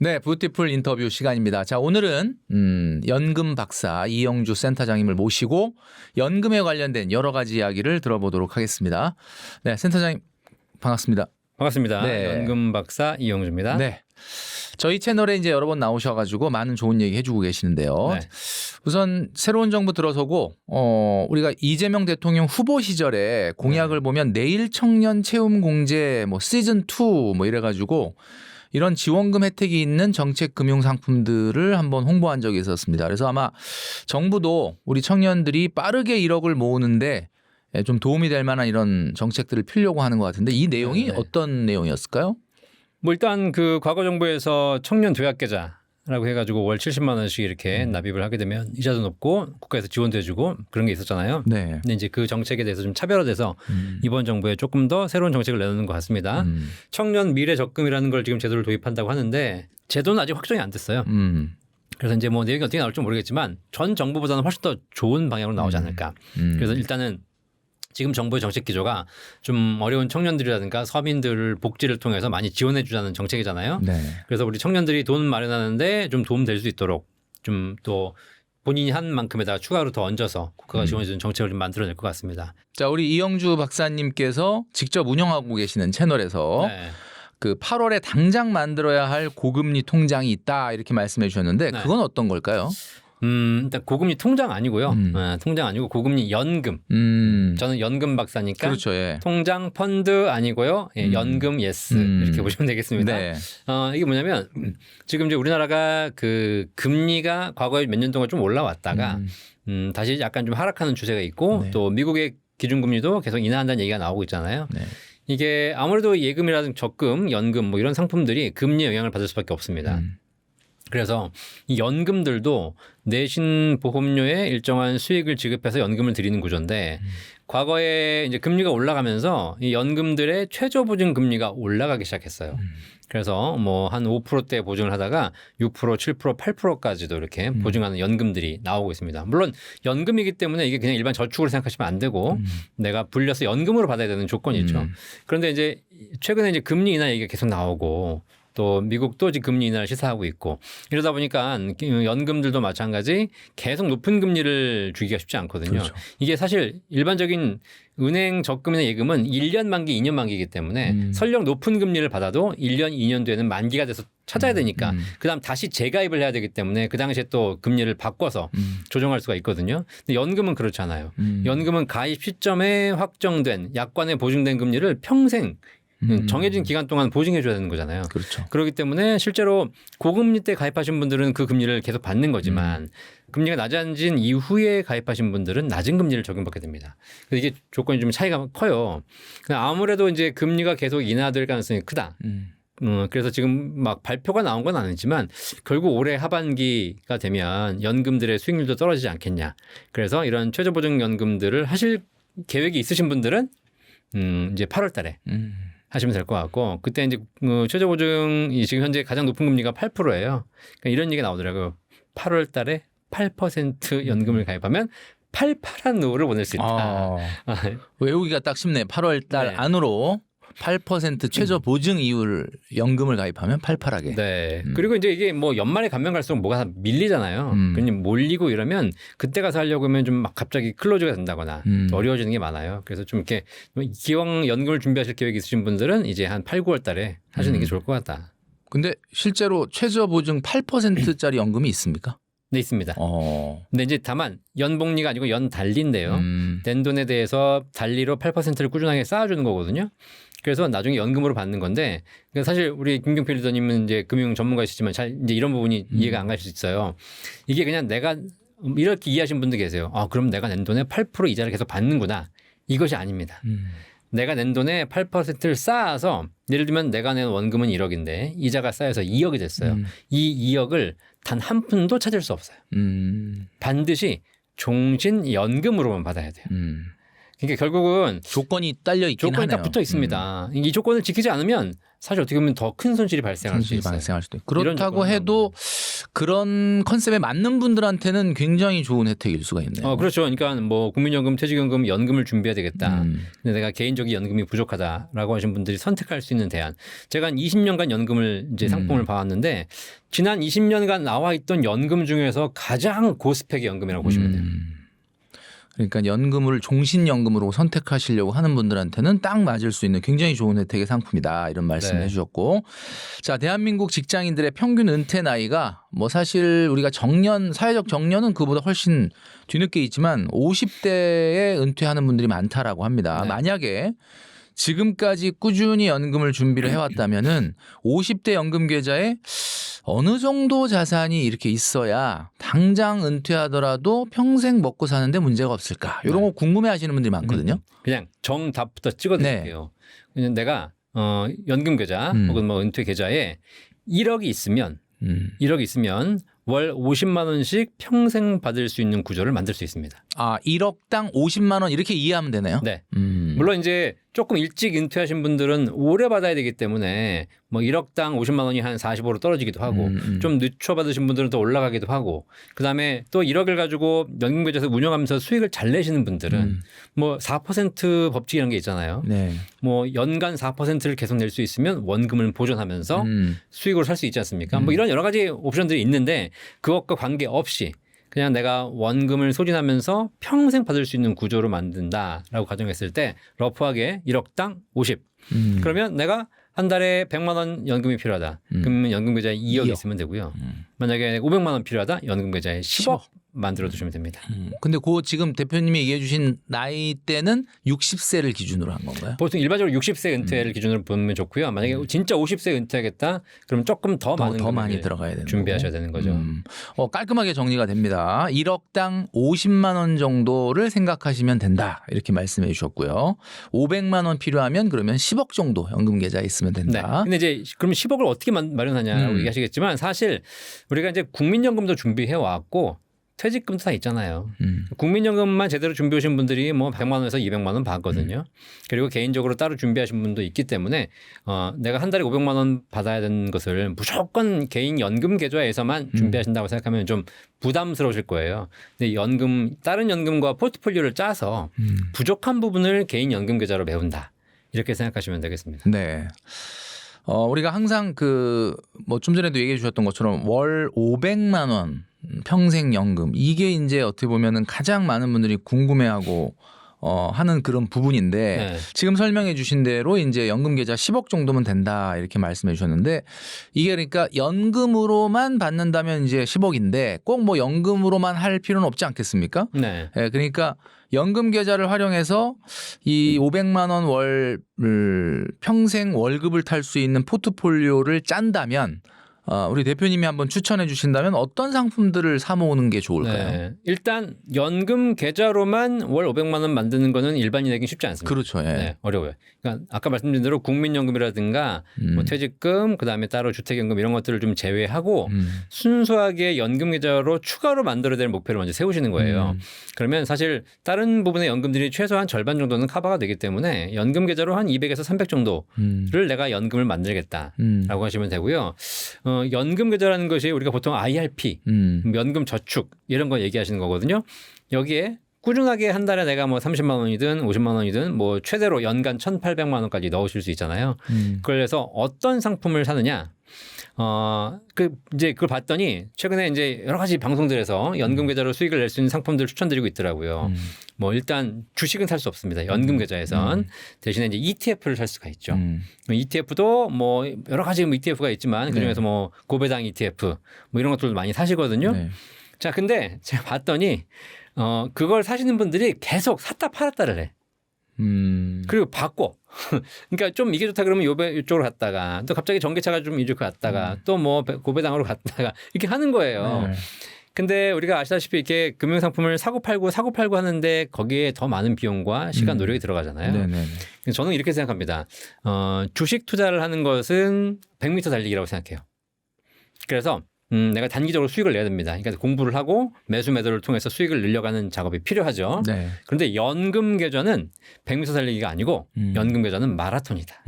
네, 뷰티풀 인터뷰 시간입니다. 자, 오늘은 연금 박사 이영주 센터장님을 모시고 연금에 관련된 여러 가지 이야기를 들어보도록 하겠습니다. 네, 센터장님 반갑습니다. 반갑습니다. 네. 연금 박사 이영주입니다. 네. 저희 채널에 이제 여러 번 나오셔가지고 많은 좋은 얘기 해주고 계시는데요. 네. 우선 새로운 정부 들어서고 우리가 이재명 대통령 후보 시절에 공약을 보면 내일 청년 채움 공제 뭐 시즌 2 뭐 이래가지고 이런 지원금 혜택이 있는 정책 금융 상품들을 한번 홍보한 적이 있었습니다. 그래서 아마 정부도 우리 청년들이 빠르게 1억을 모으는데 좀 도움이 될 만한 이런 정책들을 피려고 하는 것 같은데 이 내용이 네. 어떤 내용이었을까요? 뭐 일단 그 과거 정부에서 청년 도약 계좌라고 해가지고 월 70만 원씩 이렇게 납입을 하게 되면 이자도 높고 국가에서 지원도 해주고 그런 게 있었잖아요. 네. 근데 이제 그 정책에 대해서 좀 차별화돼서 이번 정부에 조금 더 새로운 정책을 내놓는 것 같습니다. 청년 미래 적금이라는 걸 지금 제도를 도입한다고 하는데 제도는 아직 확정이 안 됐어요. 그래서 이제 뭐 내용이 어떻게 나올지 모르겠지만 전 정부보다는 훨씬 더 좋은 방향으로 나오지 않을까. 그래서 일단은 지금 정부의 정책 기조가 좀 어려운 청년들이라든가 서민들을 복지를 통해서 많이 지원해 주자는 정책이잖아요. 네. 그래서 우리 청년들이 돈 마련하는데 좀 도움 될 수 있도록 좀 또 본인이 한 만큼에다가 추가로 더 얹어서 국가가 지원해 주는 정책을 좀 만들어낼 것 같습니다. 자, 우리 이영주 박사님께서 직접 운영하고 계시는 채널에서 네. 그 8월에 당장 만들어야 할 고금리 통장이 있다 이렇게 말씀해 주셨는데 네. 그건 어떤 걸까요? 일단 고금리 통장 아니고요. 통장 아니고 고금리 연금. 저는 연금 박사니까 그렇죠. 예. 통장 펀드 아니고요. 예, 연금 예스 이렇게 보시면 되겠습니다. 네. 이게 뭐냐면 지금 이제 우리나라가 그 금리가 과거에 몇 년 동안 좀 올라왔다가 다시 약간 좀 하락하는 추세가 있고 네. 또 미국의 기준금리도 계속 인하한다는 얘기가 나오고 있잖아요. 네. 이게 아무래도 예금이라든가 적금, 연금 뭐 이런 상품들이 금리 영향을 받을 수밖에 없습니다. 그래서 이 연금들도 내신 보험료에 일정한 수익을 지급해서 연금을 드리는 구조인데 과거에 이제 금리가 올라가면서 이 연금들의 최저 보증 금리가 올라가기 시작했어요. 그래서 뭐 한 5%대 보증을 하다가 6%, 7%, 8%까지도 이렇게 보증하는 연금들이 나오고 있습니다. 물론 연금이기 때문에 이게 그냥 일반 저축으로 생각하시면 안 되고 내가 불려서 연금으로 받아야 되는 조건이죠. 그런데 이제 최근에 이제 금리 인하 얘기가 계속 나오고 또 미국도 지금 금리 인하를 시사하고 있고 이러다 보니까 연금들도 마찬가지 계속 높은 금리를 주기가 쉽지 않거든요. 그렇죠. 이게 사실 일반적인 은행 적금이나 예금은 1년 만기, 2년 만기이기 때문에 설령 높은 금리를 받아도 1년, 2년 뒤에는 만기가 돼서 찾아야 되니까 그다음 다시 재가입을 해야 되기 때문에 그 당시에 또 금리를 바꿔서 조정할 수가 있거든요. 근데 연금은 그렇잖아요. 연금은 가입 시점에 확정된 약관에 보증된 금리를 평생 정해진 기간 동안 보증해 줘야 되는 거잖아요. 그렇죠. 그렇기 때문에 실제로 고금리 때 가입하신 분들은 그 금리를 계속 받는 거지만 금리가 낮아진 이후에 가입하신 분들은 낮은 금리를 적용받게 됩니다. 그래서 이게 조건이 좀 차이가 커요. 아무래도 이제 금리가 계속 인하될 가능성이 크다. 그래서 지금 막 발표가 나온 건 아니지만 결국 올해 하반기가 되면 연금들의 수익률도 떨어지지 않겠냐. 그래서 이런 최저보증 연금들을 하실 계획이 있으신 분들은 이제 8월 달에 하시면 될 것 같고 그때 이제 최저보증이 지금 현재 가장 높은 금리가 8%예요. 그러니까 이런 얘기가 나오더라고요. 8월 달에 8% 연금을 가입하면 팔팔한 노후를 보낼 수 있다. 외우기가 딱 쉽네. 8월 달 네. 안으로 8% 최저 보증 이율 연금을 가입하면 팔팔하게. 네. 그리고 이제 이게 뭐 연말에 가면 갈수록 뭐가 다 밀리잖아요. 그냥 몰리고 이러면 그때 가서 하려고 하면 좀 막 갑자기 클로즈가 된다거나 어려워지는 게 많아요. 그래서 좀 이렇게 기왕 연금을 준비하실 계획이 있으신 분들은 이제 한 8, 9월 달에 하시는 게 좋을 것 같다. 근데 실제로 최저 보증 8%짜리 연금이 있습니까? 네, 있습니다. 근데 이제 다만 연복리가 아니고 연달리인데요. 낸 돈에 대해서 달리로 8%를 꾸준하게 쌓아주는 거거든요. 그래서 나중에 연금으로 받는 건데 그러니까 사실 우리 김경필 리더님은 이제 금융 전문가이시지만 잘 이제 이런 부분이 이해가 안 갈 수 있어요. 이게 그냥 내가 이렇게 이해하신 분도 계세요. 그럼 내가 낸 돈에 8% 이자를 계속 받는구나. 이것이 아닙니다. 내가 낸 돈에 8%를 쌓아서 예를 들면 내가 낸 원금은 1억인데 이자가 쌓여서 2억이 됐어요. 이 2억을 단 한 푼도 찾을 수 없어요. 반드시 종신연금으로만 받아야 돼요. 그러니까 결국은 조건이 딸려 있긴 조건이 하네요. 딱 붙어 있습니다. 이 조건을 지키지 않으면 사실 어떻게 보면 더 큰 손실이 발생할 수 있어요. 발생할 수도 있고. 그렇다고 해도 그런 컨셉에 맞는 분들한테는 굉장히 좋은 혜택일 수가 있네요. 그렇죠. 그러니까 뭐 국민연금, 퇴직연금, 연금을 준비해야 되겠다. 근데 내가 개인적인 연금이 부족하다라고 하신 분들이 선택할 수 있는 대안. 제가 한 20년간 연금을 이제 상품을 봐왔는데 지난 20년간 나와 있던 연금 중에서 가장 고스펙의 연금이라고 보시면 돼요. 그러니까 연금을 종신연금으로 선택하시려고 하는 분들한테는 딱 맞을 수 있는 굉장히 좋은 혜택의 상품이다 이런 말씀을 네. 해주셨고, 자 대한민국 직장인들의 평균 은퇴 나이가 뭐 사실 우리가 정년 사회적 정년은 그보다 훨씬 뒤늦게 있지만 50대에 은퇴하는 분들이 많다라고 합니다. 네. 만약에 지금까지 꾸준히 연금을 준비를 해왔다면은 50대 연금 계좌에 어느 정도 자산이 이렇게 있어야 당장 은퇴하더라도 평생 먹고 사는데 문제가 없을까? 이런 거 궁금해하시는 분들이 많거든요. 그냥 정답부터 찍어드릴게요. 그냥 내가 연금 계좌 혹은 뭐 은퇴 계좌에 1억이 있으면 1억이 있으면 월 50만 원씩 평생 받을 수 있는 구조를 만들 수 있습니다. 아 1억당 50만 원 이렇게 이해하면 되나요? 네. 물론 이제 조금 일찍 은퇴하신 분들은 오래 받아야 되기 때문에 뭐 1억당 50만 원이 한 45로 떨어지기도 하고 좀 늦춰 받으신 분들은 더 올라가기도 하고 그다음에 또 1억을 가지고 연금계좌에서 운영하면서 수익을 잘 내시는 분들은 뭐 4% 법칙이라는 게 있잖아요. 네. 뭐 연간 4%를 계속 낼 수 있으면 원금을 보존하면서 수익으로 살 수 있지 않습니까? 뭐 이런 여러 가지 옵션들이 있는데 그것과 관계없이 그냥 내가 원금을 소진하면서 평생 받을 수 있는 구조로 만든다라고 가정했을 때 러프하게 1억당 50. 그러면 내가 한 달에 100만 원 연금이 필요하다. 그러면 연금 계좌에 2억 2억. 있으면 되고요. 만약에 500만 원 필요하다. 연금 계좌에 10억 만들어 두시면 됩니다. 근데 그 지금 대표님이 얘기해 주신 나이대는 60세를 기준으로 한 건가요? 보통 일반적으로 60세 은퇴를 기준으로 보면 좋고요. 만약에 진짜 50세 은퇴하겠다. 그럼 조금 더 많은 더 많이 금액을 들어가야 되는 준비하셔야 거고. 되는 거죠. 깔끔하게 정리가 됩니다. 1억당 50만 원 정도를 생각하시면 된다. 이렇게 말씀해 주셨고요. 500만 원 필요하면 그러면 10억 정도 연금 계좌에 있으면 네. 된다. 근데 이제 그럼 10억을 어떻게 마련하냐라고 얘기하시겠지만 사실 우리가 이제 국민연금도 준비해 왔고 퇴직금도 다 있잖아요. 국민연금만 제대로 준비해 오신 분들이 뭐 100만 원에서 200만 원 받거든요. 그리고 개인적으로 따로 준비하신 분도 있기 때문에 내가 한 달에 500만 원 받아야 되는 것을 무조건 개인 연금 계좌에서만 준비하신다고 생각하면 좀 부담스러우실 거예요. 근데 다른 연금과 포트폴리오를 짜서 부족한 부분을 개인 연금 계좌로 메운다. 이렇게 생각하시면 되겠습니다. 네. 우리가 항상 뭐 좀 전에도 얘기해 주셨던 것처럼 월 500만 원 평생 연금 이게 이제 어떻게 보면은 가장 많은 분들이 궁금해하고 하는 그런 부분인데 네. 지금 설명해 주신 대로 이제 연금 계좌 10억 정도면 된다 이렇게 말씀해 주셨는데 이게 그러니까 연금으로만 받는다면 이제 10억인데 꼭 뭐 연금으로만 할 필요는 없지 않겠습니까? 네. 예, 그러니까 연금 계좌를 활용해서 이 500만 원 월 평생 월급을 탈 수 있는 포트폴리오를 짠다면 우리 대표님이 한번 추천해 주신다면 어떤 상품들을 사 모으는 게 좋을까요? 네. 일단 연금 계좌로만 월 500만 원 만드는 거는 일반인에게 쉽지 않습니다. 그렇죠. 예. 네, 어려워요. 그러니까 아까 말씀드린 대로 국민연금이라든가 뭐 퇴직금, 그다음에 따로 주택연금 이런 것들을 좀 제외하고 순수하게 연금 계좌로 추가로 만들어야 될 목표를 먼저 세우시는 거예요. 그러면 사실 다른 부분의 연금들이 최소한 절반 정도는 커버가 되기 때문에 연금 계좌로 한 200에서 300 정도를 내가 연금을 만들겠다라고 하시면 되고요. 연금 계좌라는 것이 우리가 보통 IRP, 연금 저축 이런 거 얘기하시는 거거든요. 여기에 꾸준하게 한 달에 내가 뭐 30만 원이든 50만 원이든 뭐 최대로 연간 1,800만 원까지 넣으실 수 있잖아요. 그래서 어떤 상품을 사느냐? 이제 그걸 봤더니 최근에 이제 여러 가지 방송들에서 연금 계좌로 수익을 낼 수 있는 상품들을 추천드리고 있더라고요. 뭐 일단 주식은 살 수 없습니다. 연금 계좌에선 대신에 이제 ETF를 살 수가 있죠. ETF도 뭐 여러 가지 ETF가 있지만 그중에서 뭐 고배당 ETF 뭐 이런 것들도 많이 사시거든요. 네. 자, 근데 제가 봤더니 그걸 사시는 분들이 계속 샀다 팔았다를 해. 그리고 바꿔. 그러니까 좀 이게 좋다 그러면 이쪽으로 갔다가 또 갑자기 전기차가 좀 이쪽으로 갔다가 또 뭐 고배당으로 갔다가 이렇게 하는 거예요. 네. 근데 우리가 아시다시피 이렇게 금융상품을 사고 팔고 하는데 거기에 더 많은 비용과 시간 노력이 들어가잖아요. 네네. 저는 이렇게 생각합니다. 주식 투자를 하는 것은 100m 달리기라고 생각해요. 그래서 내가 단기적으로 수익을 내야 됩니다. 그러니까 공부를 하고 매수 매도를 통해서 수익을 늘려가는 작업이 필요하죠. 네. 그런데 연금 계좌는 100m 달리기가 아니고 연금 계좌는 마라톤이다.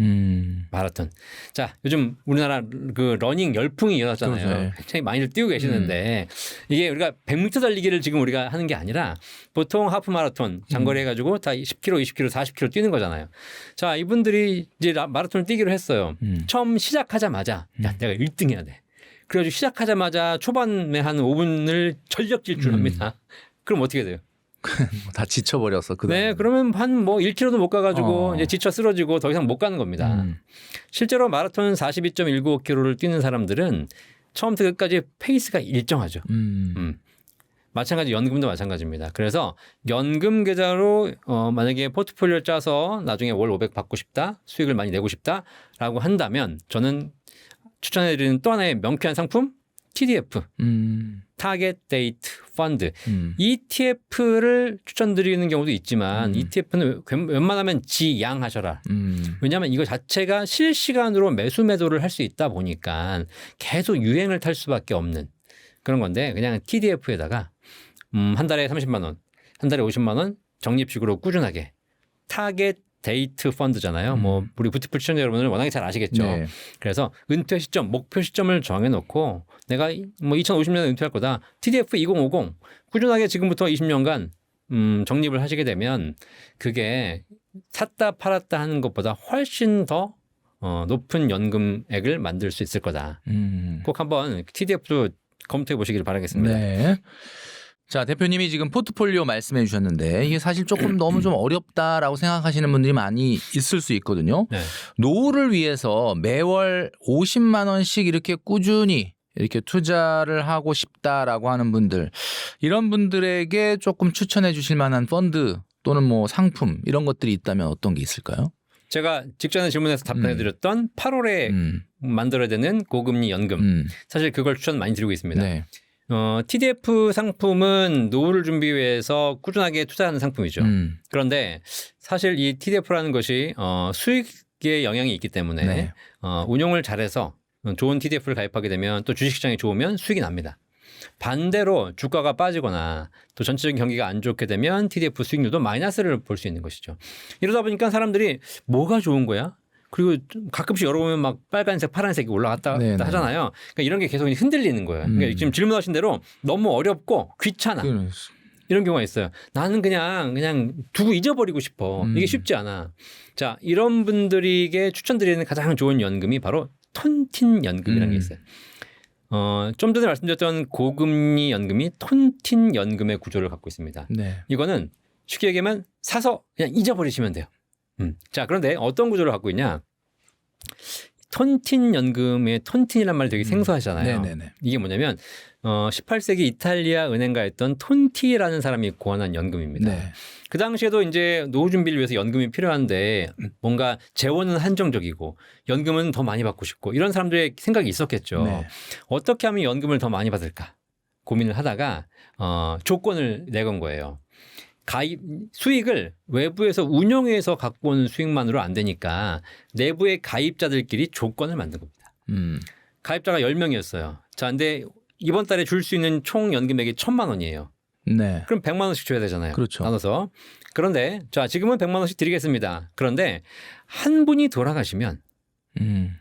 마라톤. 자, 요즘 우리나라 그 러닝 열풍이 일어났잖아요. 그렇죠. 굉장히 많이들 뛰고 계시는데 이게 우리가 100m 달리기를 지금 우리가 하는 게 아니라 보통 하프 마라톤 장거리 해가지고 다 10km, 20km, 40km 뛰는 거잖아요. 자, 이분들이 이제 마라톤을 뛰기로 했어요. 처음 시작하자마자 야, 내가 1등 해야 돼. 그래가지고 시작하자마자 초반에 한 5분을 전력 질주합니다. 그럼 어떻게 돼요? 다 지쳐버렸어. 네, 그러면 한 뭐 1km도 못 가가지고 이제 지쳐 쓰러지고 더 이상 못 가는 겁니다. 실제로 마라톤 42.195km를 뛰는 사람들은 처음부터 끝까지 페이스가 일정하죠. 마찬가지 연금도 마찬가지입니다. 그래서 연금 계좌로 만약에 포트폴리오를 짜서 나중에 월 500 받고 싶다, 수익을 많이 내고 싶다라고 한다면 저는 추천해드리는 또 하나의 명쾌한 상품 TDF, 타겟 데이트 펀드. ETF를 추천드리는 경우도 있지만 ETF는 웬만하면 지양하셔라. 왜냐하면 이거 자체가 실시간으로 매수 매도를 할 수 있다 보니까 계속 유행을 탈 수밖에 없는 그런 건데 그냥 TDF에다가 한 달에 30만 원, 한 달에 50만 원 적립식으로 꾸준하게 타겟 데이트 펀드잖아요. 뭐 우리 부티풀 시청자 여러분은 워낙에 잘 아시겠죠. 네. 그래서 은퇴 시점, 목표 시점을 정해놓고 내가 뭐 2050년에 은퇴할 거다. TDF 2050 꾸준하게 지금부터 20년간 적립을 하시게 되면 그게 샀다 팔았다 하는 것보다 훨씬 더 높은 연금액을 만들 수 있을 거다. 꼭 한번 TDF도 검토해 보시길 바라겠습니다. 네. 자, 대표님이 지금 포트폴리오 말씀해 주셨는데 이게 사실 조금 너무 좀 어렵다라고 생각하시는 분들이 많이 있을 수 있거든요. 네. 노후를 위해서 매월 50만 원씩 이렇게 꾸준히 이렇게 투자를 하고 싶다라고 하는 분들, 이런 분들에게 조금 추천해 주실 만한 펀드 또는 뭐 상품 이런 것들이 있다면 어떤 게 있을까요? 제가 직전에 질문에서 답변해드렸던 8월에 만들어야 되는 고금리 연금. 사실 그걸 추천 많이 드리고 있습니다. 네. TDF 상품은 노후를 준비 위해서 꾸준하게 투자하는 상품이죠. 그런데 사실 이 TDF라는 것이 수익에 영향이 있기 때문에 네. 운용을 잘해서 좋은 TDF를 가입하게 되면 또 주식시장이 좋으면 수익이 납니다. 반대로 주가가 빠지거나 또 전체적인 경기가 안 좋게 되면 TDF 수익률도 마이너스를 볼 수 있는 것이죠. 이러다 보니까 사람들이 뭐가 좋은 거야? 그리고 가끔씩 열어보면 막 빨간색, 파란색이 올라갔다 네네. 하잖아요. 그러니까 이런 게 계속 흔들리는 거예요. 그러니까 지금 질문하신 대로 너무 어렵고 귀찮아. 이런 경우가 있어요. 나는 그냥 두고 잊어버리고 싶어. 이게 쉽지 않아. 자, 이런 분들에게 추천드리는 가장 좋은 연금이 바로 톤틴 연금이라는 게 있어요. 좀 전에 말씀드렸던 고금리 연금이 톤틴 연금의 구조를 갖고 있습니다. 네. 이거는 쉽게 얘기하면 사서 그냥 잊어버리시면 돼요. 자, 그런데 어떤 구조를 갖고 있냐? 톤틴 연금의 톤틴이란 말이 되게 생소하잖아요. 네네네. 이게 뭐냐면 18세기 이탈리아 은행가였던 톤티라는 사람이 고안한 연금입니다. 네. 그 당시에도 이제 노후 준비를 위해서 연금이 필요한데 뭔가 재원은 한정적이고 연금은 더 많이 받고 싶고 이런 사람들의 생각이 있었겠죠. 네. 어떻게 하면 연금을 더 많이 받을까 고민을 하다가 조건을 내건 거예요. 가입 수익을 외부에서 운용해서 갖고 오는 수익만으로 안 되니까 내부의 가입자들끼리 조건을 만든 겁니다. 가입자가 10명이었어요. 자, 근데 이번 달에 줄 수 있는 총 연금액이 1,000만 원이에요. 네. 그럼 100만 원씩 줘야 되잖아요. 그렇죠. 나눠서. 그런데 자, 지금은 100만 원씩 드리겠습니다. 그런데 한 분이 돌아가시면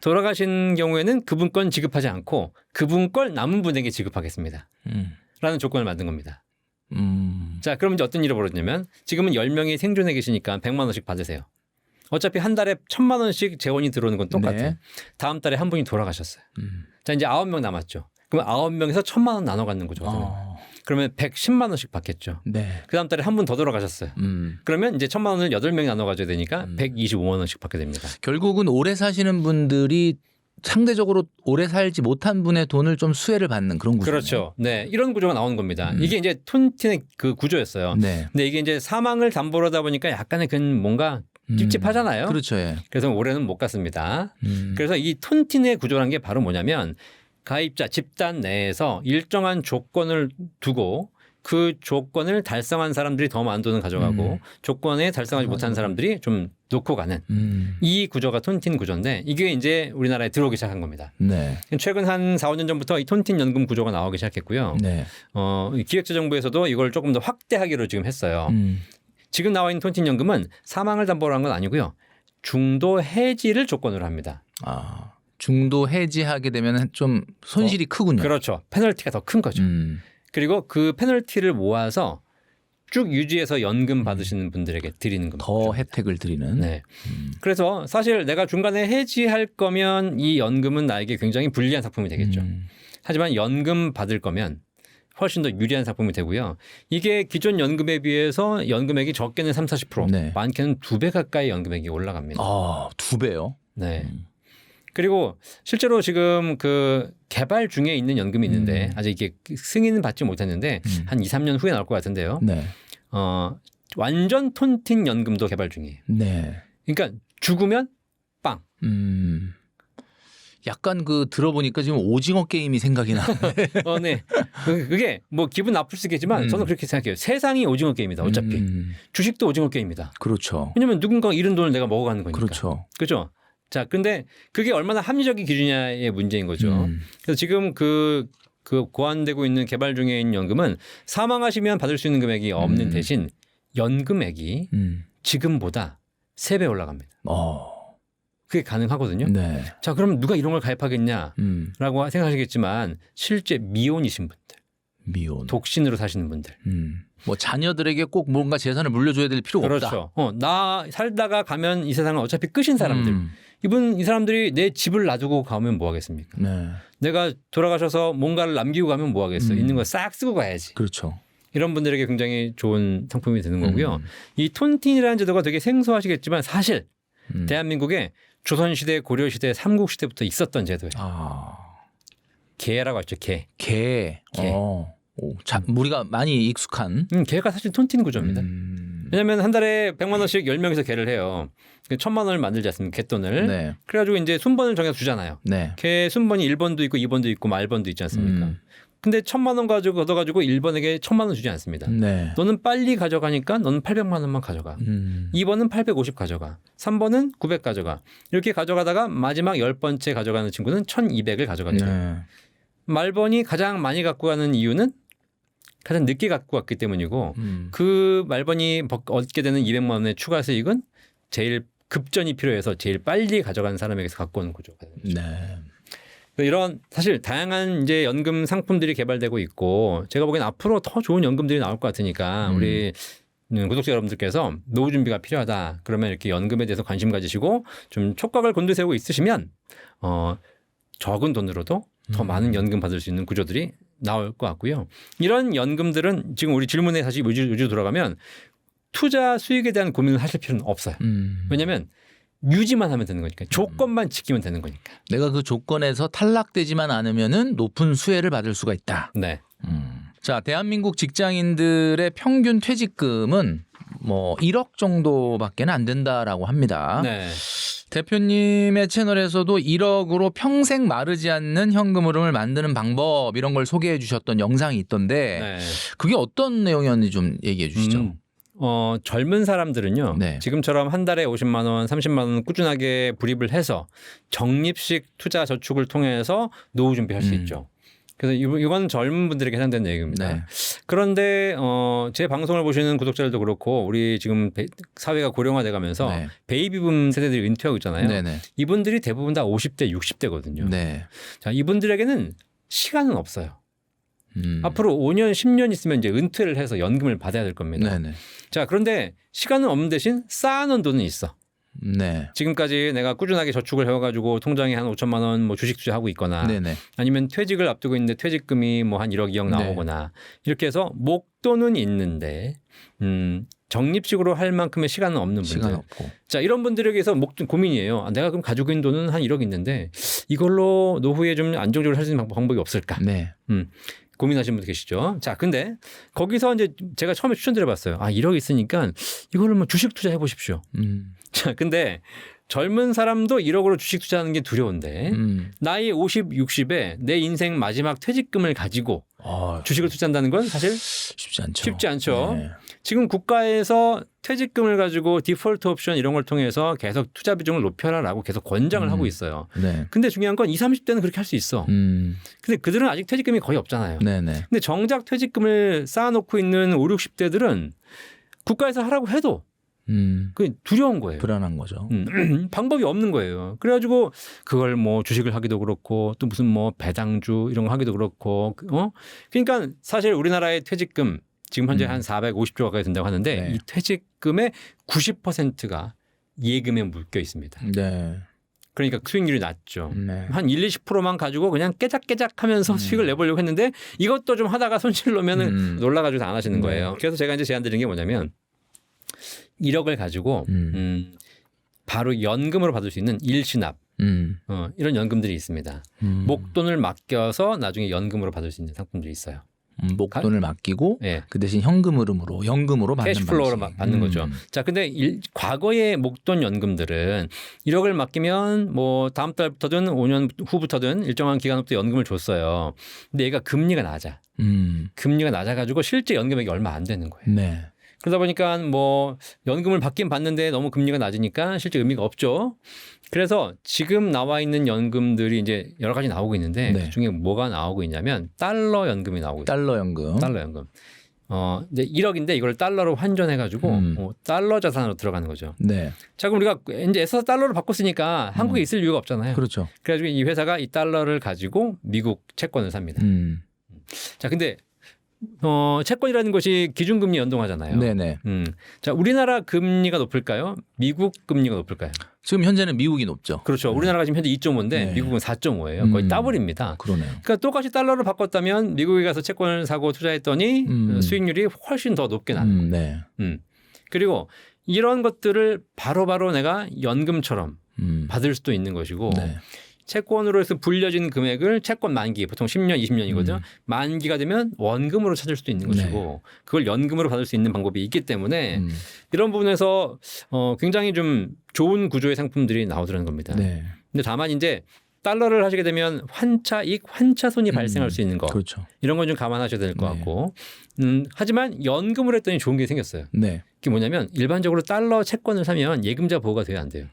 돌아가신 경우에는 그분 건 지급하지 않고 그분 걸 남은 분에게 지급하겠습니다. 라는 조건을 만든 겁니다. 자, 그럼 이제 어떤 일이 벌어지냐면 지금은 10명이 생존해 계시니까 100만 원씩 받으세요. 어차피 한 달에 1,000만 원씩 재원이 들어오는 건 똑같아요. 네. 다음 다음 달에 한 분이 돌아가셨어요. 자, 이제 9명 남았죠. 그럼 9명에서 1,000만 원 나눠 갖는 거죠. 그러면 110만 원씩 받겠죠. 네. 그 다음 달에 한 분 더 돌아가셨어요. 그러면 이제 1,000만 원을 8명이 나눠 가져야 되니까 125만 원씩 받게 됩니다. 결국은 오래 사시는 분들이 상대적으로 오래 살지 못한 분의 돈을 좀 수혜를 받는 그런 구조죠. 그렇죠. 네, 이런 구조가 나오는 겁니다. 이게 이제 톤틴의 그 구조였어요. 네. 근데 이게 이제 사망을 담보로 하다 보니까 약간의 그 뭔가 찝찝하잖아요. 그렇죠. 예. 그래서 올해는 못 갔습니다. 그래서 이 톤틴의 구조라는 게 바로 뭐냐면 가입자 집단 내에서 일정한 조건을 두고 그 조건을 달성한 사람들이 더 많은 돈을 가져가고 조건에 달성하지 못한 사람들이 좀 놓고 가는 이 구조가 톤틴 구조인데 이게 이제 우리나라에 들어오기 시작한 겁니다. 네. 최근 한 4, 5년 전부터 이 톤틴 연금 구조가 나오기 시작했고요. 네. 이 기획재정부에서도 이걸 조금 더 확대하기로 지금 했어요. 지금 나와 있는 톤틴 연금은 사망을 담보로 한 건 아니고요. 중도 해지를 조건으로 합니다. 아, 중도 해지하게 되면 좀 손실이 크군요. 그렇죠. 페널티가 더 큰 거죠. 그리고 그 페널티를 모아서 쭉 유지해서 연금 받으시는 분들에게 드리는 겁니다. 더 혜택을 드리는. 네. 그래서 사실 내가 중간에 해지할 거면 이 연금은 나에게 굉장히 불리한 상품이 되겠죠. 하지만 연금 받을 거면 훨씬 더 유리한 상품이 되고요. 이게 기존 연금에 비해서 연금액이 적게는 3, 40%, 네. 많게는 2배 가까이 연금액이 올라갑니다. 아, 2배요? 네. 그리고 실제로 지금 그 개발 중에 있는 연금이 있는데 아직 이게 승인은 받지 못했는데 한 2, 3년 후에 나올 것 같은데요. 네. 완전 톤틴 연금도 개발 중이에요. 네. 그러니까 죽으면 빵. 약간 그 들어보니까 지금 오징어 게임이 생각이 나. 네. 그게 뭐 기분 나쁠 수 있겠지만 저는 그렇게 생각해요. 세상이 오징어 게임이다. 어차피 주식도 오징어 게임이다. 그렇죠. 왜냐하면 누군가 잃은 돈을 내가 먹어가는 거니까. 그렇죠. 그렇죠. 자, 근데 그게 얼마나 합리적인 기준이냐의 문제인 거죠. 그래서 지금 그 고안되고 있는 개발 중에 있는 연금은 사망하시면 받을 수 있는 금액이 없는 대신 연금액이 지금보다 3배 올라갑니다. 그게 가능하거든요. 네. 자, 그럼 누가 이런 걸 가입하겠냐라고 생각하시겠지만 실제 미혼이신 분들, 미혼, 독신으로 사시는 분들, 뭐 자녀들에게 꼭 뭔가 재산을 물려줘야 될 필요가 그렇죠. 없다. 나 살다가 가면 이 세상은 어차피 끝인 사람들. 이 사람들이 내 집을 놔두고 가면 뭐 하겠습니까? 네. 내가 돌아가셔서 뭔가를 남기고 가면 뭐 하겠어? 있는 거 싹 쓰고 가야지. 그렇죠. 이런 분들에게 굉장히 좋은 상품이 되는 거고요. 이 톤틴이라는 제도가 되게 생소하시겠지만 사실 대한민국에 조선시대, 고려시대, 삼국시대부터 있었던 제도예요. 개라고 하죠. 개. 개. 우리가 많이 익숙한. 개가 사실 톤틴 구조입니다. 왜냐하면 한 달에 100만 원씩 10명에서 개를 해요. 1,000만 원을 만들지 않습니까? 개돈을. 네. 그래가지고 이제 순번을 정해서 주잖아요. 네. 개 순번이 1번도 있고 2번도 있고 말번도 있지 않습니까? 근데 1,000만 원 가지고 걷어가지고 1번에게 1,000만 원 주지 않습니다. 네. 너는 빨리 가져가니까 너는 800만 원만 가져가. 2번은 850 가져가. 3번은 900 가져가. 이렇게 가져가다가 마지막 10번째 가져가는 친구는 1,200을 가져가게 돼요. 네. 말번이 가장 많이 갖고 가는 이유는 가장 늦게 갖고 왔기 때문이고 그 말번이 얻게 되는 200만 원의 추가 수익은 제일 급전이 필요해서 제일 빨리 가져가는 사람에게서 갖고 오는 구조가 됩니다. 네. 이런 사실 다양한 이제 연금 상품들이 개발되고 있고 제가 보기엔 앞으로 더 좋은 연금들이 나올 것 같으니까 우리 구독자 여러분들께서 노후 준비가 필요하다. 그러면 이렇게 연금에 대해서 관심 가지시고 좀 촉각을 곤두세우고 있으시면 적은 돈으로도 더 많은 연금 받을 수 있는 구조들이 나올 것 같고요. 이런 연금들은 지금 우리 질문에 다시 요지로 돌아가면 투자 수익에 대한 고민을 하실 필요는 없어요. 왜냐하면 유지만 하면 되는 거니까 조건만 지키면 되는 거니까. 내가 그 조건에서 탈락되지만 않으면은 높은 수혜를 받을 수가 있다. 네. 자, 대한민국 직장인들의 평균 퇴직금은 뭐 1억 정도밖에는 안 된다라고 합니다. 네. 대표님의 채널에서도 1억으로 평생 마르지 않는 현금 흐름을 만드는 방법 이런 걸 소개해 주셨던 영상이 있던데 네. 그게 어떤 내용이었는지 좀 얘기해 주시죠. 젊은 사람들은요. 네. 지금처럼 한 달에 50만 원, 30만 원 꾸준하게 불입을 해서 적립식 투자 저축을 통해서 노후 준비할 수 있죠. 그래서 이건 젊은 분들에게 해당되는 얘기입니다. 네. 그런데 제 방송을 보시는 구독자들도 그렇고 우리 지금 사회가 고령화돼 가면서 네. 베이비붐 세대들이 은퇴하고 있잖아요. 네네. 이분들이 대부분 다 50대, 60대거든요. 네. 자, 이분들에게는 시간은 없어요. 앞으로 5년, 10년 있으면 이제 은퇴를 해서 연금을 받아야 될 겁니다. 네네. 자, 그런데 시간은 없는 대신 쌓아놓은 돈은 있어. 네. 지금까지 내가 꾸준하게 저축을 해와가지고 통장에 한 5천만 원 뭐 주식 투자하고 있거나 네네. 아니면 퇴직을 앞두고 있는데 퇴직금이 뭐 한 1억, 2억 나오거나 이렇게 해서 목돈은 있는데 적립식으로 할 만큼의 시간은 없는 분들. 시간 없고. 자, 이런 분들에게서 목돈 고민이에요. 내가 그럼 가지고 있는 돈은 한 1억 있는데 이걸로 노후에 좀 안정적으로 살 수 있는 방법이 없을까? 네. 고민하시는 분들 계시죠. 자, 근데 거기서 이제 제가 처음에 추천드려봤어요. 1억 있으니까 이거를 뭐 주식 투자해 보십시오. 자, 근데 젊은 사람도 1억으로 주식 투자하는 게 두려운데 나이 50, 60에 내 인생 마지막 퇴직금을 가지고 주식을 투자한다는 건 사실 쉽지 않죠. 네. 지금 국가에서 퇴직금을 가지고 디폴트 옵션 이런 걸 통해서 계속 투자 비중을 높여라라고 계속 권장을 하고 있어요. 네. 근데 중요한 건 20, 30대는 그렇게 할 수 있어. 근데 그들은 아직 퇴직금이 거의 없잖아요. 네네. 근데 정작 퇴직금을 쌓아놓고 있는 5, 60대들은 국가에서 하라고 해도 그 두려운 거예요. 불안한 거죠. 방법이 없는 거예요. 그래가지고 그걸 뭐 주식을 하기도 그렇고 또 무슨 뭐 배당주 이런 거 하기도 그렇고 그러니까 사실 우리나라의 퇴직금 지금 현재 한 450조 가까이 된다고 하는데 네. 이 퇴직금의 90%가 예금에 묶여 있습니다. 네. 그러니까 수익률이 낮죠. 네. 한 1, 20%만 가지고 그냥 깨작깨작 하면서 수익을 내보려고 했는데 이것도 좀 하다가 손실 놓으면은 놀라가지고 안 하시는 거예요. 그래서 제가 이제 제안 드린 게 뭐냐면 1억을 가지고 바로 연금으로 받을 수 있는 일시납 이런 연금들이 있습니다. 목돈을 맡겨서 나중에 연금으로 받을 수 있는 상품들이 있어요. 목돈을 맡기고 네. 그 대신 연금으로 받는 캐시플로우로 방식. 받는 거죠. 자, 근데 과거의 목돈 연금들은 1억을 맡기면 뭐 다음 달부터든 5년 후부터든 일정한 기간부터 연금을 줬어요. 근데 얘가 금리가 낮아. 금리가 낮아가지고 실제 연금액이 얼마 안 되는 거예요. 네. 그러다 보니까 뭐 연금을 받긴 받는데 너무 금리가 낮으니까 실제 의미가 없죠. 그래서 지금 나와 있는 연금들이 이제 여러 가지 나오고 있는데 네. 그중에 뭐가 나오고 있냐면 달러 연금이 나오고 있어요. 달러 연금. 달러 연금. 이제 1억인데 이걸 달러로 환전해 가지고 달러 자산으로 들어가는 거죠. 네. 자, 그럼 우리가 이제 애써 달러로 바꿨으니까 한국에 있을 이유가 없잖아요. 그렇죠. 그래가지고 이 회사가 이 달러를 가지고 미국 채권을 삽니다. 자, 근데 채권이라는 것이 기준금리 연동하잖아요. 네네. 자, 우리나라 금리가 높을까요? 미국 금리가 높을까요? 지금 현재는 미국이 높죠. 그렇죠. 우리나라가 지금 현재 2.5인데 네. 미국은 4.5예요. 거의 더블입니다. 그러네요. 그러니까 똑같이 달러를 바꿨다면 미국에 가서 채권을 사고 투자했더니 수익률이 훨씬 더 높게 나는 거예요. 네. 그리고 이런 것들을 바로바로 내가 연금처럼 받을 수도 있는 것이고 네. 채권으로 해서 불려진 금액을 채권 만기 보통 10년, 20년이거든요. 만기가 되면 원금으로 찾을 수도 있는 것이고 그걸 연금으로 받을 수 있는 방법이 있기 때문에 이런 부분에서 굉장히 좀 좋은 구조의 상품들이 나오더라는 겁니다. 네. 근데 다만 이제 달러를 하시게 되면 환차익, 환차손이 발생할 수 있는 거 그렇죠. 이런 건 좀 감안하셔야 될 것 네. 같고 하지만 연금을 했더니 좋은 게 생겼어요. 네. 그게 뭐냐면 일반적으로 달러 채권을 사면 예금자 보호가 돼야 안 돼요.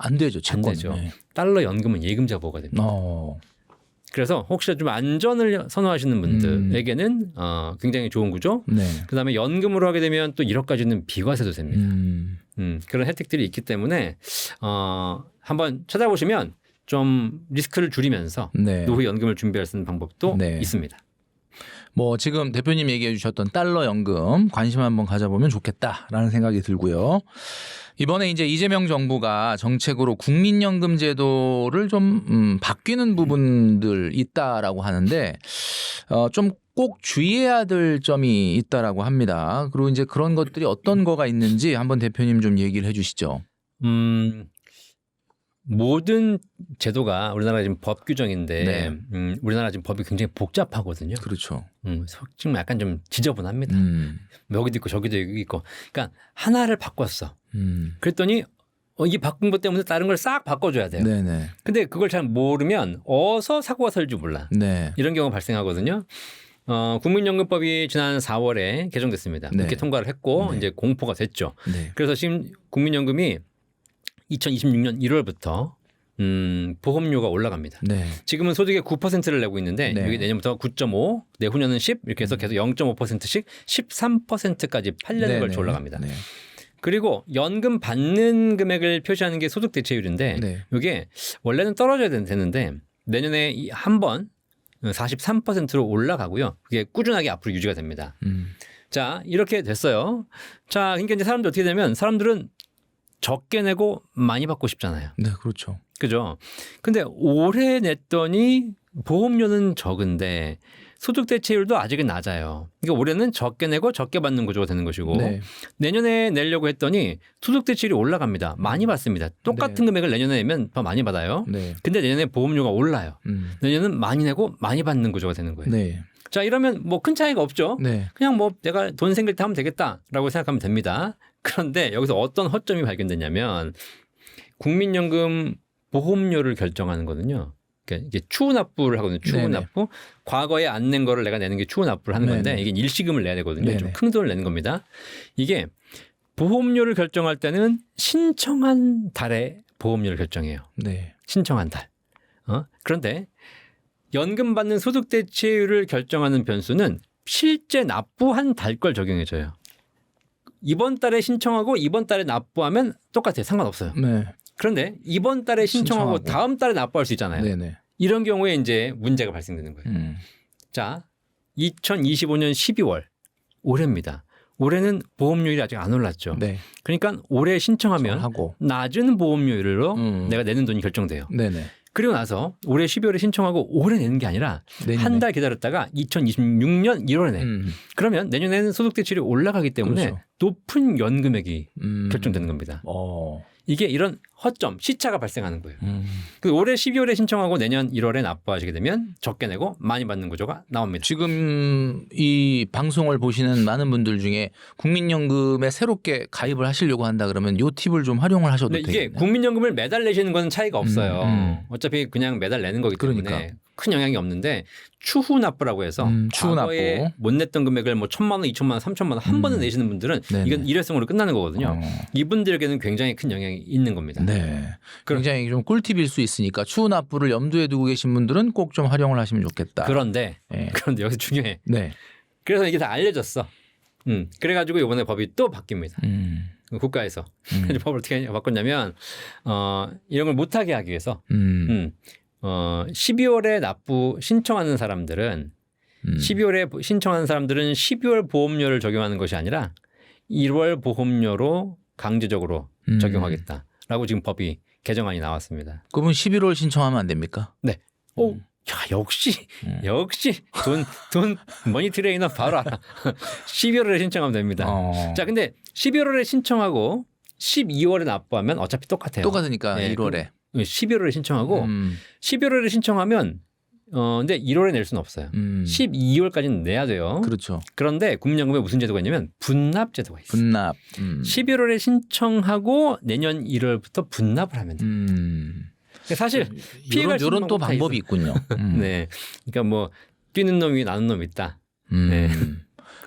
안 되죠. 안 채권. 되죠. 네. 달러 연금은 예금자 보호가 됩니다. 그래서 혹시 좀 안전을 선호하시는 분들에게는 굉장히 좋은 구조. 네. 그다음에 연금으로 하게 되면 또 1억까지는 비과세도 됩니다. 그런 혜택들이 있기 때문에 한번 찾아보시면 좀 리스크를 줄이면서 네. 노후 연금을 준비할 수 있는 방법도 네. 있습니다. 뭐 지금 대표님 얘기해 주셨던 달러 연금 관심 한번 가져보면 좋겠다라는 생각이 들고요. 이번에 이제 이재명 정부가 정책으로 국민연금 제도를 좀 바뀌는 부분들 있다라고 하는데 좀 꼭 주의해야 될 점이 있다라고 합니다. 그리고 이제 그런 것들이 어떤 거가 있는지 한번 대표님 좀 얘기를 해 주시죠. 모든 제도가 우리나라 지금 법 규정인데 네. 우리나라 지금 법이 굉장히 복잡하거든요. 그렇죠. 지금 약간 좀 지저분합니다. 여기도 있고 저기도 있고. 그러니까 하나를 바꿨어. 그랬더니 이 바꾼 것 때문에 다른 걸 싹 바꿔줘야 돼요. 네네. 근데 그걸 잘 모르면 어서 사고가 설 줄 몰라. 네. 이런 경우가 발생하거든요. 국민연금법이 지난 4월에 개정됐습니다. 네. 이렇게 통과를 했고 네. 이제 공포가 됐죠. 네. 그래서 지금 국민연금이 2026년 1월부터 보험료가 올라갑니다. 네. 지금은 소득의 9%를 내고 있는데 네. 여기 내년부터 9.5, 내후년은 10 이렇게 해서 계속 0.5%씩 13%까지 8년에 걸쳐 올라갑니다. 네. 그리고 연금 받는 금액을 표시하는 게 소득 대체율인데 네. 이게 원래는 떨어져야 되는데 내년에 한 번 43%로 올라가고요. 그게 꾸준하게 앞으로 유지가 됩니다. 자, 이렇게 됐어요. 자, 그러니까 이제 사람들 어떻게 되면 사람들은 적게 내고 많이 받고 싶잖아요. 네, 그렇죠. 그죠? 근데 올해 냈더니 보험료는 적은데 소득 대체율도 아직은 낮아요. 그러니까 올해는 적게 내고 적게 받는 구조가 되는 것이고 네. 내년에 내려고 했더니 소득 대체율이 올라갑니다. 많이 받습니다. 똑같은 금액을 내년에 내면 더 많이 받아요. 네. 근데 내년에 보험료가 올라요. 내년은 많이 내고 많이 받는 구조가 되는 거예요. 네. 자, 이러면 뭐 큰 차이가 없죠. 네. 그냥 뭐 내가 돈 생길 때 하면 되겠다라고 생각하면 됩니다. 그런데 여기서 어떤 허점이 발견됐냐면 국민연금 보험료를 결정하는 거거든요. 그러니까 이게 추후 납부를 하거든요. 추후 네네. 납부. 과거에 안 낸 거를 내가 내는 게 추후 납부를 하는 건데 네네. 이게 일시금을 내야 되거든요. 네네. 좀 큰 돈을 내는 겁니다. 이게 보험료를 결정할 때는 신청한 달에 보험료를 결정해요. 네. 신청한 달. 그런데 연금 받는 소득 대체율을 결정하는 변수는 실제 납부한 달 걸 적용해줘요. 이번 달에 신청하고 이번 달에 납부하면 똑같아요. 상관없어요. 네. 그런데 이번 달에 신청하고 신청하고. 다음 달에 납부할 수 있잖아요. 네네. 이런 경우에 이제 문제가 발생되는 거예요. 자, 2025년 12월 올해입니다. 올해는 보험료율이 아직 안 올랐죠. 네. 그러니까 올해 신청하면 하고. 낮은 보험료율로 음. 내가 내는 돈이 결정돼요. 네네. 그리고 나서 올해 12월에 신청하고 올해 내는 게 아니라 내년에. 한 달 기다렸다가 2026년 1월에 내. 그러면 내년에는 소득 대출이 올라가기 때문에 그렇죠. 높은 연금액이 결정되는 겁니다. 이게 이런 허점, 시차가 발생하는 거예요. 그 올해 12월에 신청하고 내년 1월에 납부하시게 되면 적게 내고 많이 받는 구조가 나옵니다. 지금 이 방송을 보시는 많은 분들 중에 국민연금에 새롭게 가입을 하시려고 한다 그러면 요 팁을 좀 활용을 하셔도 근데 되겠네요. 이게 국민연금을 매달 내시는 건 차이가 없어요. 음. 어차피 그냥 매달 내는 거기 때문에 그러니까. 큰 영향이 없는데 추후 납부라고 해서 추후 과거에 납부. 못 냈던 금액을 뭐 1,000만 원, 2,000만 원, 3,000만 원 한 번에 내시는 분들은 네네. 이건 일회성으로 끝나는 거거든요. 이분들에게는 굉장히 큰 영향이 있는 겁니다. 네. 굉장히 좀 꿀팁일 수 있으니까 추후 납부를 염두에 두고 계신 분들은 꼭 좀 활용을 하시면 좋겠다. 그런데 네. 여기서 중요해. 네. 그래서 이게 다 알려졌어. 그래가지고 이번에 법이 또 바뀝니다. 국가에서. 그래서 법을 어떻게 바꿨냐면 이런 걸 못하게 하기 위해서 12월에 납부 신청하는 사람들은 12월에 신청하는 사람들은 12월 보험료를 적용하는 것이 아니라 1월 보험료로 강제적으로 적용하겠다라고 지금 법이 개정안이 나왔습니다. 그러면 11월 신청하면 안 됩니까? 네. 야, 역시 돈 머니 트레이너 바로 알아. 12월에 신청하면 됩니다. 자, 근데 11월에 신청하고 12월에 납부하면 어차피 똑같아요. 똑같으니까 네, 1월에. 11월에 신청하고 11월에 신청하면 근데 1월에 낼 수는 없어요. 12월까지는 내야 돼요. 그렇죠. 그런데 국민연금에 무슨 제도가 있냐면 분납 제도가 있어요. 분납. 11월에 신청하고 내년 1월부터 분납을 하면 돼요. 사실 피해갈 수 있는 이런 또 방법이 다 방법이 있군요. 네, 그러니까 뭐 뛰는 놈이 나는 놈이 있다. 네.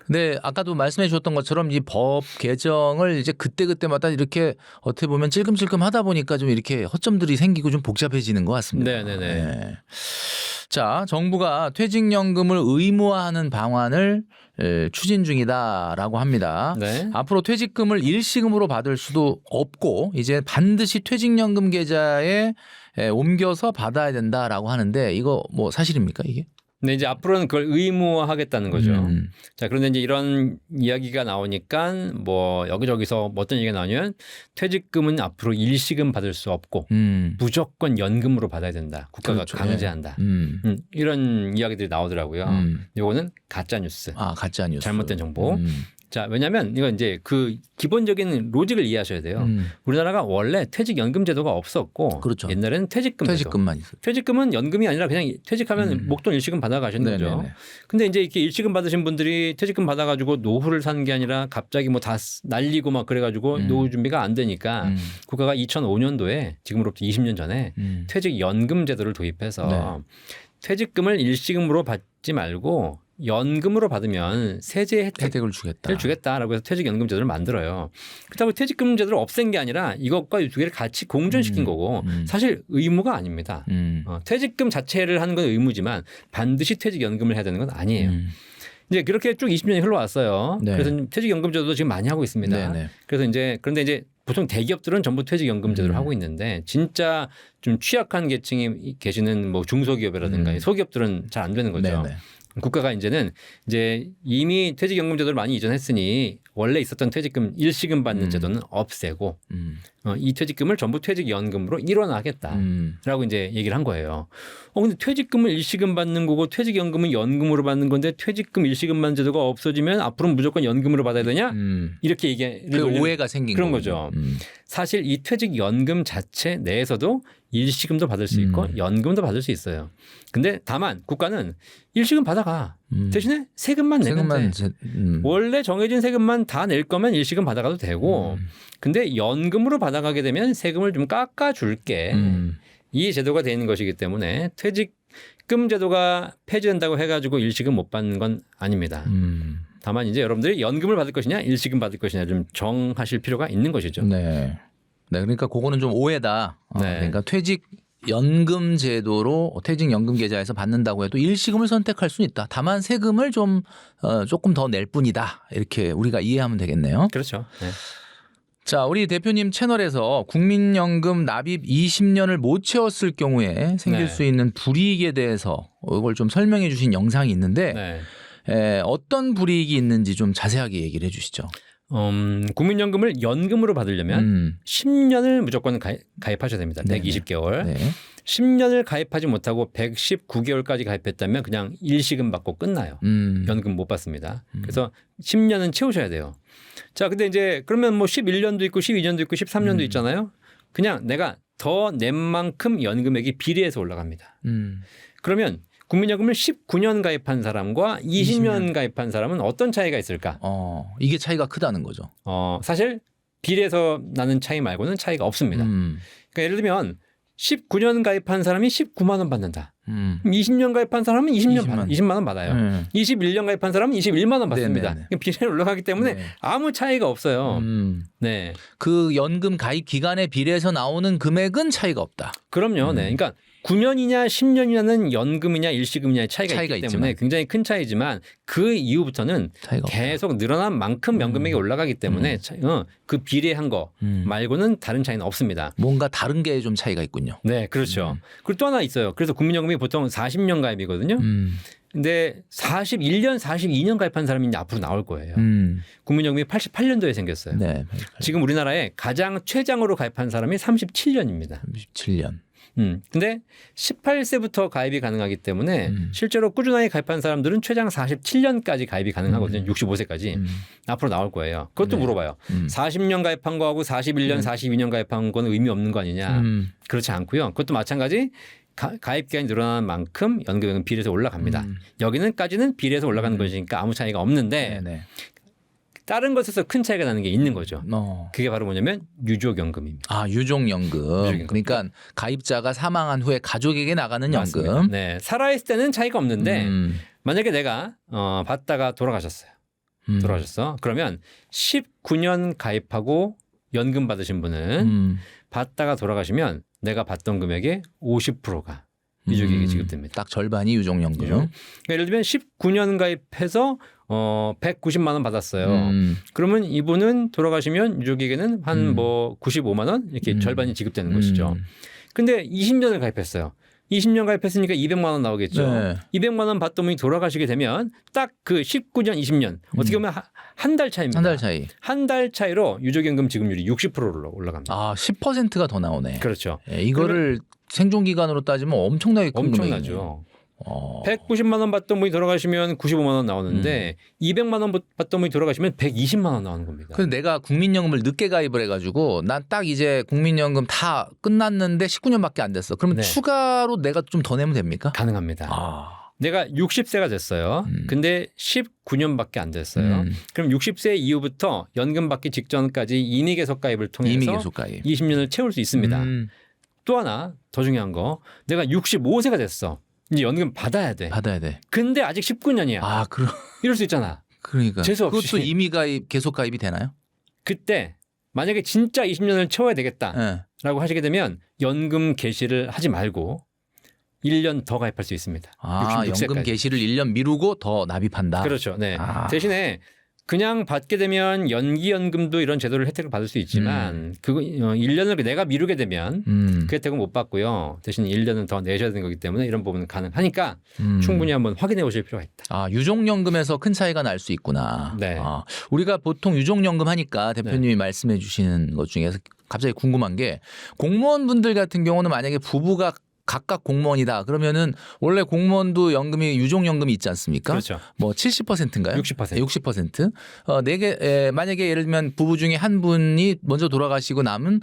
근데 아까도 말씀해 주셨던 것처럼 이 법 개정을 이제 그때그때마다 이렇게 어떻게 보면 찔끔찔끔 하다 보니까 좀 이렇게 허점들이 생기고 좀 복잡해지는 것 같습니다. 네네네. 네. 자, 정부가 퇴직연금을 의무화하는 방안을 추진 중이다라고 합니다. 네. 앞으로 퇴직금을 일시금으로 받을 수도 없고 이제 반드시 퇴직연금 계좌에 옮겨서 받아야 된다라고 하는데 이거 뭐 사실입니까 이게? 근데 이제 앞으로는 그걸 의무화하겠다는 거죠. 자, 그런데 이제 이런 이야기가 나오니까 뭐 여기저기서 뭐 어떤 얘기가 나오냐면 퇴직금은 앞으로 일시금 받을 수 없고 무조건 연금으로 받아야 된다. 국가가 그렇죠. 강제한다. 이런 이야기들이 나오더라고요. 이거는 가짜 뉴스. 아, 가짜 뉴스. 잘못된 정보. 자, 왜냐하면 이건 이제 그 기본적인 로직을 이해하셔야 돼요. 우리나라가 원래 퇴직연금 제도가 없었고 그렇죠. 옛날에는 퇴직금만 있어요. 퇴직금은 연금이 아니라 그냥 퇴직하면 목돈 일시금 받아가시는 거죠. 네네네. 근데 이제 이렇게 일시금 받으신 분들이 퇴직금 받아가지고 노후를 사는 게 아니라 갑자기 뭐 다 날리고 막 그래가지고 노후 준비가 안 되니까 국가가 2005년도에 지금으로부터 20년 전에 퇴직연금 제도를 도입해서 퇴직금을 일시금으로 받지 말고 연금으로 받으면 세제 혜택을 주겠다. 주겠다라고 해서 퇴직연금 제도를 만들어요. 그렇다고 퇴직금 제도를 없앤 게 아니라 이것과 이 두 개를 같이 공존시킨 거고 사실 의무가 아닙니다. 퇴직금 자체를 하는 건 의무지만 반드시 퇴직연금을 해야 되는 건 아니에요. 이제 그렇게 쭉 20년이 흘러왔어요. 네. 그래서 퇴직연금 제도도 지금 많이 하고 있습니다. 네네. 그래서 그런데 이제 보통 대기업들은 전부 퇴직연금 제도를 하고 있는데 진짜 좀 취약한 계층이 계시는 뭐 중소기업이라든가 소기업들은 잘 안 되는 거죠. 네네. 국가가 이제 이미 퇴직연금 제도를 많이 이전했으니 원래 있었던 퇴직금 일시금 받는 제도는 없애고 이 퇴직금을 전부 퇴직연금으로 일원화하겠다라고 이제 얘기를 한 거예요. 근데 퇴직금을 일시금 받는 거고 퇴직연금은 연금으로 받는 건데 퇴직금 일시금 받는 제도가 없어지면 앞으로는 무조건 연금으로 받아야 되냐? 이렇게 그 오해가 생긴 그런 거죠. 사실 이 퇴직연금 자체 내에서도 일시금도 받을 수 있고 연금도 받을 수 있어요. 근데 다만 국가는 일시금 받아가. 대신에 세금만 내면 돼. 원래 정해진 세금만 다 낼 거면 일시금 받아가도 되고 근데 연금으로 받아가게 되면 세금을 좀 깎아줄게. 이 제도가 되어 있는 것이기 때문에 퇴직금 제도가 폐지된다고 해가지고 일시금 못 받는 건 아닙니다. 다만 이제 여러분들이 연금을 받을 것이냐 일시금 받을 것이냐 좀 정하실 필요가 있는 것이죠. 네. 네, 그러니까 그거는 좀 오해다. 네. 그러니까 퇴직 연금 제도로 퇴직 연금 계좌에서 받는다고 해도 일시금을 선택할 수는 있다. 다만 세금을 좀 조금 더 낼 뿐이다. 이렇게 우리가 이해하면 되겠네요. 그렇죠. 네. 자, 우리 대표님 채널에서 국민연금 납입 20년을 못 채웠을 경우에 생길 네. 수 있는 불이익에 대해서 이걸 좀 설명해 주신 영상이 있는데 네. 어떤 불이익이 있는지 좀 자세하게 얘기를 해 주시죠. 국민연금을 연금으로 받으려면 10년을 무조건 가입하셔야 됩니다. 네네. 120개월. 네. 10년을 가입하지 못하고 119개월까지 가입했다면 그냥 일시금 받고 끝나요. 연금 못 받습니다. 그래서 10년은 채우셔야 돼요. 자, 근데 이제 그러면 뭐 11년도 있고 12년도 있고 13년도 있잖아요. 그냥 내가 더 낸 만큼 연금액이 비례해서 올라갑니다. 그러면 국민연금을 19년 가입한 사람과 20년 가입한 사람은 어떤 차이가 있을까? 이게 차이가 크다는 거죠. 사실 비례해서 나는 차이 말고는 차이가 없습니다. 그러니까 예를 들면 19년 가입한 사람이 19만 원 받는다. 20년 가입한 사람은 20만 원 받아요. 21년 가입한 사람은 21만 원 받습니다. 그러니까 비례를 올라가기 때문에 아무 차이가 없어요. 네. 그 연금 가입 기간에 비례해서 나오는 금액은 차이가 없다. 그럼요. 네. 그러니까 9년이냐 10년이냐는 연금이냐 일시금이냐의 차이가 있기 때문에 있지만. 굉장히 큰 차이지만 그 이후부터는 계속 늘어난 만큼 연금액이 올라가기 때문에 그 비례한 거 말고는 다른 차이는 없습니다. 뭔가 다른 게 좀 차이가 있군요. 네, 그렇죠. 그리고 또 하나 있어요. 그래서 국민연금이 보통 40년 가입이거든요. 근데 41년, 42년 가입한 사람이 이제 앞으로 나올 거예요. 국민연금이 88년도에 생겼어요. 네, 지금 우리나라에 가장 최장으로 가입한 사람이 37년입니다. 37년. 근데 18세부터 가입이 가능하기 때문에 실제로 꾸준하게 가입한 사람들은 최장 47년까지 가입이 가능하거든요. 65세까지. 앞으로 나올 거예요. 그것도 물어봐요. 40년 가입한 거하고 41년, 42년 가입한 건 의미 없는 거 아니냐. 그렇지 않고요. 그것도 마찬가지 가입 기간이 늘어나는 만큼 연금액은 비례해서 올라갑니다. 여기는까지는 비례해서 올라가는 것이니까 아무 차이가 없는데 네네. 다른 것에서 큰 차이가 나는 게 있는 거죠. 그게 바로 뭐냐면 유족연금입니다. 유족연금. 그러니까 가입자가 사망한 후에 가족에게 나가는 맞습니다. 연금. 네, 살아있을 때는 차이가 없는데 만약에 내가 받다가 돌아가셨어요. 돌아가셨어. 그러면 19년 가입하고 연금 받으신 분은 받다가 돌아가시면 내가 받던 금액의 50%가 유족에게 지급됩니다. 딱 절반이 유족연금. 그러니까 예를 들면 19년 가입해서 190만 원 받았어요. 그러면 이분은 돌아가시면 유족에게는 한 뭐 95만 원 이렇게 절반이 지급되는 것이죠. 근데 20년을 가입했어요. 20년 가입했으니까 200만 원 나오겠죠. 네. 200만 원 받던 분이 돌아가시게 되면 딱 그 19년, 20년 어떻게 보면 한 달 차이입니다. 한 달 차이. 한 달 차이로 유족연금 지급률이 60%로 올라갑니다. 10%가 더 나오네. 그렇죠. 이거를 생존 기간으로 따지면 엄청나게 큰 엄청나죠. 190만 원 받던 분이 돌아가시면 95만 원 나오는데 200만 원 받던 분이 돌아가시면 120만 원 나오는 겁니다. 그래서 내가 국민연금을 늦게 가입을 해가지고 난 딱 이제 국민연금 다 끝났는데 19년밖에 안 됐어. 그러면 추가로 내가 좀 더 내면 됩니까? 가능합니다. 내가 60세가 됐어요. 근데 19년밖에 안 됐어요. 그럼 60세 이후부터 연금 받기 직전까지 임의계속 가입을 통해서 임의계속 가입. 20년을 채울 수 있습니다. 또 하나 더 중요한 거 내가 65세가 됐어. 이제 연금 받아야 돼. 근데 아직 19년이야. 이럴 수 있잖아. 그러니까. 재수 없이. 그것도 임의 가입, 계속 가입이 되나요? 그때 만약에 진짜 20년을 채워야 되겠다라고 하시게 되면 연금 개시를 하지 말고 1년 더 가입할 수 있습니다. 66세까지. 연금 개시를 1년 미루고 더 납입한다. 그렇죠. 네. 대신에 그냥 받게 되면 연기연금도 이런 제도를 혜택을 받을 수 있지만 그거 1년을 내가 미루게 되면 그 혜택은 못 받고요. 대신 1년은 더 내셔야 되는 거기 때문에 이런 부분은 가능하니까 충분히 한번 확인해 보실 필요가 있다. 유족연금에서 큰 차이가 날 수 있구나. 네. 우리가 보통 유족연금 하니까 대표님이 말씀해 주시는 것 중에서 갑자기 궁금한 게 공무원분들 같은 경우는 만약에 부부가 각각 공무원이다. 그러면은 원래 공무원도 연금이 유족연금이 있지 않습니까? 그렇죠. 뭐 70%인가요? 60%. 60%. 만약에 예를 들면 부부 중에 한 분이 먼저 돌아가시고 남은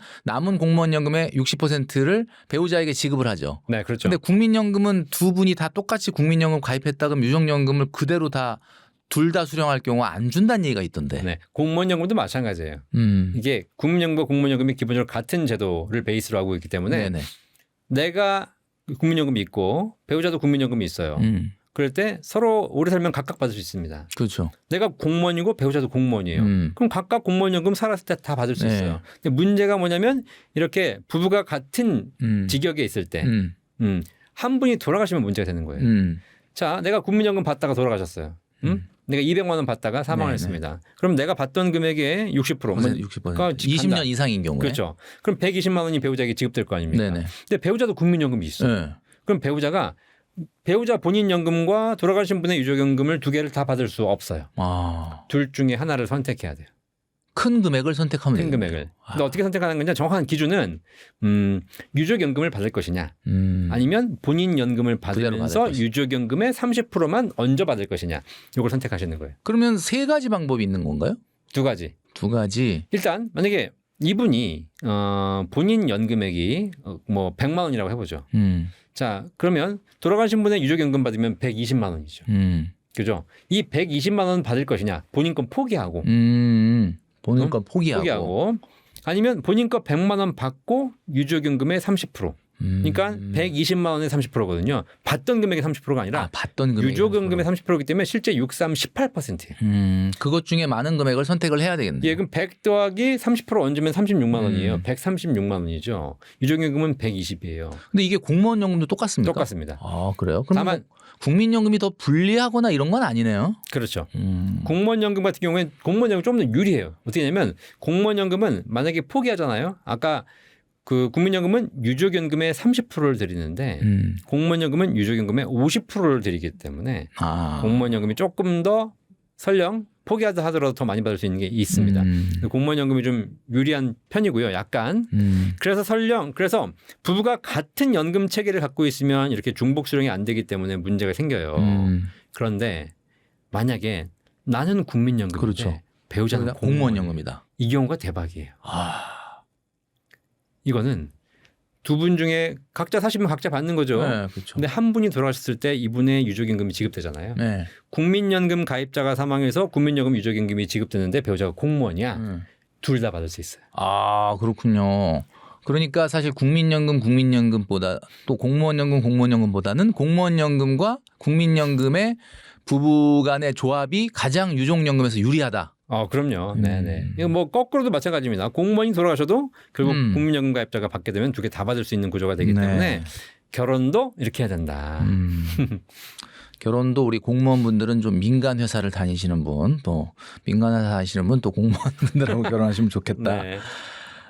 공무원연금의 60%를 배우자에게 지급을 하죠. 네, 그렇죠. 근데 국민연금은 두 분이 다 똑같이 국민연금 가입했다 그러면 유족연금을 그대로 다 둘 다 수령할 경우 안 준다는 얘기가 있던데. 네, 공무원연금도 마찬가지예요. 음. 이게 국민연금과 공무원연금이 기본적으로 같은 제도를 베이스로 하고 있기 때문에 네네. 내가 국민연금이 있고 배우자도 국민연금이 있어요. 그럴 때 서로 오래 살면 각각 받을 수 있습니다. 그렇죠. 내가 공무원이고 배우자도 공무원이에요. 그럼 각각 공무원연금 살았을 때 다 받을 수 네. 있어요. 근데 문제가 뭐냐면 이렇게 부부가 같은 음. 직역에 있을 때 한 분이 돌아가시면 문제가 되는 거예요. 자, 내가 국민연금 받다가 돌아가셨어요. 내가 200만 원 받다가 사망을 네네. 했습니다. 그럼 내가 받던 금액의 60%. 60%. 그러니까 20년 간다. 이상인 경우에. 그렇죠. 그럼 120만 원이 배우자에게 지급될 거 아닙니까? 네네. 근데 배우자도 국민연금이 있어요. 네. 그럼 배우자 본인 연금과 돌아가신 분의 유족연금을 두 개를 다 받을 수 없어요. 아. 둘 중에 하나를 선택해야 돼요. 큰 금액을 선택하면 큰 되겠네요. 금액을. 근데 어떻게 선택하는 건지 정확한 기준은 유족연금을 받을 것이냐 아니면 본인 연금을 그대로 받을 받으면서 것이냐. 유족연금의 30%만 얹어 받을 것이냐. 이걸 선택하시는 거예요. 그러면 세 가지 방법이 있는 건가요? 두 가지. 두 가지. 일단 만약에 이분이 본인 연금액이 뭐 100만 원이라고 해보죠. 자, 그러면 돌아가신 분의 유족연금 받으면 120만 원이죠. 그죠? 이 120만 원 받을 것이냐 본인 건 포기하고 본인 건 포기하고. 아니면 본인 거 100만 원 받고 유족연금의 30%. 그러니까 120만 원의 30%거든요. 받던 금액의 30%가 아니라 받던 금액 유족연금의 30%이기 때문에 실제 63, 18%예요. 그것 중에 많은 금액을 선택을 해야 되겠네요. 예, 그럼 100 더하기 30% 얹으면 36만 원이에요. 136만 원이죠. 유족연금은 120이에요. 근데 이게 공무원 연금도 똑같습니까? 똑같습니다. 아, 그래요? 그럼 다만 국민연금이 더 불리하거나 이런 건 아니네요. 그렇죠. 공무원연금 같은 경우에는 공무원연금 좀 더 유리해요. 어떻게 되냐면 공무원연금은 만약에 포기하잖아요. 아까 그 국민연금은 유족연금의 30%를 드리는데 공무원연금은 유족연금의 50%를 드리기 때문에 공무원연금이 조금 더 설령 포기하다 하더라도 더 많이 받을 수 있는 게 있습니다. 공무원연금이 좀 유리한 편이고요. 약간. 그래서 그래서 부부가 같은 연금 체계를 갖고 있으면 이렇게 중복 수령이 안 되기 때문에 문제가 생겨요. 그런데 만약에 나는 국민연금인데 그렇죠. 배우자는 공무원연금이다. 이 경우가 대박이에요. 이거는 두 분 중에 각자 사시면 각자 받는 거죠. 네, 그렇죠. 근데 한 분이 돌아가셨을 때 이분의 유족연금이 지급되잖아요. 네. 국민연금 가입자가 사망해서 국민연금 유족연금이 지급되는데 배우자가 공무원이야. 둘 다 받을 수 있어요. 아, 그렇군요. 그러니까 사실 국민연금보다 또 공무원연금보다는 공무원연금과 국민연금의 부부 간의 조합이 가장 유족연금에서 유리하다. 그럼요. 네네. 이거 뭐 거꾸로도 마찬가지입니다. 공무원이 돌아가셔도 결국 국민연금 가입자가 받게 되면 두 개 다 받을 수 있는 구조가 되기 때문에 결혼도 이렇게 해야 된다. 결혼도 우리 공무원분들은 좀 민간 회사를 다니시는 분, 또 민간 회사 다니시는 분, 또 공무원분들하고 결혼하시면 좋겠다. 네.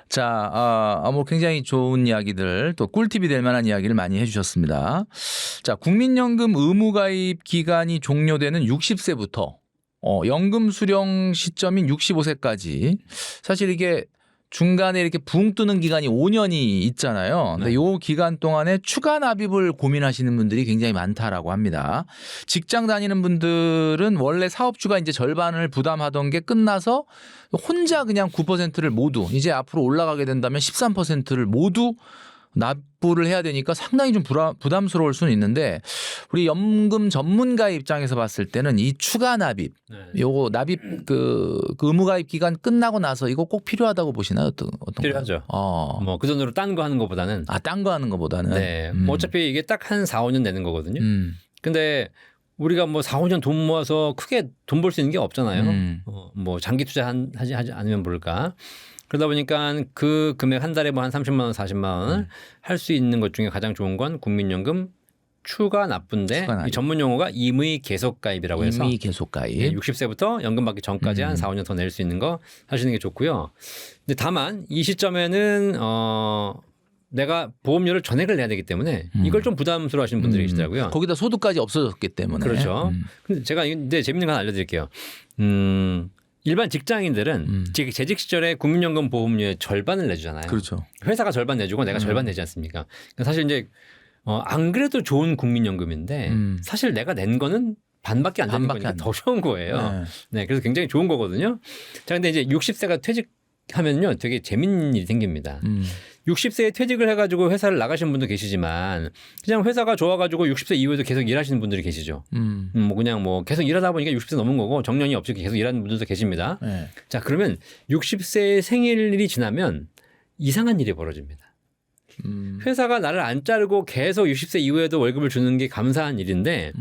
자, 뭐 굉장히 좋은 이야기들, 또 꿀팁이 될 만한 이야기를 많이 해주셨습니다. 자, 국민연금 의무가입 기간이 종료되는 60세부터 연금 수령 시점인 65세까지 사실 이게 중간에 이렇게 붕 뜨는 기간이 5년이 있잖아요. 근데 요 기간 동안에 추가 납입을 고민하시는 분들이 굉장히 많다라고 합니다. 직장 다니는 분들은 원래 사업주가 이제 절반을 부담하던 게 끝나서 혼자 그냥 9%를 모두 이제 앞으로 올라가게 된다면 13%를 모두 납부를 해야 되니까 상당히 좀 부담스러울 수는 있는데 우리 연금 전문가의 입장에서 봤을 때는 이 추가 납입, 요거 납입 그 의무 가입 기간 끝나고 나서 이거 꼭 필요하다고 보시나요? 어떤 필요하죠. 뭐 그 돈으로 딴 거 하는 것보다는 딴 거 하는 것보다는 네. 뭐 어차피 이게 딱 한 4, 5년 내는 거거든요. 근데 우리가 뭐 4, 5년 돈 모아서 크게 돈 벌 수 있는 게 없잖아요. 뭐 장기 투자하지 않으면 모를까. 그러다 보니까 그 금액 한 달에 뭐 한 30만 원, 40만 원을 할 수 있는 것 중에 가장 좋은 건 국민연금 추가 납부인데 이 전문 용어가 임의 계속 가입이라고 해서 임의 계속 가입. 60세부터 연금 받기 전까지 한 4, 5년 더 낼 수 있는 거 하시는 게 좋고요. 근데 다만 이 시점에는 내가 보험료를 전액을 내야 되기 때문에 이걸 좀 부담스러워 하시는 분들이 계시더라고요. 거기다 소득까지 없어졌기 때문에. 그렇죠. 근데 제가 이제 재밌는 거 하나 알려드릴게요. 일반 직장인들은 재직 시절에 국민연금 보험료의 절반을 내주잖아요. 그렇죠. 회사가 절반 내주고 내가 절반 내지 않습니까? 그러니까 사실 이제 안 그래도 좋은 국민연금인데 사실 내가 낸 거는 반밖에 안 되는 반밖에 거니까 안 더 좋은 거예요. 네, 그래서 굉장히 좋은 거거든요. 자, 근데 이제 60세가 퇴직하면요, 되게 재밌는 일이 생깁니다. 60세에 퇴직을 해가지고 회사를 나가신 분도 계시지만 그냥 회사가 좋아가지고 60세 이후에도 계속 일하시는 분들이 계시죠. 뭐 그냥 뭐 계속 일하다 보니까 60세 넘은 거고 정년이 없이 계속 일하는 분들도 계십니다. 네. 자, 그러면 60세의 생일이 지나면 이상한 일이 벌어집니다. 회사가 나를 안 자르고 계속 60세 이후에도 월급을 주는 게 감사한 일인데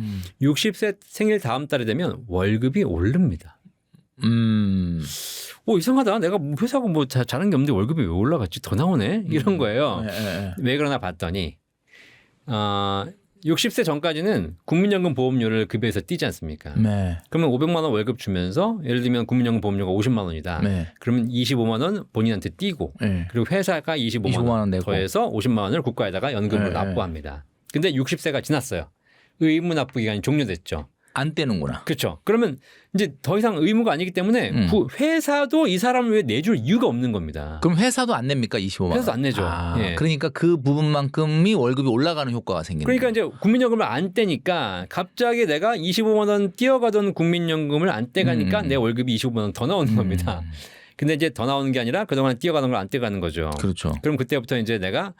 60세 생일 다음 달에 되면 월급이 오릅니다. 이상하다. 내가 회사가 뭐 잘한 게 없는데 월급이 왜 올라갔지? 더 나오네? 이런 거예요. 왜 그러나 봤더니 60세 전까지는 국민연금 보험료를 급여에서 떼지 않습니까? 네. 그러면 500만 원 월급 주면서 예를 들면 국민연금 보험료가 50만 원이다. 네. 그러면 25만 원 본인한테 떼고 네. 그리고 회사가 25만 원 내고. 더해서 50만 원을 국가에다가 연금으로 네. 납부합니다. 근데 60세가 지났어요. 의무 납부 기간이 종료됐죠. 안 떼는구나. 그렇죠. 그러면 이제 더 이상 의무가 아니기 때문에 회사도 이 사람을 왜 내줄 이유가 없는 겁니다. 그럼 회사도 안 냅니까 25만 원? 회사도 안 내죠. 예. 그러니까 그 부분만큼이 월급이 올라가는 효과가 생기는 그러니까 이제 국민연금을 안 떼니까 갑자기 내가 25만 원 뛰어가던 국민연금을 안 떼가니까 내 월급이 25만 원 더 나오는 겁니다. 근데 이제 더 나오는 게 아니라 그동안 뛰어가는 걸 안 떼가는 거죠. 그렇죠. 그럼 그때부터 이제 내가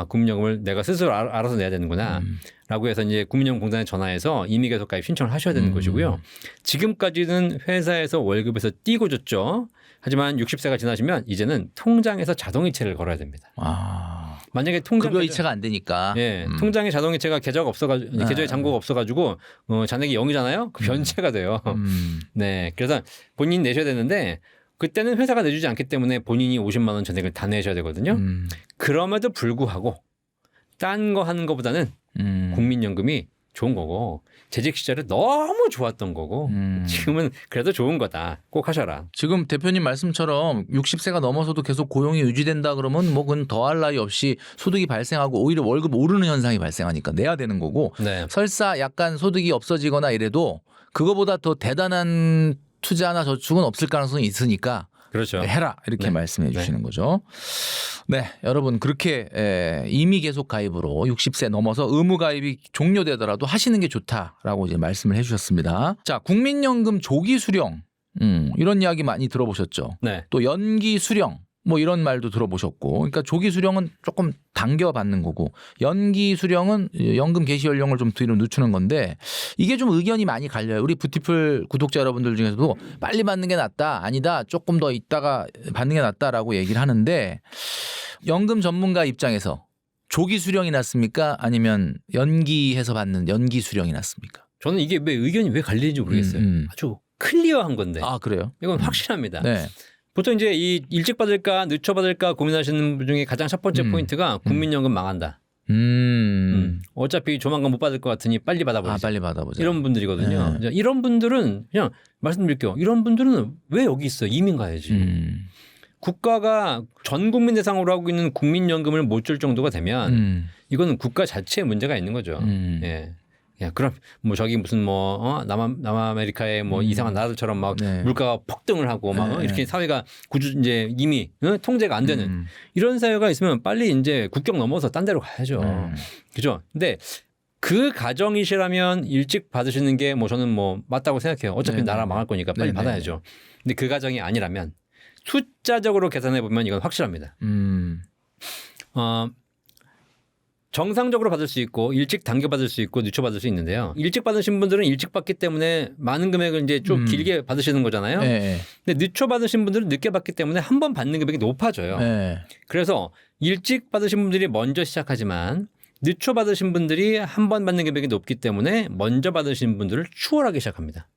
국민연금을 내가 스스로 알아서 내야 되는구나. 라고 해서 이제 국민연금공단에 전화해서 임의계속가입 신청을 하셔야 되는 것이고요. 지금까지는 회사에서 월급에서 떼고 줬죠. 하지만 60세가 지나시면 이제는 통장에서 자동이체를 걸어야 됩니다. 만약에 급여 이체가 안 되니까. 예, 통장에 자동이체가 계좌가 없어가지고 계좌에 잔고가 없어가지고 잔액이 0이잖아요. 그 변체가 돼요. 네, 그래서 본인이 내셔야 되는데 그때는 회사가 내주지 않기 때문에 본인이 50만 원 전액을 다 내셔야 되거든요. 그럼에도 불구하고 딴 거 하는 것보다는 국민연금이 좋은 거고 재직 시절에 너무 좋았던 거고 지금은 그래도 좋은 거다. 꼭 하셔라. 지금 대표님 말씀처럼 60세가 넘어서도 계속 고용이 유지된다 그러면 뭐 그건 더할 나위 없이 소득이 발생하고 오히려 월급 오르는 현상이 발생하니까 내야 되는 거고 네. 설사 약간 소득이 없어지거나 이래도 그거보다 더 대단한 투자나 저축은 없을 가능성이 있으니까 그렇죠. 해라 이렇게 네. 말씀해 주시는 거죠. 네, 여러분 그렇게 임의 계속 가입으로 60세 넘어서 의무 가입이 종료되더라도 하시는 게 좋다라고 이제 말씀을 해주셨습니다. 자, 국민연금 조기 수령 이런 이야기 많이 들어보셨죠. 네. 또 연기 수령 뭐 이런 말도 들어보셨고, 그러니까 조기 수령은 조금 당겨 받는 거고 연기 수령은 연금 개시 연령을 좀 뒤로 늦추는 건데 이게 좀 의견이 많이 갈려요. 우리 부티풀 구독자 여러분들 중에서도 빨리 받는 게 낫다, 아니다, 조금 더 있다가 받는 게 낫다라고 얘기를 하는데 연금 전문가 입장에서 조기 수령이 낫습니까? 아니면 연기해서 받는 연기 수령이 낫습니까? 저는 이게 왜 의견이 왜 갈리는지 모르겠어요. 아주 클리어한 건데. 아, 그래요? 이건 확실합니다. 네. 보통 이제 이 일찍 받을까 늦춰 받을까 고민하시는 분 중에 가장 첫 번째 포인트가 국민연금 망한다. 어차피 조만간 못 받을 것 같으니 빨리 받아보자. 빨리 받아보자. 이런 분들이거든요. 이런 분들은 그냥 말씀드릴게요. 이런 분들은 왜 여기 있어? 이민 가야지. 국가가 전 국민 대상으로 하고 있는 국민연금을 못 줄 정도가 되면 이거는 국가 자체에 문제가 있는 거죠. 예. 야, 그럼 뭐 저기 무슨 뭐 남아메리카의 뭐 이상한 나라들처럼 막 물가가 폭등을 하고 막 이렇게 사회가 이제 이미 통제가 안 되는 이런 사회가 있으면 빨리 이제 국경 넘어서 딴 데로 가야죠. 그죠? 근데 그 가정이시라면 일찍 받으시는 게 뭐 저는 뭐 맞다고 생각해요. 어차피 나라 망할 거니까 빨리 받아야죠. 근데 그 가정이 아니라면 숫자적으로 계산해 보면 이건 확실합니다. 정상적으로 받을 수 있고 일찍 당겨 받을 수 있고 늦춰 받을 수 있는데요. 일찍 받으신 분들은 일찍 받기 때문에 많은 금액을 이제 좀 길게 받으시는 거잖아요. 네. 근데 늦춰 받으신 분들은 늦게 받기 때문에 한 번 받는 금액이 높아져요. 네. 그래서 일찍 받으신 분들이 먼저 시작하지만 늦춰 받으신 분들이 한 번 받는 금액이 높기 때문에 먼저 받으신 분들을 추월하기 시작합니다.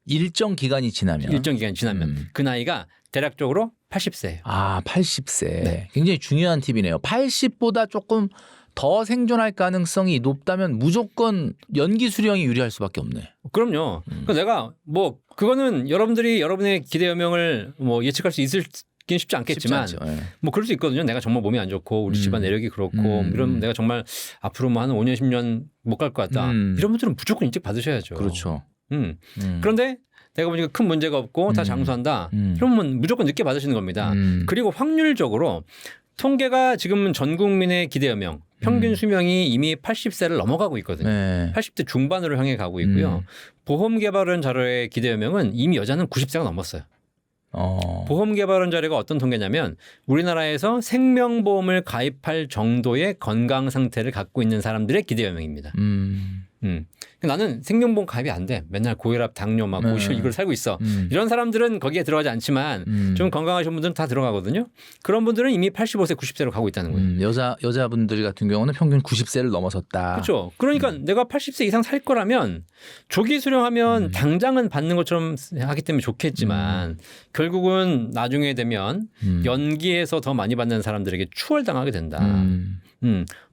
일정 기간이 지나면. 일정 기간이 지나면 그 나이가 대략적으로 80세예요. 80세. 네. 굉장히 중요한 팁이네요. 80보다 조금 더 생존할 가능성이 높다면 무조건 연기 수령이 유리할 수밖에 없네. 그럼요. 그러니까 내가 뭐 그거는 여러분들이 여러분의 기대 여명을 뭐 예측할 수 있긴 쉽지 않겠지만 쉽지 않죠. 네. 뭐 그럴 수 있거든요. 내가 정말 몸이 안 좋고 우리 집안 내력이 그렇고 이런 내가 정말 앞으로 뭐 한 5년 10년 못 갈 것 같다. 이런 분들은 무조건 일찍 받으셔야죠. 그렇죠. 그런데 내가 보니까 큰 문제가 없고 다 장수한다. 그러면 무조건 늦게 받으시는 겁니다. 그리고 확률적으로 통계가 지금은 전 국민의 기대 여명 평균 수명이 이미 80세를 넘어가고 있거든요. 네. 80대 중반으로 향해 가고 있고요. 보험개발원 자료의 기대연명은 이미 여자는 90세가 넘었어요. 보험개발원 자료가 어떤 통계냐면 우리나라에서 생명보험을 가입할 정도의 건강 상태를 갖고 있는 사람들의 기대연명입니다. 나는 생명보험 가입이 안 돼. 맨날 고혈압, 당뇨, 막 고시혈 이걸 살고 있어. 이런 사람들은 거기에 들어가지 않지만 좀 건강하신 분들은 다 들어가거든요. 그런 분들은 이미 85세, 90세로 가고 있다는 거예요. 여자분들 같은 경우는 평균 90세를 넘어섰다. 그렇죠. 그러니까 내가 80세 이상 살 거라면 조기 수령하면 당장은 받는 것처럼 하기 때문에 좋겠지만 결국은 나중에 되면 연기해서 더 많이 받는 사람들에게 추월당하게 된다.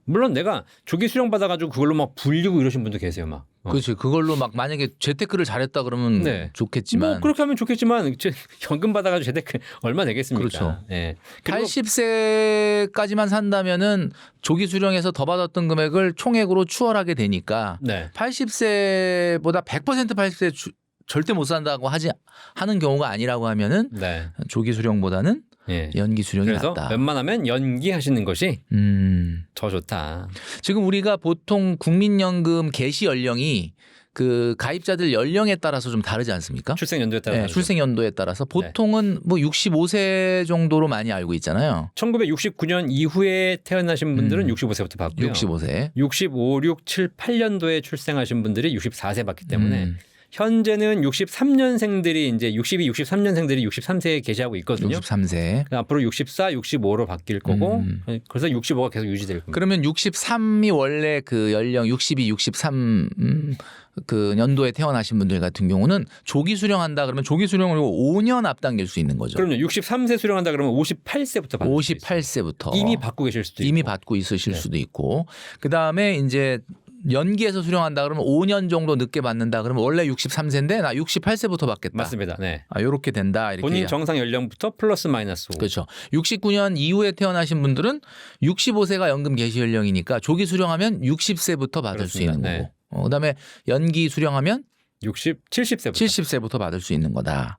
물론 내가 조기 수령 받아가지고 그걸로 막 불리고 이러신 분도 계세요, 막. 그렇지. 그걸로 막 만약에 재테크를 잘했다 그러면 네. 좋겠지만. 뭐 그렇게 하면 좋겠지만 연금 받아가지고 재테크 얼마 되겠습니까? 그렇죠. 네. 80세까지만 산다면은 조기 수령해서 더 받았던 금액을 총액으로 추월하게 되니까 네. 80세보다 100% 80세 절대 못 산다고 하는 경우가 아니라고 하면은 네. 조기 수령보다는 예. 연기 수령이 그래서 낫다. 웬만하면 연기하시는 것이 더 좋다. 지금 우리가 보통 국민연금 개시 연령이 그 가입자들 연령에 따라서 좀 다르지 않습니까? 출생 연도에 따라 네, 다르죠. 출생 연도에 따라서 보통은 뭐 65세 정도로 많이 알고 있잖아요. 1969년 이후에 태어나신 분들은 65세부터 받고요. 65세. 65, 6, 7, 8년도에 출생하신 분들이 64세 받기 때문에 현재는 63년생들이 이제 62, 63년생들이 63세에 개시하고 있거든요. 63세. 앞으로 64, 65로 바뀔 거고 그래서 65가 계속 유지될 겁니다. 그러면 63이 원래 그 연령 62, 63 그 연도에 태어나신 분들 같은 경우는 조기 수령한다 그러면 조기 수령을 5년 앞당길 수 있는 거죠. 그럼요. 63세 수령한다 그러면 58세부터 받을 수 있어요. 58세부터 이미 받고 계실 수도 있고. 이미 받고 있으실 수도 있고 그다음에 이제 연기해서 수령한다 그러면 5년 정도 늦게 받는다 그러면 원래 63세인데 나 68세부터 받겠다. 맞습니다. 네. 요렇게 된다. 이렇게. 본인 정상 연령부터 플러스 마이너스 5. 그렇죠. 69년 이후에 태어나신 분들은 65세가 연금 개시 연령이니까 조기 수령하면 60세부터 받을 수 그렇습니다. 있는 거고. 네. 그다음에 연기 수령하면 70세부터. 70세부터 받을 수 있는 거다.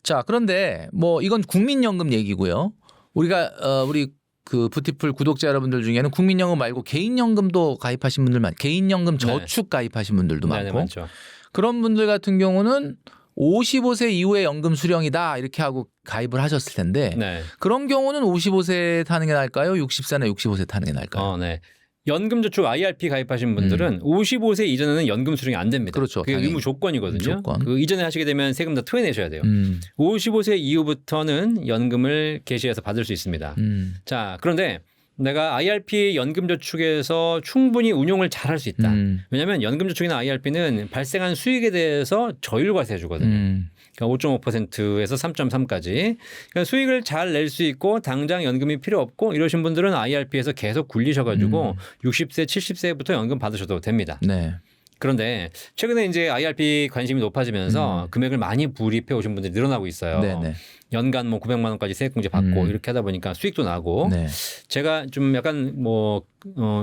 자, 그런데 뭐 이건 국민연금 얘기고요. 우리가 우리 그 부티풀 구독자 여러분들 중에는 국민연금 말고 개인연금도 가입하신 분들 개인연금 저축 가입하신 분들도 네, 많고 많죠. 그런 분들 같은 경우는 55세 이후에 연금 수령이다 이렇게 하고 가입을 하셨을 텐데 네. 그런 경우는 55세 타는 게 나을까요? 60세나 65세 타는 게 나을까요? 네. 연금저축 IRP 가입하신 분들은 55세 이전에는 연금 수령이 안 됩니다. 그렇죠. 그게 의무 조건이거든요. 조건. 그 이전에 하시게 되면 세금 다 토해내셔야 돼요. 55세 이후부터는 연금을 개시해서 받을 수 있습니다. 자, 그런데 내가 IRP 연금저축에서 충분히 운용을 잘 할 수 있다. 왜냐하면 연금저축이나 IRP는 발생한 수익에 대해서 저율과세 해주거든요. 그러니까 5.5%에서 3.3까지. 그러니까 수익을 잘 낼 수 있고 당장 연금이 필요 없고 이러신 분들은 IRP에서 계속 굴리셔가지고 60세, 70세부터 연금 받으셔도 됩니다. 네. 그런데 최근에 이제 IRP 관심이 높아지면서 금액을 많이 불입해 오신 분들이 늘어나고 있어요. 네네. 연간 뭐 900만 원까지 세액공제 받고 이렇게 하다 보니까 수익도 나고 네. 제가 좀 약간 뭐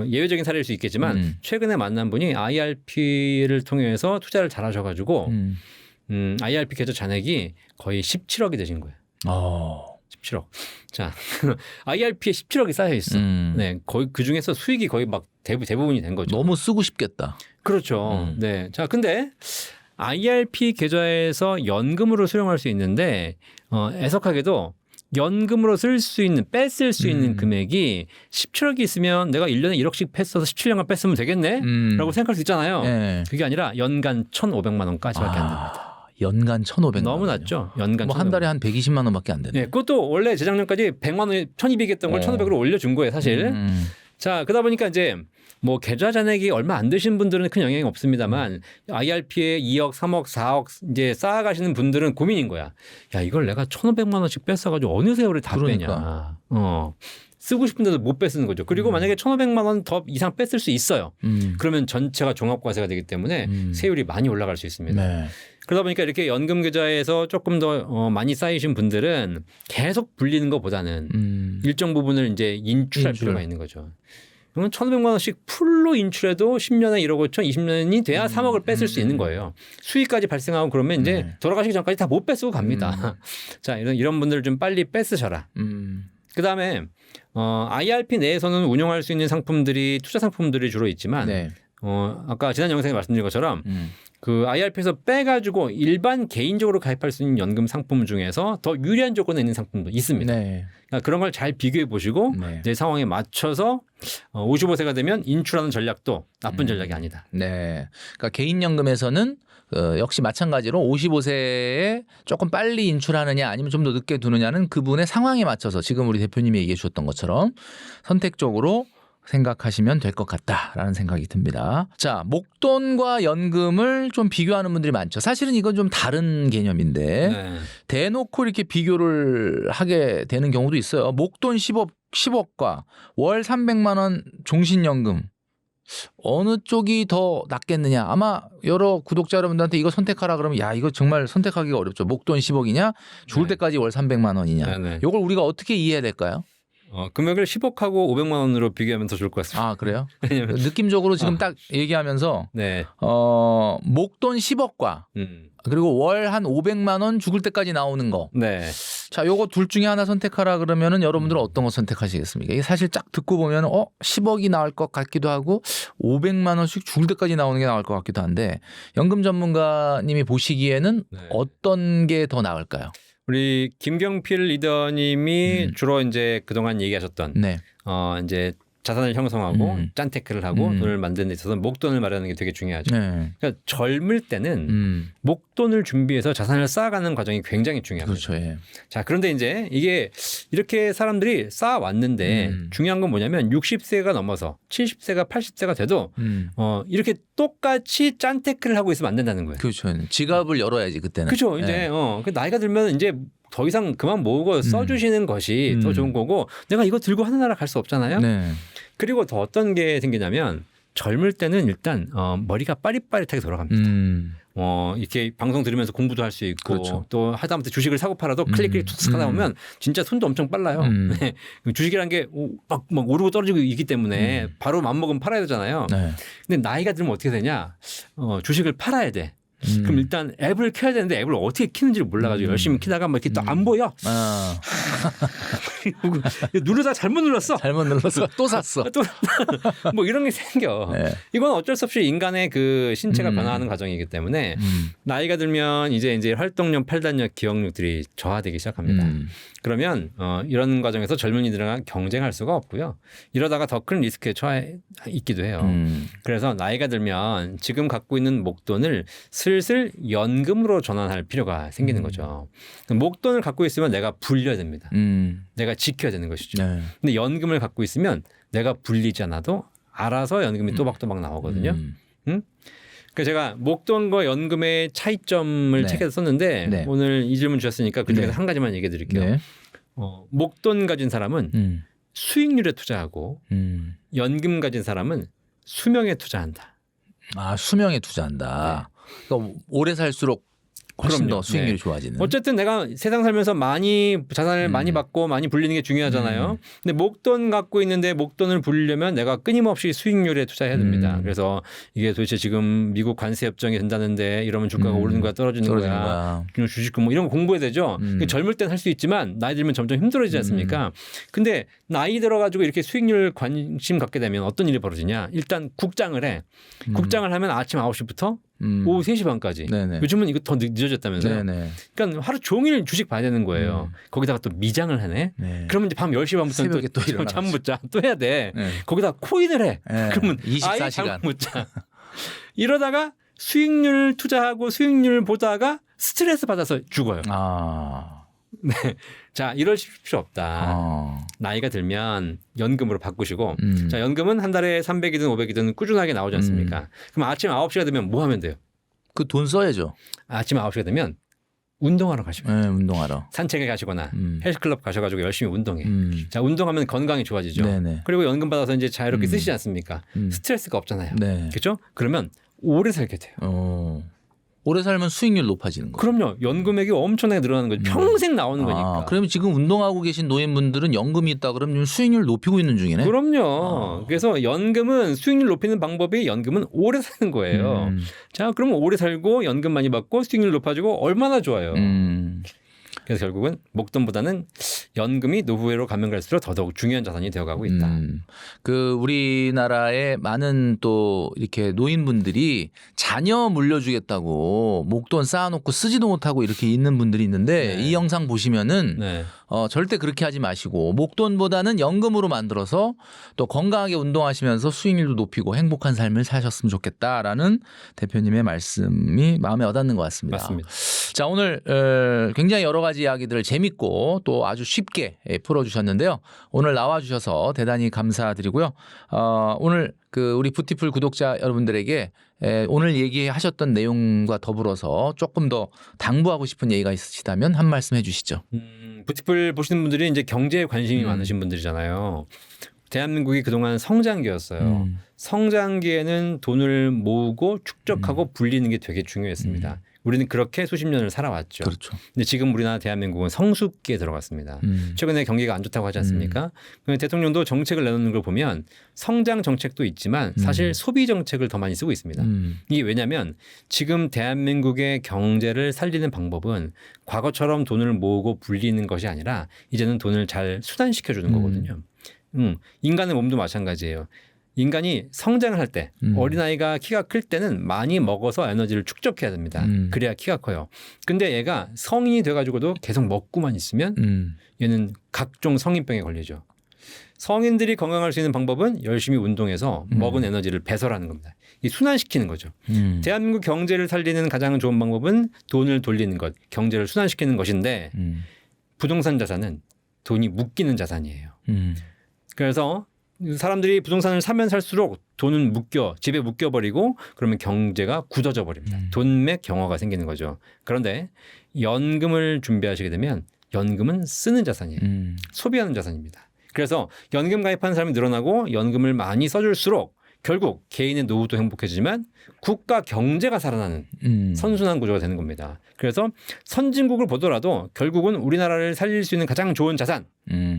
예외적인 사례일 수 있겠지만 최근에 만난 분이 IRP를 통해서 투자를 잘 하셔가지고 IRP 계좌 잔액이 거의 17억이 되신 거예요. 17억. 자, IRP에 17억이 쌓여 있어. 네, 거의 그 중에서 수익이 거의 막 대부분이 된 거죠. 너무 쓰고 싶겠다. 그렇죠. 네. 자, 근데 IRP 계좌에서 연금으로 수령할 수 있는데 애석하게도 연금으로 쓸 수 있는 뺐을 수 있는 금액이 17억이 있으면 내가 1년에 1억씩 뺐어서 17년간 뺐으면 되겠네? 라고 생각할 수 있잖아요. 네. 그게 아니라 연간 1,500만 원까지밖에 안 됩니다. 연간 1,500만 너무 원. 낮죠. 연간 뭐 한 달에 한 120만 원밖에 안 되네. 네, 그것도 원래 재작년까지 100만 원에 1,200이었던 걸 1,500으로 올려준 거예요, 사실. 자, 그러다 보니까 이제 뭐 계좌 잔액이 얼마 안 되신 분들은 큰 영향이 없습니다만 IRP에 2억, 3억, 4억 이제 쌓아가시는 분들은 고민인 거야. 야, 이걸 내가 1,500만 원씩 뺐어가지고 어느 세월에 다 그러니까. 빼냐. 쓰고 싶은데도 못 뺐는 거죠. 그리고 만약에 1,500만 원 더 이상 뺐을 수 있어요. 그러면 전체가 종합과세가 되기 때문에 세율이 많이 올라갈 수 있습니다. 네. 그러다 보니까 이렇게 연금 계좌에서 조금 더 많이 쌓이신 분들은 계속 불리는 것보다는 일정 부분을 이제 인출할 필요가 있는 거죠. 그러면 1,500만 원씩 풀로 인출해도 10년에 1억 5천, 20년이 돼야 3억을 뺐을 수 있는 거예요. 수익까지 발생하고 그러면 이제 돌아가시기 전까지 다 못 뺐고 갑니다. 자, 이런 분들 좀 빨리 뺐으셔라. 그다음에 IRP 내에서는 운용할 수 있는 상품들이 투자 상품들이 주로 있지만 네. 아까 지난 영상에 말씀드린 것처럼 음. 그 IRP에서 빼가지고 일반 개인적으로 가입할 수 있는 연금 상품 중에서 더 유리한 조건에 있는 상품도 있습니다. 네. 그러니까 그런 걸 잘 비교해 보시고 네. 내 상황에 맞춰서 55세가 되면 인출하는 전략도 나쁜 전략이 아니다. 네. 그러니까 개인연금에서는 역시 마찬가지로 55세에 조금 빨리 인출하느냐 아니면 좀 더 늦게 두느냐는 그분의 상황에 맞춰서 지금 우리 대표님이 얘기해 주셨던 것처럼 선택적으로 생각하시면 될 것 같다라는 생각이 듭니다. 자, 목돈과 연금을 좀 비교하는 분들이 많죠. 사실은 이건 좀 다른 개념인데 네. 대놓고 이렇게 비교를 하게 되는 경우도 있어요. 목돈 10억과 월 300만 원 종신연금 어느 쪽이 더 낫겠느냐. 아마 여러 구독자 여러분들한테 이거 선택하라 그러면 야 이거 정말 선택하기가 어렵죠. 목돈 10억이냐 죽을 네. 때까지 월 300만 원이냐. 네, 네. 이걸 우리가 어떻게 이해해야 될까요? 금액을 10억하고 500만 원으로 비교하면 더 좋을 것 같습니다. 아 그래요? 왜냐면 느낌적으로 지금 딱 얘기하면서 네. 목돈 10억과 음. 그리고 월 한 500만 원 죽을 때까지 나오는 거. 네. 자, 요거 둘 중에 하나 선택하라 그러면은 여러분들은 어떤 거 선택하시겠습니까? 이게 사실 딱 듣고 보면 10억이 나올 것 같기도 하고 500만 원씩 죽을 때까지 나오는 게 나올 것 같기도 한데 연금 전문가님이 보시기에는 네. 어떤 게 더 나을까요? 우리 김경필 리더님이 주로 이제 그동안 얘기하셨던 네. 이제 자산을 형성하고 짠테크를 하고 돈을 만드는 데 있어서 목돈을 마련하는 게 되게 중요하죠. 네. 그러니까 젊을 때는 목돈을 준비해서 자산을 쌓아가는 과정이 굉장히 중요합니다. 그렇죠. 예. 자, 그런데 이제 이게 이렇게 사람들이 쌓아왔는데 중요한 건 뭐냐면 60세가 넘어서 70세가 80세가 돼도 이렇게 똑같이 짠테크를 하고 있으면 안 된다는 거예요. 그렇죠. 지갑을 열어야지 그때는. 그렇죠. 이제 그 나이가 들면 이제 더 이상 그만 모으고 써주시는 것이 더 좋은 거고 내가 이거 들고 하늘나라 갈 수 없잖아요. 네. 그리고 더 어떤 게 생기냐면 젊을 때는 일단 머리가 빠릿빠릿하게 돌아갑니다. 이렇게 방송 들으면서 공부도 할 수 있고 그렇죠. 또 하다못해 주식을 사고 팔아도 클릭 툭 하다 보면 진짜 손도 엄청 빨라요. 네. 주식이라는 게 막 오르고 떨어지고 있기 때문에 바로 맘먹으면 팔아야 되잖아요. 네. 근데 나이가 들면 어떻게 되냐? 주식을 팔아야 돼. 그럼 일단 앱을 켜야 되는데 앱을 어떻게 키는지를 몰라가지고 열심히 키다가 막 이렇게 또 안 보여. 아, 누르다 잘못 눌렀어. 잘못 눌러서 또 샀어. 또 뭐 이런 게 생겨. 네. 이건 어쩔 수 없이 인간의 그 신체가 변화하는 과정이기 때문에 나이가 들면 이제 활동력, 판단력, 기억력들이 저하되기 시작합니다. 그러면 이런 과정에서 젊은이들과 경쟁할 수가 없고요. 이러다가 더 큰 리스크에 처해 있기도 해요. 그래서 나이가 들면 지금 갖고 있는 목돈을 슬슬 연금으로 전환할 필요가 생기는 거죠. 목돈을 갖고 있으면 내가 불려야 됩니다. 내가 지켜야 되는 것이죠. 네. 근데 연금을 갖고 있으면 내가 불리지 않아도 알아서 연금이 또박또박 나오거든요. 그래서 제가 목돈과 연금의 차이점을 네. 책에서 썼는데 네. 오늘 이 질문 주셨으니까 그중에서 네. 한 가지만 얘기해 드릴게요. 네. 목돈 가진 사람은 수익률에 투자하고 연금 가진 사람은 수명에 투자한다. 아, 수명에 투자한다. 그러니까 오래 살수록 훨씬 그럼요. 더 수익률이 네. 좋아지는. 어쨌든 내가 세상 살면서 많이 자산을 많이 받고 많이 불리는 게 중요하잖아요. 근데 목돈 갖고 있는데 목돈을 불리려면 내가 끊임없이 수익률에 투자해야 됩니다. 그래서 이게 도대체 지금 미국 관세 협정이 된다는데 이러면 주가가 오르는 거야 떨어지는 거야. 주식 뭐 이런 거 공부해야 되죠. 젊을 땐 할 수 있지만 나이 들면 점점 힘들어지지 않습니까? 근데 나이 들어가지고 이렇게 수익률 관심 갖게 되면 어떤 일이 벌어지냐. 일단 국장을 해. 국장을 하면 아침 9시부터 오후 3시 반까지. 네네. 요즘은 이거 더 늦어졌다면서요. 네네. 그러니까 하루 종일 주식 봐야 되는 거예요. 거기다가 또 미장을 하네. 네. 그러면 이제 밤 10시 반부터 새벽에 또 일어나서. 잠 못 자. 또 해야 돼. 네. 거기다 코인을 해. 네. 그러면 24시간. 아예 잠 못 자. 이러다가 수익률 투자하고 수익률 보다가 스트레스 받아서 죽어요. 아. 네. 자, 이러실 필요 없다. 아. 나이가 들면 연금으로 바꾸시고 자, 연금은 한 달에 300이든 500이든 꾸준하게 나오지 않습니까? 그럼 아침 9시가 되면 뭐 하면 돼요? 그 돈 써야죠. 아침 9시가 되면 운동하러 가시면 네, 운동하러. 산책에 가시거나 헬스클럽 가셔가지고 열심히 운동해. 음. 자, 운동하면 건강이 좋아지죠. 네네. 그리고 연금 받아서 이제 자유롭게 쓰시지 않습니까? 스트레스가 없잖아요. 네. 그렇죠? 그러면 오래 살게 돼요. 오래 살면 수익률 높아지는 거예요. 그럼요. 연금액이 엄청나게 늘어나는 거죠. 평생 나오는 거니까. 그러면 지금 운동하고 계신 노인분들은 연금이 있다 그러면 수익률 높이고 있는 중이네. 그럼요. 그래서 연금은 수익률 높이는 방법이 연금은 오래 사는 거예요. 자, 그러면 오래 살고 연금 많이 받고 수익률 높아지고 얼마나 좋아요. 그래서 결국은 목돈보다는 연금이 노후로 가면 갈수록 더더욱 중요한 자산이 되어가고 있다. 그 우리나라의 많은 또 이렇게 노인분들이 자녀 물려주겠다고 목돈 쌓아놓고 쓰지도 못하고 이렇게 있는 분들이 있는데 네. 이 영상 보시면은 네. 절대 그렇게 하지 마시고 목돈보다는 연금으로 만들어서 또 건강하게 운동하시면서 수익률도 높이고 행복한 삶을 사셨으면 좋겠다라는 대표님의 말씀이 마음에 와닿는 것 같습니다. 맞습니다. 자, 오늘 굉장히 여러 가지 이야기들을 재밌고 또 아주 쉽게 풀어주셨는데요. 오늘 나와주셔서 대단히 감사드리고요. 오늘 그 우리 뷰티풀 구독자 여러분들에게 오늘 얘기하셨던 내용과 더불어서 조금 더 당부하고 싶은 얘기가 있으시다면 한 말씀 해주시죠. 뷰티풀 보시는 분들이 이제 경제에 관심이 많으신 분들이잖아요. 대한민국이 그동안 성장기였어요. 성장기에는 돈을 모으고 축적하고 불리는 게 되게 중요했습니다. 우리는 그렇게 수십 년을 살아왔죠. 그렇죠. 근데 지금 우리나라 대한민국은 성숙기에 들어갔습니다. 최근에 경기가 안 좋다고 하지 않습니까? 그런데 대통령도 정책을 내놓는 걸 보면 성장 정책도 있지만 사실 소비 정책을 더 많이 쓰고 있습니다. 이게 왜냐하면 지금 대한민국의 경제를 살리는 방법은 과거처럼 돈을 모으고 불리는 것이 아니라 이제는 돈을 잘 수단시켜 주는 거거든요. 인간의 몸도 마찬가지예요. 인간이 성장을 할 때 어린아이가 키가 클 때는 많이 먹어서 에너지를 축적해야 됩니다. 그래야 키가 커요. 근데 얘가 성인이 돼가지고도 계속 먹고만 있으면 얘는 각종 성인병에 걸리죠. 성인들이 건강할 수 있는 방법은 열심히 운동해서 먹은 에너지를 배설하는 겁니다. 이 순환시키는 거죠. 대한민국 경제를 살리는 가장 좋은 방법은 돈을 돌리는 것, 경제를 순환시키는 것인데 부동산 자산은 돈이 묶이는 자산이에요. 그래서 사람들이 부동산을 사면 살수록 돈은 집에 묶여버리고 그러면 경제가 굳어져 버립니다. 돈맥 경화가 생기는 거죠. 그런데 연금을 준비하시게 되면 연금은 쓰는 자산이에요. 소비하는 자산입니다. 그래서 연금 가입하는 사람이 늘어나고 연금을 많이 써줄수록 결국 개인의 노후도 행복해지지만 국가 경제가 살아나는 선순환 구조가 되는 겁니다. 그래서 선진국을 보더라도 결국은 우리나라를 살릴 수 있는 가장 좋은 자산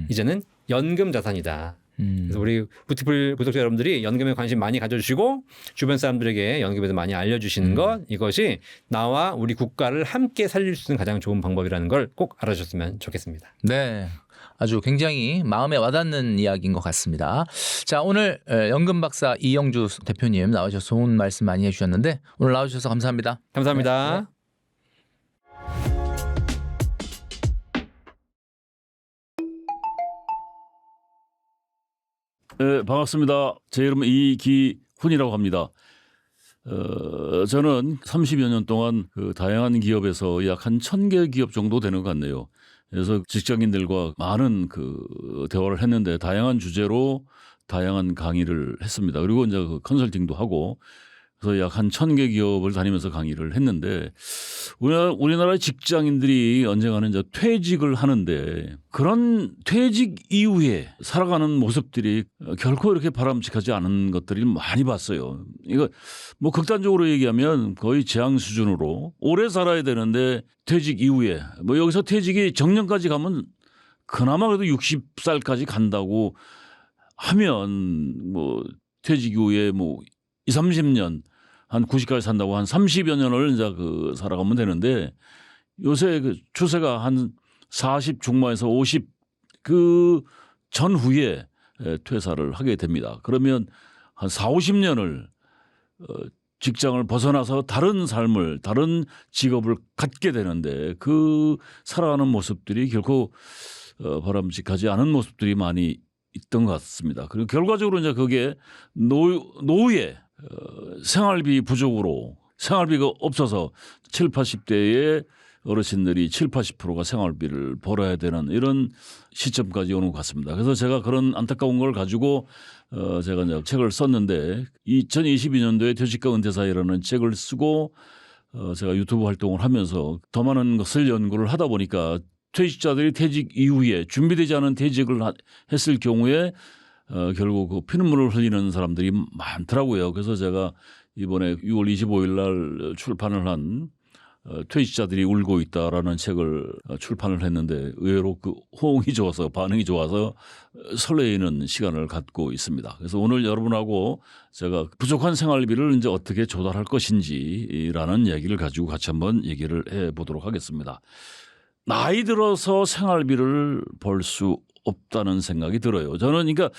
이제는 연금 자산이다. 그래서 우리 뷰티풀 구독자 여러분들이 연금에 관심 많이 가져주시고 주변 사람들에게 연금에 대해서 많이 알려주시는 것 이것이 나와 우리 국가를 함께 살릴 수 있는 가장 좋은 방법이라는 걸 꼭 알아주셨으면 좋겠습니다. 네. 아주 굉장히 마음에 와닿는 이야기인 것 같습니다. 자, 오늘 연금 박사 이영주 대표님 나와주셔서 좋은 말씀 많이 해주셨는데 오늘 나와주셔서 감사합니다. 감사합니다. 네. 네, 반갑습니다. 제 이름은 이기훈이라고 합니다. 저는 30여 년 동안 그 다양한 기업에서 약 한 1,000개 기업 정도 되는 것 같네요. 그래서 직장인들과 많은 그 대화를 했는데 다양한 주제로 다양한 강의를 했습니다. 그리고 이제 그 컨설팅도 하고 그래서 약 한 1,000개 기업을 다니면서 강의를 했는데 우리나라 직장인들이 언젠가는 이제 퇴직을 하는데 그런 퇴직 이후에 살아가는 모습들이 결코 이렇게 바람직하지 않은 것들이 많이 봤어요. 이거 뭐 극단적으로 얘기하면 거의 재앙 수준으로 오래 살아야 되는데 퇴직 이후에 뭐 여기서 퇴직이 정년까지 가면 그나마 그래도 60살까지 간다고 하면 뭐 퇴직 이후에 뭐 20, 30년 한 90까지 산다고 한 30여 년을 이제 그 살아가면 되는데 요새 그 추세가 한 40 중반에서 50 그 전후에 퇴사를 하게 됩니다. 그러면 한 4, 50년을 직장을 벗어나서 다른 삶을 다른 직업을 갖게 되는데 그 살아가는 모습들이 결코 바람직하지 않은 모습들이 많이 있던 것 같습니다. 그리고 결과적으로 이제 그게 노후에 생활비 부족으로 생활비가 없어서 7, 80대의 어르신들이 7, 80%가 생활비를 벌어야 되는 이런 시점까지 오는 것 같습니다. 그래서 제가 그런 안타까운 걸 가지고 제가 이제 책을 썼는데 2022년도에 퇴직과 은퇴 사이라는 책을 쓰고 제가 유튜브 활동을 하면서 더 많은 것을 연구를 하다 보니까 퇴직자들이 퇴직 이후에 준비되지 않은 퇴직을 했을 경우에 결국 그 피눈물을 흘리는 사람들이 많더라고요. 그래서 제가 이번에 6월 25일 날 출판을 한 퇴직자들이 울고 있다라는 책을 출판을 했는데 의외로 그 호응이 좋아서 반응이 좋아서 설레이는 시간을 갖고 있습니다. 그래서 오늘 여러분하고 제가 부족한 생활비를 이제 어떻게 조달할 것인지라는 얘기를 가지고 같이 한번 얘기를 해 보도록 하겠습니다. 나이 들어서 생활비를 벌 수 없다는 생각이 들어요. 저는 그러니까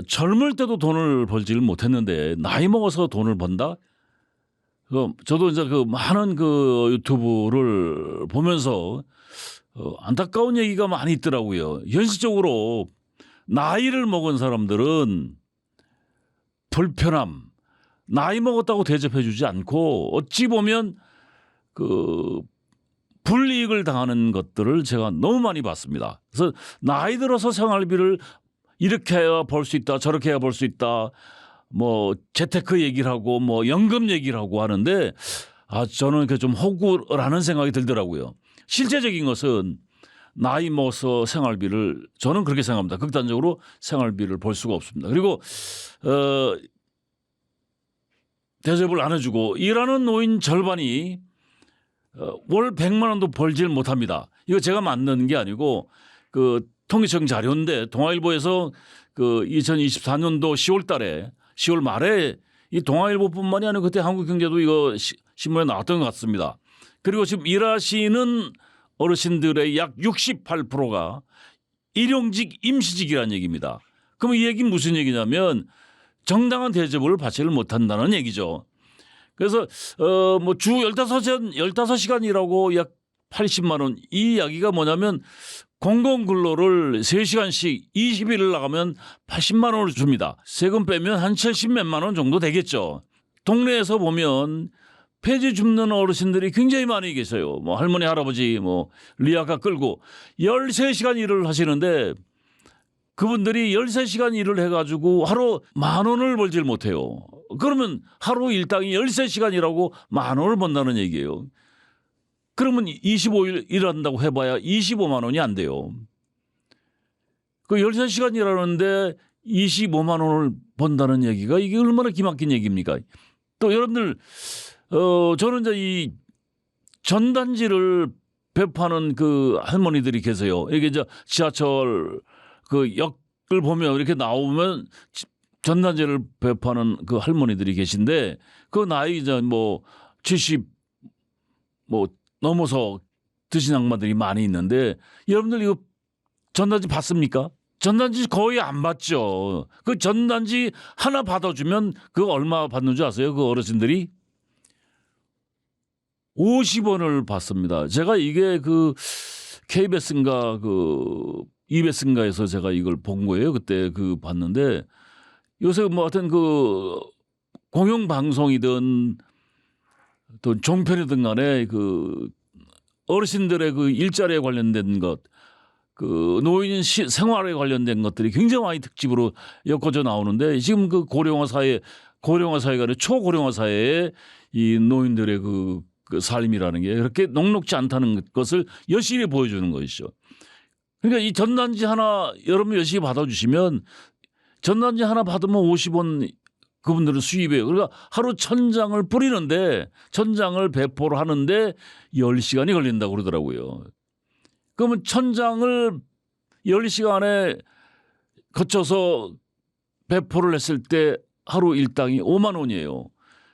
젊을 때도 돈을 벌지를 못했는데 나이 먹어서 돈을 번다? 저도 이제 그 많은 그 유튜브를 보면서 안타까운 얘기가 많이 있더라고요. 현실적으로 나이를 먹은 사람들은 불편함, 나이 먹었다고 대접해주지 않고 어찌 보면 그 불이익을 당하는 것들을 제가 너무 많이 봤습니다. 그래서 나이 들어서 생활비를 이렇게 해야 벌 수 있다, 저렇게 해야 벌 수 있다, 뭐 재테크 얘기를 하고 뭐 연금 얘기를 하고 하는데 저는 그 좀 호구라는 생각이 들더라고요. 실제적인 것은 나이 먹어서 생활비를 저는 그렇게 생각합니다. 극단적으로 생활비를 벌 수가 없습니다. 그리고 대접을 안 해주고 일하는 노인 절반이 월 100만 원도 벌질 못합니다. 이거 제가 만든 게 아니고 그 통계청 자료인데 동아일보에서 그 2024년도 10월 달에 10월 말에 이 동아일보뿐만이 아니라 그때 한국경제도 이거 신문에 나왔던 것 같습니다. 그리고 지금 일하시는 어르신들의 약 68%가 일용직 임시직이라는 얘기입니다. 그럼 이 얘기는 무슨 얘기냐면 정당한 대접을 받지를 못한다는 얘기죠. 그래서 뭐 주 15시간 일하고 약 80만 원 이 이야기가 뭐냐면 공공근로를 3시간씩 20일을 나가면 80만 원을 줍니다. 세금 빼면 한 70몇만 원 정도 되겠죠. 동네에서 보면 폐지 줍는 어르신들이 굉장히 많이 계세요. 뭐 할머니 할아버지 뭐 리아카 끌고 13시간 일을 하시는데 그분들이 13시간 일을 해가지고 하루 10,000원을 벌질 못해요. 그러면 하루 일당이 13시간 일하고 10,000원을 번다는 얘기예요. 그러면 25일 일한다고 해봐야 25만 원이 안 돼요. 그 13시간 일하는데 25만 원을 번다는 얘기가 이게 얼마나 기막힌 얘기입니까? 또 여러분들 저는 이제 이 전단지를 배포하는 그 할머니들이 계세요. 이게 이제 지하철 그 역을 보면 이렇게 나오면 전단지를 배포하는 그 할머니들이 계신데 그 나이 이제 뭐 70 뭐 넘어서 드신 양반들이 많이 있는데 여러분들 이거 전단지 받습니까? 전단지 거의 안 받죠. 그 전단지 하나 받아주면 그거 얼마 받는 줄 아세요? 그 어르신들이 50원을 받습니다. 제가 이게 그 KBS인가 그 EBS인가에서 제가 이걸 본 거예요. 그때 그 봤는데 요새 뭐 하여튼 그 공영방송이든 또 종편이든 간에 그 어르신들의 그 일자리에 관련된 것, 그 노인 생활에 관련된 것들이 굉장히 많이 특집으로 엮어져 나오는데 지금 그 고령화 사회가 아니라 초고령화 사회에 이 노인들의 그 삶이라는 게 그렇게 녹록지 않다는 것을 열심히 보여주는 것이죠. 그러니까 이 전단지 하나 여러분 열심히 받아주시면 전단지 하나 받으면 50원 그분들은 수입이에요. 그러니까 하루 1,000장을 뿌리는데 1,000장을 배포를 하는데 10시간이 걸린다고 그러더라고요. 그러면 1,000장을 10시간에 거쳐서 배포를 했을 때 하루 일당이 5만 원이에요.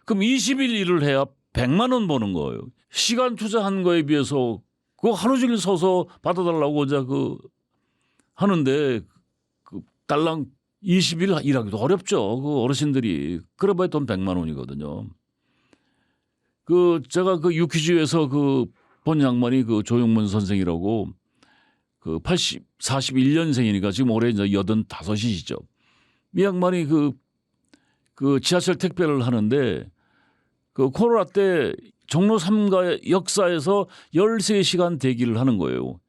그럼 20일 일을 해야 100만 원 버는 거예요. 시간 투자한 거에 비해서 그 하루 종일 서서 받아달라고 이제 그 하는데 그 달랑 20일 일하기도 어렵죠. 그 어르신들이 그래봐야 돈 100만 원이거든요. 그 제가 그 유퀴즈에서 그 본 양반이 그 조용문 선생이라고 그 41년생이니까 지금 올해 이제 85이시죠. 이 양반이 그 지하철 택배를 하는데 그 코로나 때 종로 3가 역사에서 13시간 대기를 하는 거예요.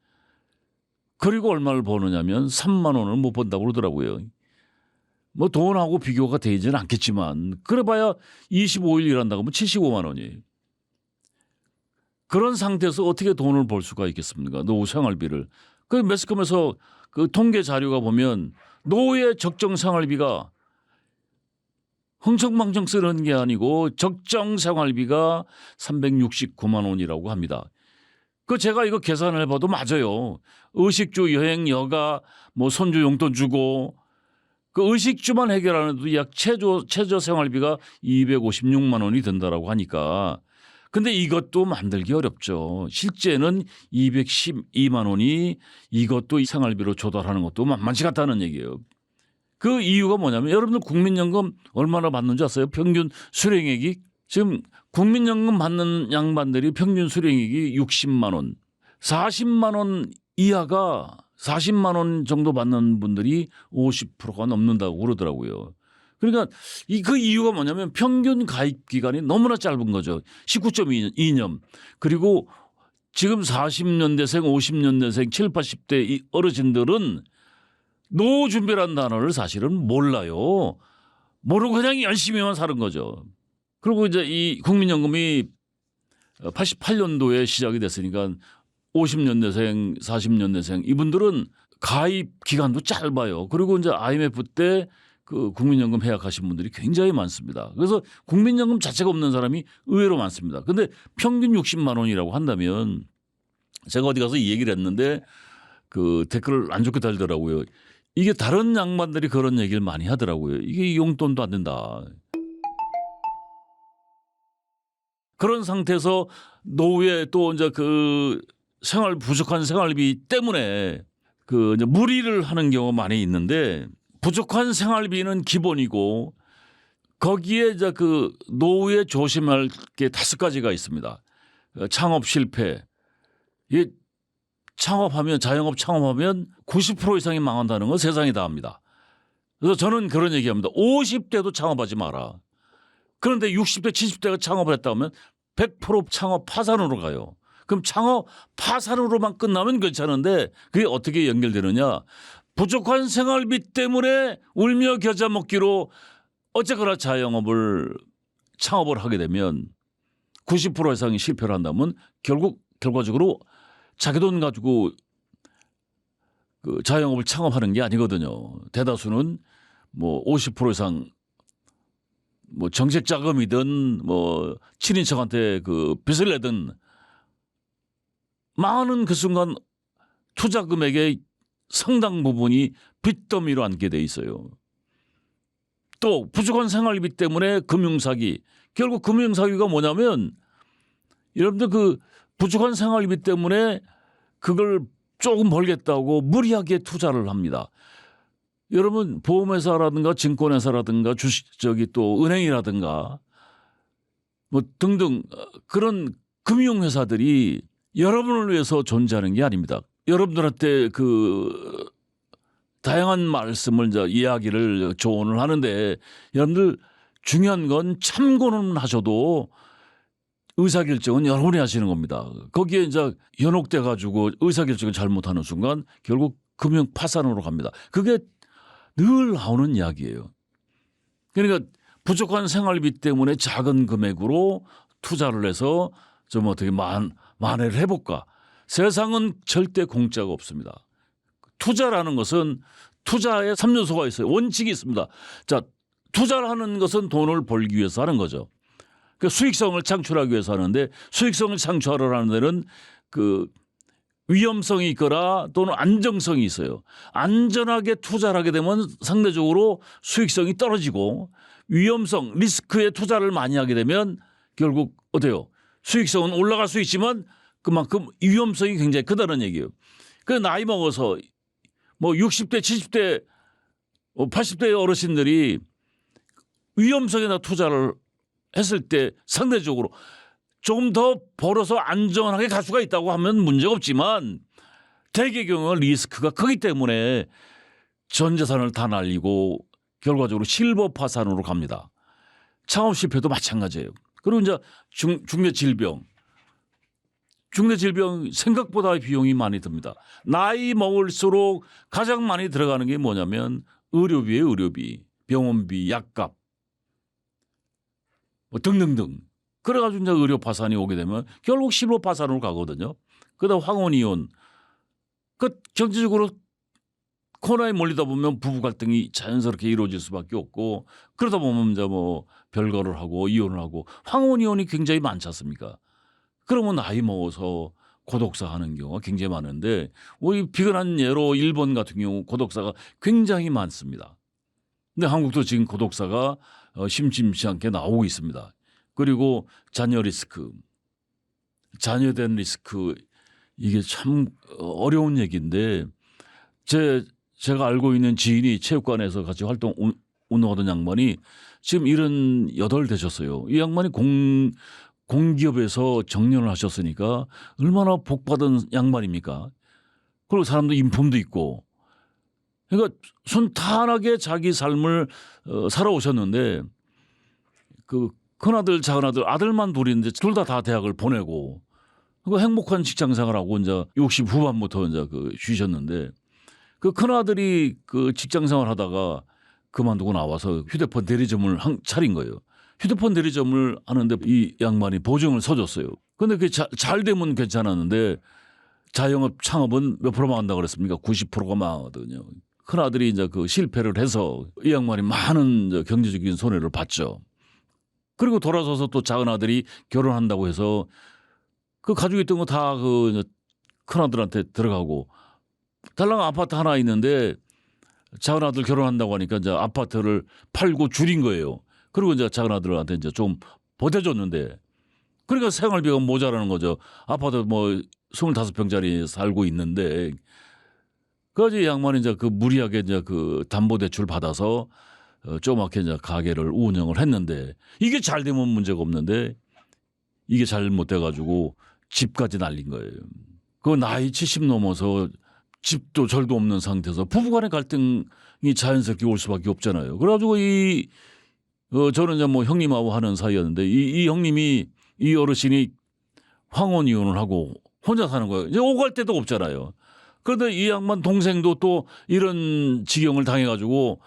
그리고 얼마를 버느냐면 3만 원을 못 번다고 그러더라고요. 뭐 돈하고 비교가 되지는 않겠지만 그래봐야 25일 일한다고 하면 75만 원이에요. 그런 상태에서 어떻게 돈을 벌 수가 있겠습니까? 노후 생활비를. 그 매스컴에서 그 통계 자료가 보면 노후의 적정 생활비가 흥청망청 쓰는 게 아니고 적정 생활비가 369만 원이라고 합니다. 그 제가 이거 계산을 해봐도 맞아요. 의식주, 여행, 여가, 뭐 손주 용돈 주고 그 의식주만 해결하는데도 약 최저 생활비가 256만 원이 든다라고 하니까 근데 이것도 만들기 어렵죠. 실제는 212만 원이 이것도 생활비로 조달하는 것도 만만치 않다는 얘기예요. 그 이유가 뭐냐면 여러분들 국민연금 얼마나 받는지 아세요? 평균 수령액이 지금 국민연금 받는 양반들이 평균 수령액이 60만 원, 40만 원 이하가 40만 원 정도 받는 분들이 50%가 넘는다고 그러더라고요. 그러니까 그 이유가 뭐냐면 평균 가입 기간이 너무나 짧은 거죠. 19.2년. 그리고 지금 40년대생, 50년대생, 7, 80대 이 어르신들은 노후 준비라는 단어를 사실은 몰라요. 모르고 그냥 열심히만 사는 거죠. 그리고 이제 이 국민연금이 88년도에 시작이 됐으니까 50년대생, 40년대생 이분들은 가입 기간도 짧아요. 그리고 이제 IMF 때 그 국민연금 해약하신 분들이 굉장히 많습니다. 그래서 국민연금 자체가 없는 사람이 의외로 많습니다. 근데 평균 60만 원이라고 한다면 제가 어디 가서 이 얘기를 했는데 그 댓글을 안 좋게 달더라고요. 이게 다른 양반들이 그런 얘기를 많이 하더라고요. 이게 용돈도 안 된다. 그런 상태에서 노후에 또 이제 그 부족한 생활비 때문에 그 이제 무리를 하는 경우가 많이 있는데 부족한 생활비는 기본이고 거기에 이제 그 노후에 조심할 게 5가지가 있습니다. 창업 실패. 이게 자영업 창업하면 90% 이상이 망한다는 건 세상이 다 합니다. 그래서 저는 그런 얘기합니다. 50대도 창업하지 마라. 그런데 60대, 70대가 창업을 했다 하면 100% 창업 파산으로 가요. 그럼 창업 파산으로만 끝나면 괜찮은데 그게 어떻게 연결되느냐. 부족한 생활비 때문에 울며 겨자 먹기로 어쨌거나 자영업을 창업을 하게 되면 90% 이상이 실패를 한다면 결국 결과적으로 자기 돈 가지고 그 자영업을 창업하는 게 아니거든요. 대다수는 뭐 50% 이상 뭐 정책 자금이든 뭐 친인척한테 그 빚을 내든 망하는 그 순간 투자 금액의 상당 부분이 빚더미로 앉게 돼 있어요. 또 부족한 생활비 때문에 금융사기. 결국 금융사기가 뭐냐면 여러분들 그 부족한 생활비 때문에 그걸 조금 벌겠다고 무리하게 투자를 합니다. 여러분 보험회사라든가 증권회사라든가 또 은행이라든가 뭐 등등 그런 금융회사들이 여러분을 위해서 존재하는 게 아닙니다. 여러분들한테 그 다양한 말씀을 이야기를 조언을 하는데 여러분들 중요한 건 참고는 하셔도 의사결정은 여러분이 하시는 겁니다. 거기에 이제 현혹돼 가지고 의사결정을 잘못하는 순간 결국 금융 파산으로 갑니다. 그게 늘 나오는 이야기예요. 그러니까 부족한 생활비 때문에 작은 금액으로 투자를 해서 좀 어떻게 만회를 해볼까. 세상은 절대 공짜가 없습니다. 투자라는 것은 투자에 3요소가 있어요. 원칙이 있습니다. 자, 투자를 하는 것은 돈을 벌기 위해서 하는 거죠. 그 수익성을 창출하기 위해서 하는데 수익성을 창출하는 데는 그 위험성이 있거나 또는 안정성이 있어요. 안전하게 투자를 하게 되면 상대적으로 수익성이 떨어지고 위험성, 리스크에 투자를 많이 하게 되면 결국 어때요? 수익성은 올라갈 수 있지만 그만큼 위험성이 굉장히 크다는 얘기예요. 그 나이 먹어서 뭐 60대, 70대, 80대 어르신들이 위험성에다 투자를 했을 때 상대적으로 조금 더 벌어서 안전하게 갈 수가 있다고 하면 문제가 없지만 대개 경우 리스크가 크기 때문에 전 재산을 다 날리고 결과적으로 실버 파산으로 갑니다. 창업 실패도 마찬가지예요. 그리고 이제 중대 질병 생각보다 비용이 많이 듭니다. 나이 먹을수록 가장 많이 들어가는 게 뭐냐면 의료비예요. 의료비, 병원비, 약값 뭐 등등등. 그래가지고 이제 의료 파산이 오게 되면 결국 실버 파산으로 가거든요. 그다음 황혼이혼. 그 경제적으로 코너에 몰리다 보면 부부 갈등이 자연스럽게 이루어질 수밖에 없고 그러다 보면 이제 뭐 별거를 하고 이혼을 하고 황혼이혼이 굉장히 많지 않습니까? 그러면 나이 먹어서 고독사 하는 경우가 굉장히 많은데 우리 비근한 예로 일본 같은 경우 고독사가 굉장히 많습니다. 근데 한국도 지금 고독사가 심심치 않게 나오고 있습니다. 그리고 자녀 리스크. 자녀된 리스크 이게 참 어려운 얘기인데 제가 알고 있는 지인이 체육관에서 같이 운동하던 양반이 지금 78 되셨어요. 이 양반이 공기업에서 정년을 하셨으니까 얼마나 복받은 양반입니까? 그리고 사람도 인품도 있고 그러니까 순탄하게 자기 삶을 살아오셨는데 그 큰아들 작은아들 아들만 둘인데 둘 다 대학을 보내고 그 행복한 직장 생활하고 이제 60 후반부터 이제 쉬셨는데 그 큰아들이 그 직장 생활하다가 그만두고 나와서 휴대폰 대리점을 차린 거예요. 휴대폰 대리점을 하는데 이 양반이 보증을 서줬어요. 근데 그게 잘 되면 괜찮았는데 자영업 창업은 몇 프로 망한다 그랬습니까? 90%가 망하거든요. 큰아들이 이제 실패를 해서 이 양반이 많은 경제적인 손해를 봤죠. 그리고 돌아서서 또 작은아들이 결혼한다고 해서 그 가지고 있던 거 다 큰아들한테 들어가고 달랑 아파트 하나 있는데 작은아들 결혼한다고 하니까 이제 아파트를 팔고 줄인 거예요. 그리고 이제 작은아들한테 이제 좀 보태줬는데 그러니까 생활비가 모자라는 거죠. 아파트 뭐 25평짜리 살고 있는데 그래서 양반이 이제 무리하게 이제 담보대출 받아서 조그맣게 이제 가게를 운영을 했는데 이게 잘 되면 문제가 없는데 이게 잘못돼가지고 집까지 날린 거예요. 그 나이 70 넘어서 집도 절도 없는 상태에서 부부간의 갈등이 자연스럽게 올 수밖에 없잖아요. 그래가지고 저는 이제 뭐 형님하고 하는 사이였는데 이 형님이 이 어르신이 황혼 이혼을 하고 혼자 사는 거예요. 이제 오갈 데도 없잖아요. 그런데 이 양반 동생도 또 이런 지경을 당해가지고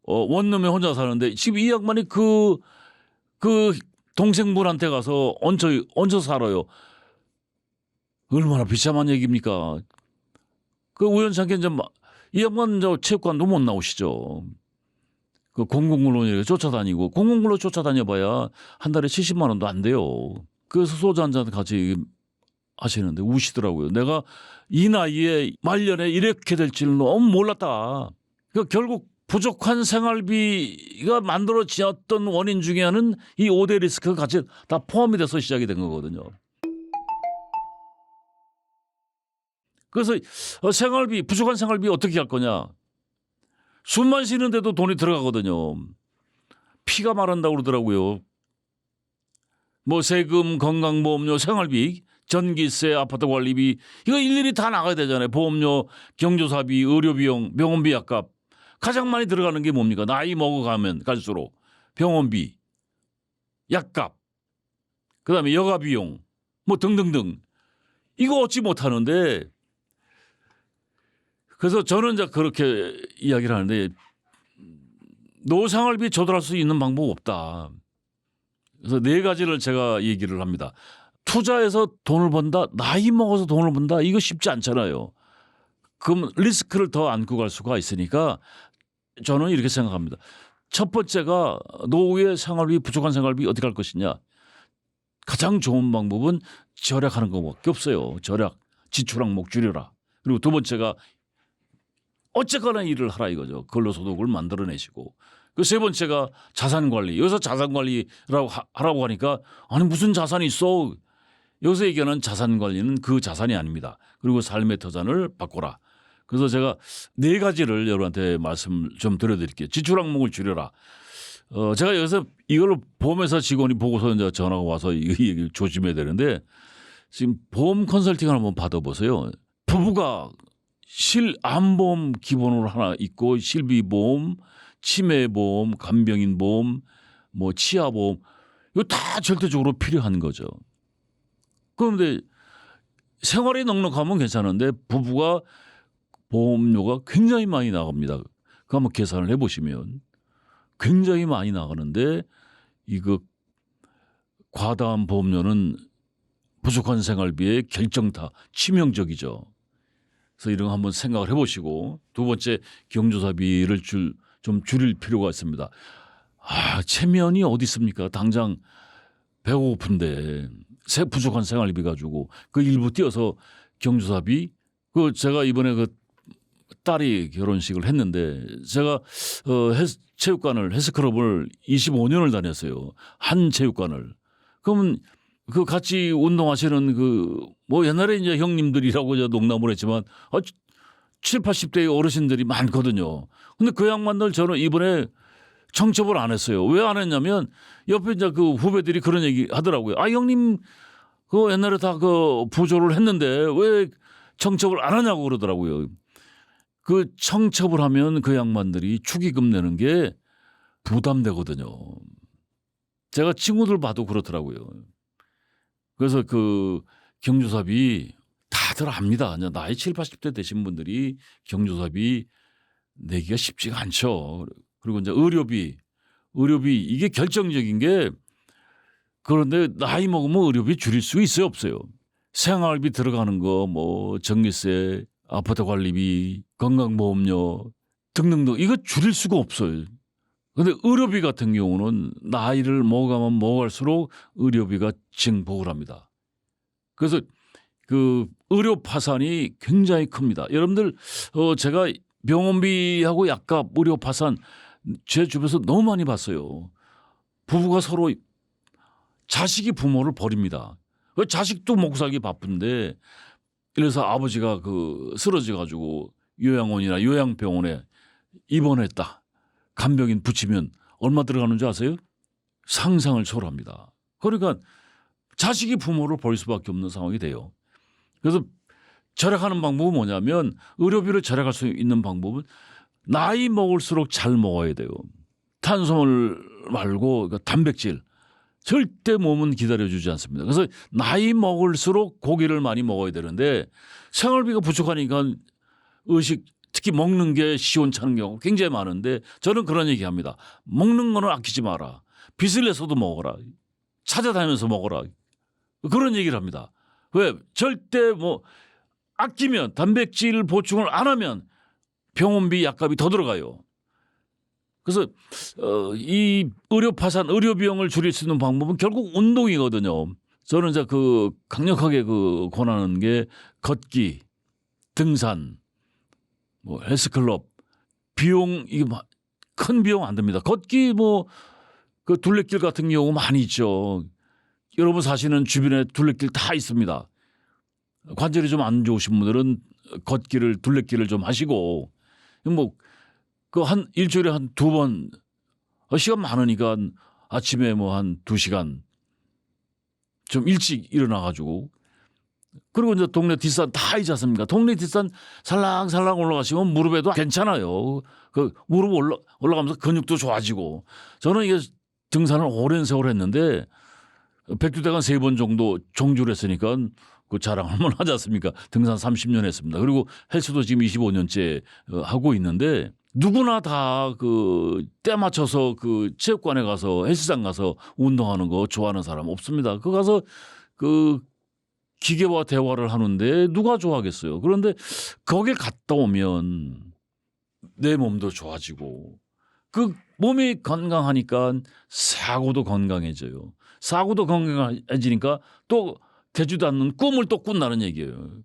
원룸에 혼자 사는데 지금 이 양반이 그 동생분한테 가서 얹혀 살아요. 얼마나 비참한 얘기입니까? 그 우연찮게 이제 이 양반 체육관도 못 나오시죠. 그 공공근로 쫓아다니고 공공근로 쫓아다녀봐야 한 달에 70만 원도 안 돼요. 그래서 소주 한 잔 같이 하시는데 우시더라고요. 내가 이 나이에 말년에 이렇게 될 줄은 너무 몰랐다. 그러니까 결국 부족한 생활비가 만들어지었던 원인 중에 하나는 이 5대 리스크가 같이 다 포함이 돼서 시작이 된 거거든요. 그래서 부족한 생활비 어떻게 할 거냐. 숨만 쉬는데도 돈이 들어가거든요. 피가 마른다고 그러더라고요. 뭐 세금, 건강보험료, 생활비, 전기세, 아파트 관리비 이거 일일이 다 나가야 되잖아요. 보험료, 경조사비, 의료비용, 병원비 약값. 가장 많이 들어가는 게 뭡니까? 나이 먹어가면 갈수록 병원비, 약값, 그다음에 여가비용 뭐 등등등. 이거 얻지 못하는데 그래서 저는 이제 그렇게 이야기를 하는데 노생활비 조달할 수 있는 방법 없다. 그래서 4가지를 제가 얘기를 합니다. 투자해서 돈을 번다, 나이 먹어서 돈을 번다, 이거 쉽지 않잖아요. 그럼 리스크를 더 안고 갈 수가 있으니까 저는 이렇게 생각합니다. 첫 번째가 노후의 생활비, 부족한 생활비 어떻게 할 것이냐. 가장 좋은 방법은 절약하는 것밖에 없어요. 절약, 지출 항목 줄여라. 그리고 두 번째가 어쨌거나 일을 하라 이거죠. 근로소득을 만들어내시고. 그 세 번째가 자산관리. 여기서 자산관리라고 하라고 하니까 아니 무슨 자산이 있어. 여기서 얘기하는 자산관리는 그 자산이 아닙니다. 그리고 삶의 터전을 바꿔라. 그래서 제가 4가지를 여러분한테 말씀 좀 드려드릴게요. 지출 항목을 줄여라. 제가 여기서 이걸 보험회사 직원이 보고서 이제 전화가 와서 이 얘기를 조심해야 되는데 지금 보험 컨설팅을 한번 받아보세요. 부부가 암보험 기본으로 하나 있고 실비보험, 치매보험, 간병인보험, 뭐 치아보험 이거 다 절대적으로 필요한 거죠. 그런데 생활이 넉넉하면 괜찮은데 부부가 보험료가 굉장히 많이 나갑니다. 그거 한번 계산을 해보시면 굉장히 많이 나가는데 이거 과다한 보험료는 부족한 생활비의 결정타 치명적이죠. 그래서 이런 거 한번 생각을 해보시고 두 번째 경조사비를 좀 줄일 필요가 있습니다. 체면이 어디 있습니까? 당장 배고픈데 부족한 생활비 가지고 그 일부 띄어서 경조사비 제가 이번에 딸이 결혼식을 했는데 제가 헬스클럽을 25년을 다녔어요. 한 체육관을. 그러면 그 같이 운동하시는 그 뭐 옛날에 이제 형님들이라고 이제 농담을 했지만 7, 80대의 어르신들이 많거든요. 근데 그 양반들 저는 이번에 청첩을 안 했어요. 왜 안 했냐면 옆에 이제 그 후배들이 그런 얘기 하더라고요. 아, 형님 그 옛날에 다 그 부조를 했는데 왜 청첩을 안 하냐고 그러더라고요. 그 청첩을 하면 그 양반들이 축의금 내는 게 부담되거든요. 제가 친구들 봐도 그렇더라고요. 그래서 그 경조사비 다들 압니다. 나이 7, 80대 되신 분들이 경조사비 내기가 쉽지가 않죠. 그리고 이제 의료비 이게 결정적인 게 그런데 나이 먹으면 의료비 줄일 수 있어요, 없어요? 생활비 들어가는 거, 뭐 전기세, 아파트 관리비, 건강보험료 등등등 이거 줄일 수가 없어요. 그런데 의료비 같은 경우는 나이를 먹어가면 먹을수록 의료비가 증폭을 합니다. 그래서 그 의료 파산이 굉장히 큽니다. 여러분들 제가 병원비하고 약값, 의료 파산 제 주변에서 너무 많이 봤어요. 부부가 서로 자식이 부모를 버립니다. 자식도 먹고 살기 바쁜데 그래서 아버지가 그 쓰러져 가지고 요양원이나 요양병원에 입원했다. 간병인 붙이면 얼마 들어가는 줄 아세요? 상상을 초월합니다. 그러니까 자식이 부모를 버릴 수밖에 없는 상황이 돼요. 그래서 절약하는 방법은 뭐냐면 의료비를 절약할 수 있는 방법은 나이 먹을수록 잘 먹어야 돼요. 탄수화물 말고 단백질 절대 몸은 기다려주지 않습니다. 그래서 나이 먹을수록 고기를 많이 먹어야 되는데 생활비가 부족하니까 의식 특히 먹는 게 시원찮은 경우 굉장히 많은데 저는 그런 얘기합니다. 먹는 거는 아끼지 마라. 빚을 내서도 먹어라. 찾아다니면서 먹어라. 그런 얘기를 합니다. 왜? 절대 뭐 아끼면 단백질 보충을 안 하면 병원비 약값이 더 들어가요. 그래서 이 의료 파산, 의료 비용을 줄일 수 있는 방법은 결국 운동이거든요. 저는 이제 그 강력하게 그 권하는 게 걷기, 등산, 뭐 헬스클럽 비용 이게 큰 비용 안 듭니다. 걷기 뭐 그 둘레길 같은 경우 많이 있죠. 여러분 사시는 주변에 둘레길 다 있습니다. 관절이 좀 안 좋으신 분들은 걷기를 둘레길을 좀 하시고 뭐 그 한 일주일에 한 2번 시간 많으니까 아침에 뭐 한 2시간 좀 일찍 일어나 가지고 그리고 이제 동네 뒷산 다 있지 않습니까? 동네 뒷산 살랑살랑 올라가시면 무릎에도 괜찮아요. 그 무릎 올라가면서 근육도 좋아지고 저는 이게 등산을 오랜 세월 했는데 백두대간 3번 정도 종주를 했으니까 그 자랑할 만하지 않습니까? 등산 30년 했습니다. 그리고 헬스도 지금 25년째 하고 있는데 누구나 다 그 때 맞춰서 그 체육관에 가서 헬스장 가서 운동하는 거 좋아하는 사람 없습니다. 그 가서 그 기계와 대화를 하는데 누가 좋아하겠어요. 그런데 거길 갔다 오면 내 몸도 좋아지고 그 몸이 건강하니까 사고도 건강해져요. 사고도 건강해지니까 또 되지도 않는 꿈을 또 꾼다는 얘기예요.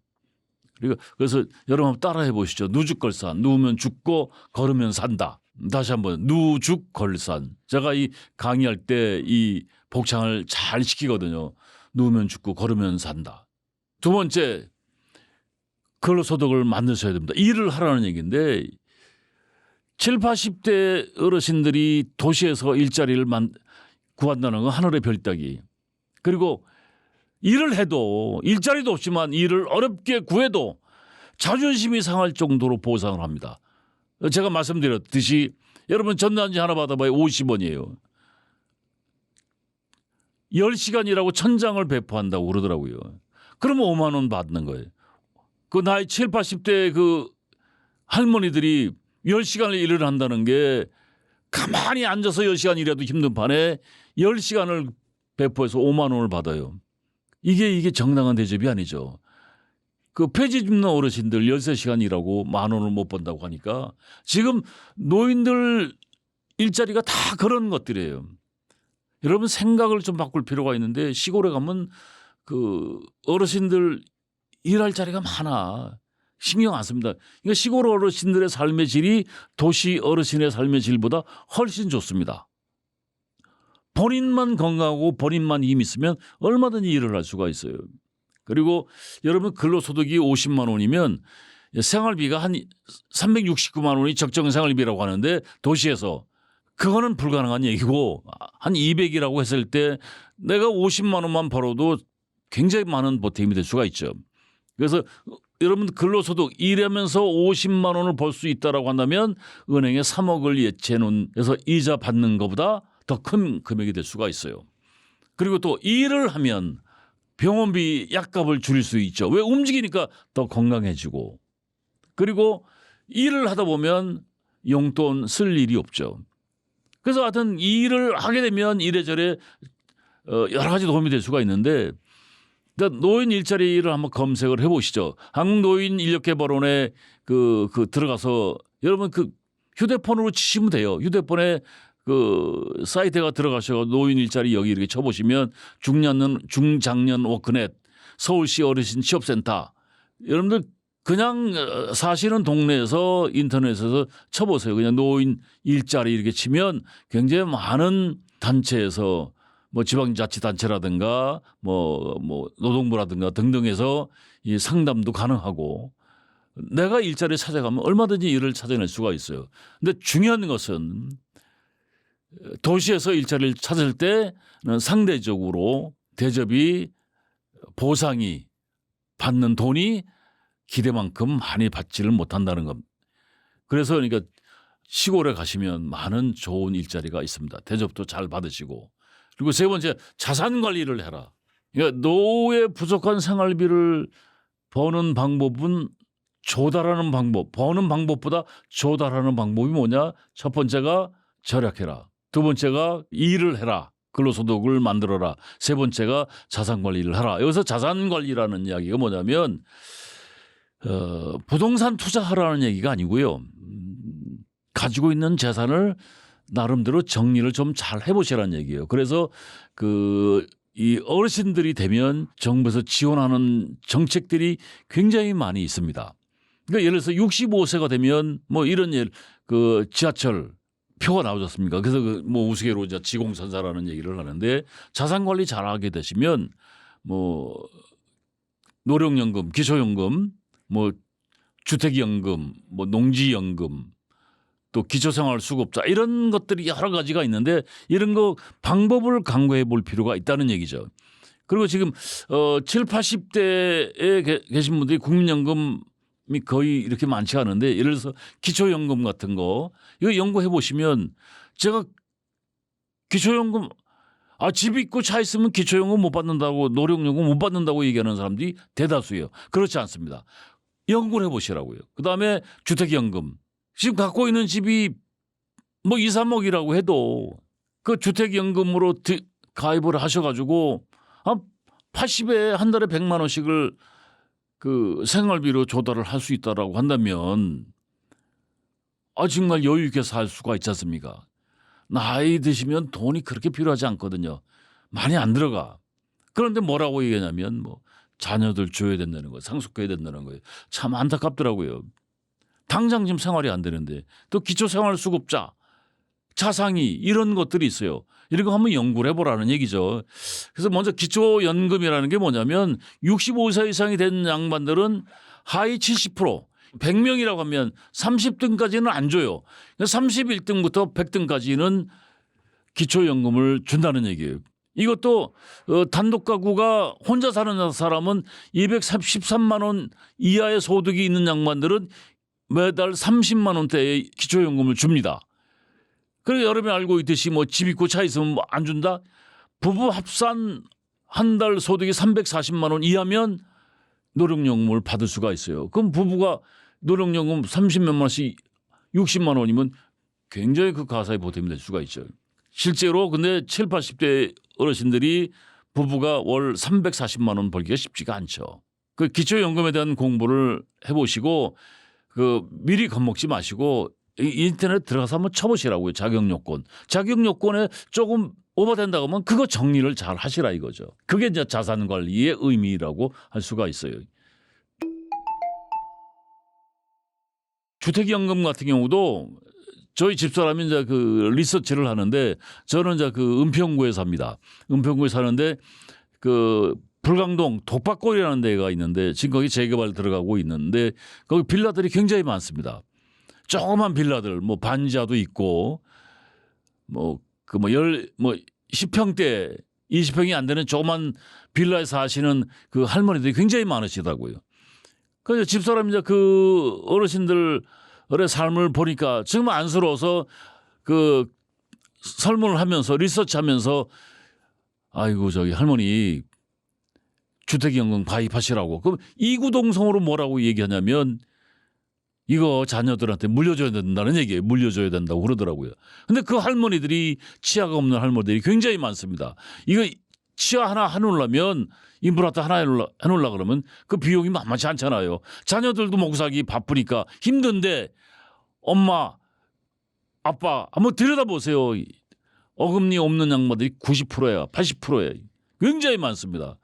그래서 여러분 한번 따라해 보시죠. 누죽걸산. 누우면 죽고 걸으면 산다. 다시 한번 누죽걸산. 제가 이 강의할 때 이 복창을 잘 시키거든요. 누우면 죽고 걸으면 산다. 두 번째, 근로소득을 만드셔야 됩니다. 일을 하라는 얘기인데 7, 80대 어르신들이 도시에서 일자리를 구한다는 건 하늘의 별 따기. 그리고 일을 해도 일자리도 없지만 일을 어렵게 구해도 자존심이 상할 정도로 보상을 합니다. 제가 말씀드렸듯이 여러분 전단지 하나 받아봐야 50원이에요. 10시간 일하고 1000장을 배포한다고 그러더라고요. 그러면 5만 원 받는 거예요. 그 나이 7, 80대 그 할머니들이 10시간을 일을 한다는 게 가만히 앉아서 10시간 일해도 힘든 판에 10시간을 배포해서 5만 원을 받아요. 이게 정당한 대접이 아니죠. 그 폐지 줍는 어르신들 13시간 일하고 1만 원을 못 번다고 하니까 지금 노인들 일자리가 다 그런 것들이에요. 여러분 생각을 좀 바꿀 필요가 있는데 시골에 가면 그 어르신들 일할 자리가 많아. 신경 안 씁니다. 그러니까 시골 어르신들의 삶의 질이 도시 어르신의 삶의 질보다 훨씬 좋습니다. 본인만 건강하고 본인만 힘이 있으면 얼마든지 일을 할 수가 있어요. 그리고 여러분 근로소득이 50만 원이면 생활비가 한 369만 원이 적정 생활비라고 하는데 도시에서 그거는 불가능한 얘기고 한 200이라고 했을 때 내가 50만 원만 벌어도 굉장히 많은 보탬이 될 수가 있죠. 그래서 여러분 근로소득 일하면서 50만 원을 벌 수 있다라고 한다면 은행에 3억을 예치해 놓은 그래서 이자 받는 것보다 더 큰 금액이 될 수가 있어요. 그리고 또 일을 하면 병원비 약값을 줄일 수 있죠. 왜 움직이니까 더 건강해지고 그리고 일을 하다 보면 용돈 쓸 일이 없죠. 그래서 하여튼 일을 하게 되면 이래저래 여러 가지 도움이 될 수가 있는데 노인 일자리를 한번 검색을 해보시죠. 한국노인인력개발원에 그 들어가서 여러분 그 휴대폰으로 치시면 돼요. 휴대폰에 그 사이트가 들어가셔서 노인 일자리 여기 이렇게 쳐보시면 중장년 워크넷 서울시 어르신 취업센터 여러분들 그냥 사시는 동네에서 인터넷에서 쳐보세요. 그냥 노인 일자리 이렇게 치면 굉장히 많은 단체에서 뭐 지방자치단체라든가 뭐 노동부라든가 등등에서 이 상담도 가능하고 내가 일자리 찾아가면 얼마든지 일을 찾아낼 수가 있어요. 근데 중요한 것은 도시에서 일자리를 찾을 때는 상대적으로 대접이 보상이 받는 돈이 기대만큼 많이 받지를 못한다는 겁니다. 그래서 그러니까 시골에 가시면 많은 좋은 일자리가 있습니다. 대접도 잘 받으시고 그리고 세 번째 자산 관리를 해라. 그러니까 노후에 부족한 생활비를 버는 방법은 조달하는 방법, 버는 방법보다 조달하는 방법이 뭐냐? 첫 번째가 절약해라. 두 번째가 일을 해라. 근로소득을 만들어라. 세 번째가 자산 관리를 하라. 여기서 자산 관리라는 이야기가 뭐냐면 부동산 투자하라는 얘기가 아니고요. 가지고 있는 재산을 나름대로 정리를 좀 잘 해보시라는 얘기예요. 그래서 이 어르신들이 되면 정부에서 지원하는 정책들이 굉장히 많이 있습니다. 그러니까 예를 들어서 65세가 되면 뭐 이런 지하철 표가 나오지 않습니까? 그래서 뭐 우스갯소리로 지공선사라는 얘기를 하는데 자산 관리 잘하게 되시면 뭐 노령연금, 기초연금, 뭐 주택연금, 뭐 농지연금, 또 기초생활수급자 이런 것들이 여러 가지가 있는데 이런 거 방법을 강구해 볼 필요가 있다는 얘기죠. 그리고 지금 7, 80대에 계신 분들이 국민연금이 거의 이렇게 많지 않은데 예를 들어서 기초연금 같은 거 이거 연구해 보시면 제가 기초연금 집 있고 차 있으면 기초연금 못 받는다고 노령연금 못 받는다고 얘기하는 사람들이 대다수예요. 그렇지 않습니다. 연구를 해보시라고요. 그다음에 주택연금 지금 갖고 있는 집이 뭐 2, 3억이라고 해도 그 주택연금으로 가입을 하셔가지고 80에 한 달에 100만 원씩을 그 생활비로 조달을 할 수 있다라고 한다면 정말 여유 있게 살 수가 있지 않습니까? 나이 드시면 돈이 그렇게 필요하지 않거든요. 많이 안 들어가. 그런데 뭐라고 얘기하냐면 뭐 자녀들 줘야 된다는 거, 상속해야 된다는 거예요. 참 안타깝더라고요. 당장 지금 생활이 안 되는데 또 기초생활수급자, 자상이 이런 것들이 있어요. 이런 거 한번 연구를 해보라는 얘기죠. 그래서 먼저 기초연금이라는 게 뭐냐면 65세 이상이 된 양반들은 하위 70%, 100명이라고 하면 30등까지는 안 줘요. 31등부터 100등까지는 기초연금을 준다는 얘기예요. 이것도 단독 가구가 혼자 사는 사람은 213만 원 이하의 소득이 있는 양반들은 매달 30만 원대의 기초연금을 줍니다. 그리고 여러분이 알고 있듯이 뭐 집 있고 차 있으면 뭐 안 준다? 부부 합산 한 달 소득이 340만 원 이하면 노령연금을 받을 수가 있어요. 그럼 부부가 노령연금 30몇만 원씩 60만 원이면 굉장히 그 가사에 보탬이 될 수가 있죠. 실제로 근데 7, 80대 어르신들이 부부가 월 340만 원 벌기가 쉽지가 않죠. 그 기초연금에 대한 공부를 해보시고 미리 겁먹지 마시고 인터넷 들어가서 한번 쳐보시라고요. 자격요건. 자격요건에 조금 오버된다고 하면 그거 정리를 잘 하시라 이거죠. 그게 이제 자산관리의 의미라고 할 수가 있어요. 주택연금 같은 경우도 저희 집사람이 이제 그 리서치를 하는데 저는 이제 그 은평구에 삽니다. 은평구에 사는데 그 불광동 독박골이라는 데가 있는데 지금 거기 재개발 들어가고 있는데 거기 빌라들이 굉장히 많습니다. 조그만 빌라들 뭐 반지하도 있고 뭐 그 뭐 10평대 20평이 안 되는 조그만 빌라에 사시는 그 할머니들이 굉장히 많으시더라고요. 그래서 집사람이 이제 그 어르신들의 삶을 보니까 정말 안쓰러워서 그 설문을 하면서 리서치하면서 아이고 저기 할머니 주택연금 가입하시라고. 그럼 이구동성으로 뭐라고 얘기하냐면 이거 자녀들한테 물려줘야 된다는 얘기예요. 물려줘야 된다고 그러더라고요. 근데 그 할머니들이 치아가 없는 할머니들이 굉장히 많습니다. 이거 치아 하나 해놓으려면 임플란트 하나 해놓으려 그러면 그 비용이 만만치 않잖아요. 자녀들도 먹고 살기 바쁘니까 힘든데 엄마 아빠 한번 들여다보세요. 어금니 없는 양반들이 90%야 80%야. 굉장히 많습니다.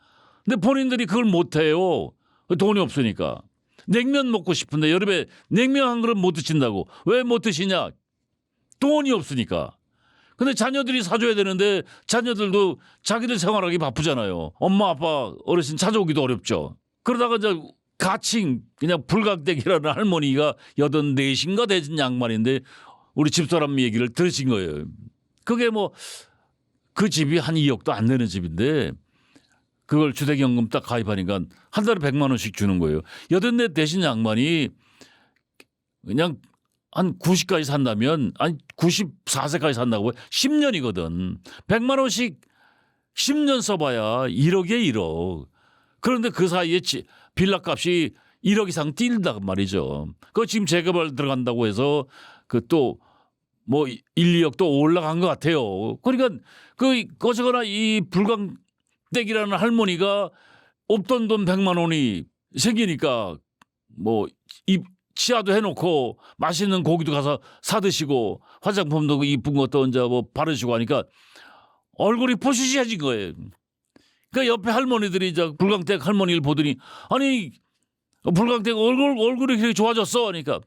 근데 본인들이 그걸 못해요. 돈이 없으니까. 냉면 먹고 싶은데 여름에 냉면 한 그릇 못 드신다고. 왜 못 드시냐? 돈이 없으니까. 근데 자녀들이 사줘야 되는데 자녀들도 자기들 생활하기 바쁘잖아요. 엄마 아빠 어르신 찾아오기도 어렵죠. 그러다가 이제 가칭 그냥 불각대기라는 할머니가 84인가 되신 양반인데 우리 집사람 얘기를 들으신 거예요. 그게 뭐 그 집이 한 2억도 안 되는 집인데 그걸 주택연금 딱 가입하니까 한 달에 100만 원씩 주는 거예요. 84 되신 양반이 그냥 한 90까지 산다면 아니 94세까지 산다고 10년이거든. 100만 원씩 10년 써봐야 1억에 1억. 그런데 그 사이에 빌라 값이 1억 이상 뛴단 말이죠. 그거 지금 재개발 들어간다고 해서 그 또 뭐 1, 2억 또 올라간 것 같아요. 그러니까 그 어쩌거나 이 불광댁이라는 할머니가 없던 돈 100만 원이 생기니까 뭐 이 치아도 해놓고 맛있는 고기도 가서 사 드시고 화장품도 이쁜 것도 이제 뭐 바르시고 하니까 얼굴이 포시시해진 거예요. 그러니까 옆에 할머니들이 이제 불광댁 할머니를 보더니 아니 불광댁 얼굴이 그렇게 좋아졌어. 그러니까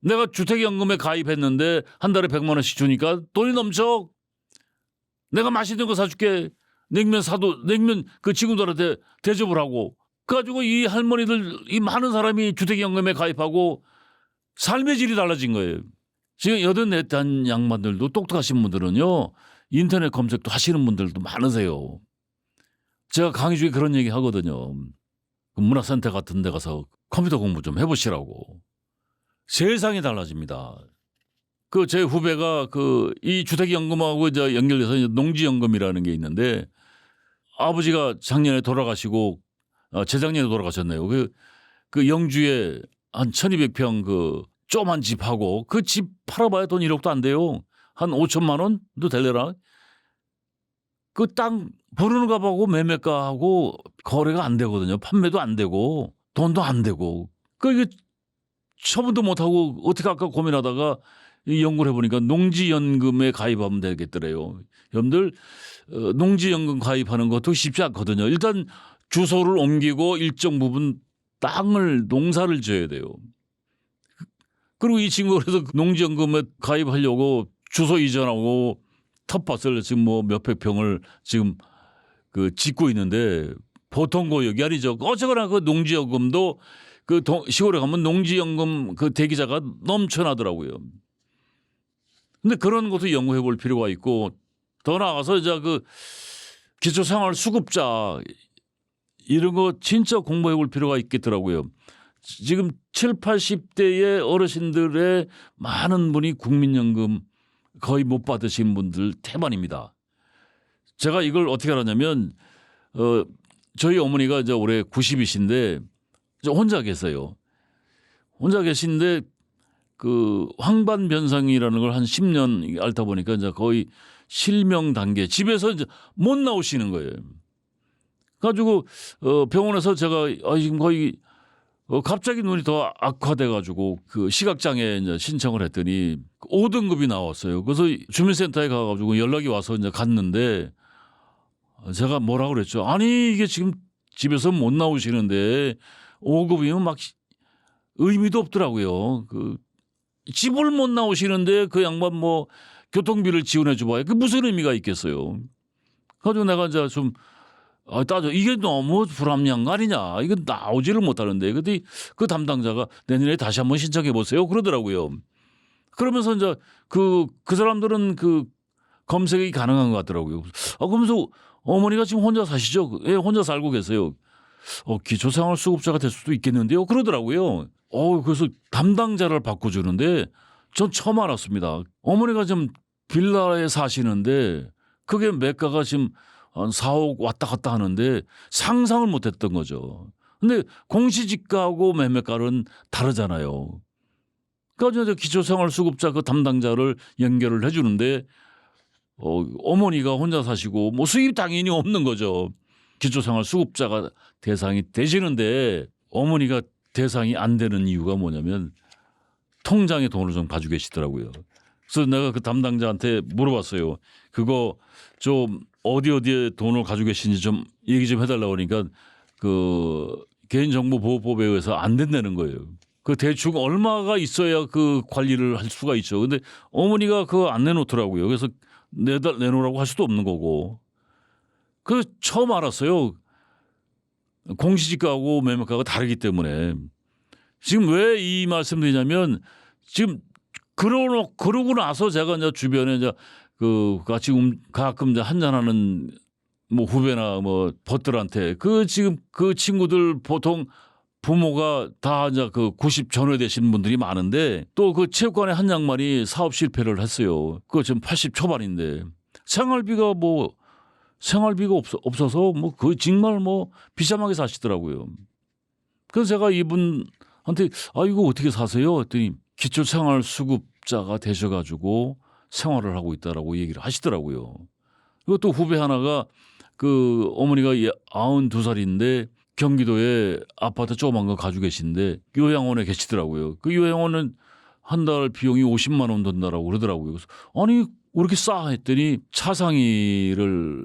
내가 주택연금에 가입했는데 한 달에 100만 원씩 주니까 돈이 넘쳐. 내가 맛있는 거 사줄게. 냉면 그 친구들한테 대접을 하고. 그래가지고 이 할머니들 이 많은 사람이 주택연금에 가입하고 삶의 질이 달라진 거예요. 지금 84단 양반들도 똑똑하신 분들은요. 인터넷 검색도 하시는 분들도 많으세요. 제가 강의 중에 그런 얘기 하거든요. 그 문화센터 같은 데 가서 컴퓨터 공부 좀 해보시라고. 세상이 달라집니다. 그 제 후배가 그 이 주택연금하고 이제 연결돼서 이제 농지연금이라는 게 있는데 아버지가 작년에 돌아가시고 재작년에 돌아가셨네요. 그 영주에 한 1200평 그 조그만 집하고 그 집 팔아봐야 돈 1억도 안 돼요. 한 5천만 원도 될래나? 그 땅 부르는 값하고 매매가하고 거래가 안 되거든요. 판매도 안 되고 돈도 안 되고. 이게 처분도 못하고 어떻게 할까 고민하다가 연구를 해보니까 농지연금에 가입하면 되겠더래요. 여러분들 농지연금 가입하는 것도 쉽지 않거든요. 일단 주소를 옮기고 일정 부분 땅을 농사를 지어야 돼요. 그리고 이 친구가 그래서 농지연금에 가입하려고 주소 이전하고 텃밭을 지금 뭐 몇백 평을 지금 그 짓고 있는데 보통 고역이 아니죠. 어쨌거나 그 농지연금도 그 시골에 가면 농지연금 그 대기자가 넘쳐나더라고요. 근데 그런 것도 연구해 볼 필요가 있고 더 나아가서 이제 그 기초생활수급자 이런 거 진짜 공부해 볼 필요가 있겠더라고요. 지금 7, 80대의 어르신들의 많은 분이 국민연금 거의 못 받으신 분들 태반입니다. 제가 이걸 어떻게 알았냐면 저희 어머니가 이제 올해 90이신데 혼자 계세요. 혼자 계신데 그 황반변성이라는 걸 한 10년 앓다 보니까 이제 거의 실명 단계 집에서 이제 못 나오시는 거예요. 가지고 병원에서 제가 지금 거의 갑자기 눈이 더 악화돼 가지고 그 시각장애 이제 신청을 했더니 5등급이 나왔어요. 그래서 주민센터에 가가지고 연락이 와서 이제 갔는데 제가 뭐라고 그랬죠. 아니 이게 지금 집에서 못 나오시는데 5급이면 막 의미도 없더라고요. 집을 못 나오시는데 그 양반 뭐 교통비를 지원해 줘봐요. 그 무슨 의미가 있겠어요. 그래가지고 내가 이제 좀 따져 이게 너무 불합리한 거 아니냐. 이거 나오지를 못하는데. 근데 그 담당자가 내년에 다시 한번 신청해 보세요. 그러더라고요. 그러면서 이제 그 사람들은 그 검색이 가능한 것 같더라고요. 그러면서 어머니가 지금 혼자 사시죠? 예, 혼자 살고 계세요. 기초생활수급자가 될 수도 있겠는데요. 그러더라고요. 그래서 담당자를 바꿔주는데 전 처음 알았습니다. 어머니가 지금 빌라에 사시는데 그게 매가가 지금 한 4억 왔다 갔다 하는데 상상을 못했던 거죠. 근데 공시지가하고 매매가는 다르잖아요. 그러니까 기초생활수급자 그 담당자를 연결을 해주는데 어머니가 혼자 사시고 뭐 수입 당연히 없는 거죠. 기초생활수급자가 대상이 되시는데 어머니가 대상이 안 되는 이유가 뭐냐면 통장에 돈을 좀 가지고 계시더라고요. 그래서 내가 그 담당자한테 물어봤어요. 그거 좀 어디에 돈을 가지고 계신지 좀 얘기 좀 해달라고 하니까 그 개인정보보호법에 의해서 안 된다는 거예요. 그 대충 얼마가 있어야 그 관리를 할 수가 있죠. 근데 어머니가 그거 안 내놓더라고요. 그래서 내놓으라고 할 수도 없는 거고. 그 처음 알았어요. 공시지가하고 매매가가 다르기 때문에. 지금 왜 이 말씀드리냐면 지금 그러고 나서 제가 이제 주변에 이제 그 같이 가끔 이제 한잔하는 뭐 후배나 뭐 벗들한테 지금 그 친구들 보통 부모가 다 이제 그 90 전후되신 분들이 많은데 또 그 체육관에 한 양반이 사업 실패를 했어요. 그거 지금 80 초반인데 생활비가 없어서 뭐 그 정말 뭐 비참하게 사시더라고요. 그래서 제가 이분한테 이거 어떻게 사세요? 했더니 기초생활수급자가 되셔가지고 생활을 하고 있다라고 얘기를 하시더라고요. 그리고 또 후배 하나가 그 어머니가 92살인데 경기도에 아파트 조그만 거 가지고 계신데 요양원에 계시더라고요. 그 요양원은 한 달 비용이 50만 원 든다라고 그러더라고요. 그래서 아니 왜 이렇게 싸 했더니 차상위를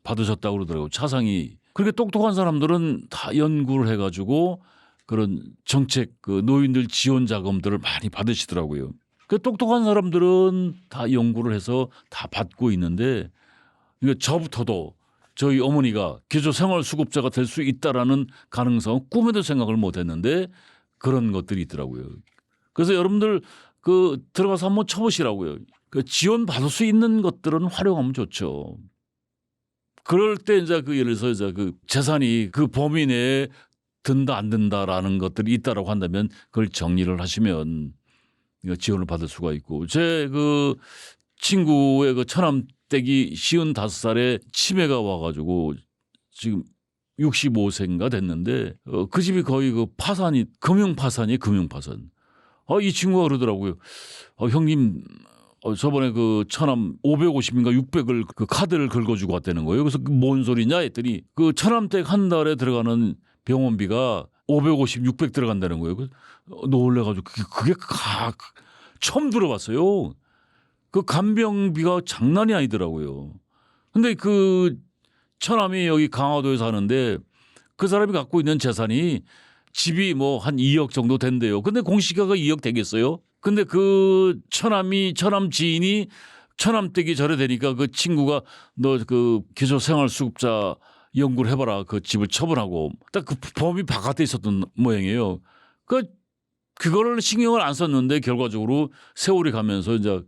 받으셨다고 그러더라고요. 차상위. 그렇게 똑똑한 사람들은 다 연구를 해가지고 그런 정책 그 노인들 지원 자금들을 많이 받으시더라고요. 그 똑똑한 사람들은 다 연구를 해서 다 받고 있는데 그러니까 저부터도 저희 어머니가 기초생활수급자가 될 수 있다라는 가능성은 꿈에도 생각을 못했는데 그런 것들이 있더라고요. 그래서 여러분들 그 들어가서 한번 쳐보시라고요. 그 지원 받을 수 있는 것들은 활용하면 좋죠. 그럴 때 이제 그 예를 들어서 이제 그 재산이 그 범위 내에 든다 안 든다라는 것들이 있다라고 한다면 그걸 정리를 하시면 지원을 받을 수가 있고 제 그 친구의 그 처남댁이 55살에 치매가 와가지고 지금 65세인가 됐는데 그 집이 거의 그 금융파산. 이 친구가 그러더라고요. 형님 저번에 그 처남 550인가 600을 그 카드를 긁어주고 왔다는 거예요. 그래서 뭔 소리냐 했더니 그 처남댁 한 달에 들어가는 병원비가 550, 600 들어간다는 거예요. 놀래가지고 그게 처음 들어봤어요. 그 간병비가 장난이 아니더라고요. 근데 그 처남이 여기 강화도에 사는데 그 사람이 갖고 있는 재산이 집이 뭐 한 2억 정도 된대요. 근데 공시가가 2억 되겠어요? 근데 그 처남 지인이 처남댁이 저래 되니까 그 친구가 너 그 기초생활수급자 연구를 해봐라. 그 집을 처분하고 딱 그 범위 바깥에 있었던 모양이에요. 그거를 신경을 안 썼는데 결과적으로 세월이 가면서 이제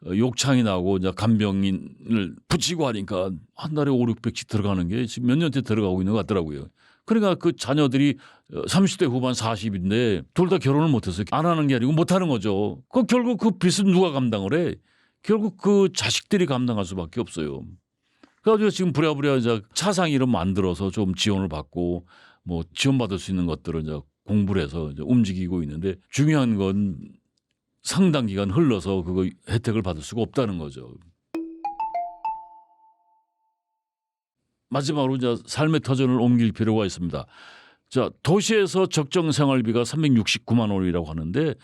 욕창이 나고 이제 간병인을 붙이고 하니까 한 달에 5, 600씩 들어가는 게 지금 몇 년째 들어가고 있는 것 같더라고요. 그러니까 그 자녀들이 30대 후반 40인데 둘 다 결혼을 못해서 안 하는 게 아니고 못하는 거죠. 결국 그 빚은 누가 감당을 해? 결국 그 자식들이 감당할 수밖에 없어요. 그래가지고 지금 부랴부랴 이제 차상위를 만들어서 좀 지원을 받고 뭐 지원받을 수 있는 것들을 이제 공부를 해서 이제 움직이고 있는데 중요한 건 상당 기간 흘러서 그거 혜택을 받을 수가 없다는 거죠. 마지막으로 이제 삶의 터전을 옮길 필요가 있습니다. 자, 도시에서 적정 생활비가 369만 원이라고 하는데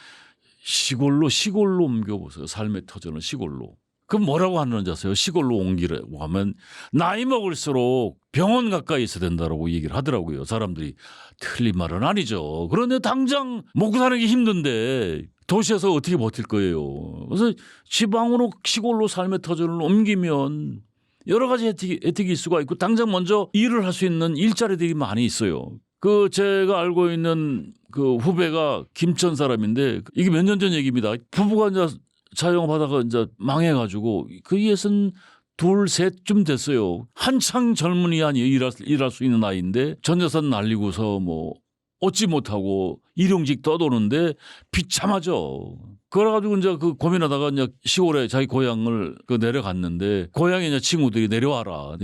시골로 옮겨보세요. 삶의 터전을 시골로. 그럼 뭐라고 하는지 아세요? 시골로 옮기라고 하면 나이 먹을수록 병원 가까이 있어야 된다고 얘기를 하더라고요. 사람들이 틀린 말은 아니죠. 그런데 당장 먹고 사는 게 힘든데 도시에서 어떻게 버틸 거예요. 그래서 지방으로 시골로 삶의 터전을 옮기면 여러 가지 혜택이 있을 수가 있고 당장 먼저 일을 할 수 있는 일자리들이 많이 있어요. 그 제가 알고 있는 그 후배가 김천 사람인데 이게 몇 년 전 얘기입니다. 부부가 이제 자영업하다가 이제 망해가지고 그 62, 3쯤 됐어요. 한창 젊은이 아니에요. 일할 수 있는 나이인데 전 재산 날리고서 뭐 얻지 못하고 일용직 떠도는데 비참하죠. 그래가지고 이제 그 고민하다가 이제 시골에 자기 고향을 내려갔는데 고향에 이제 친구들이 내려와라.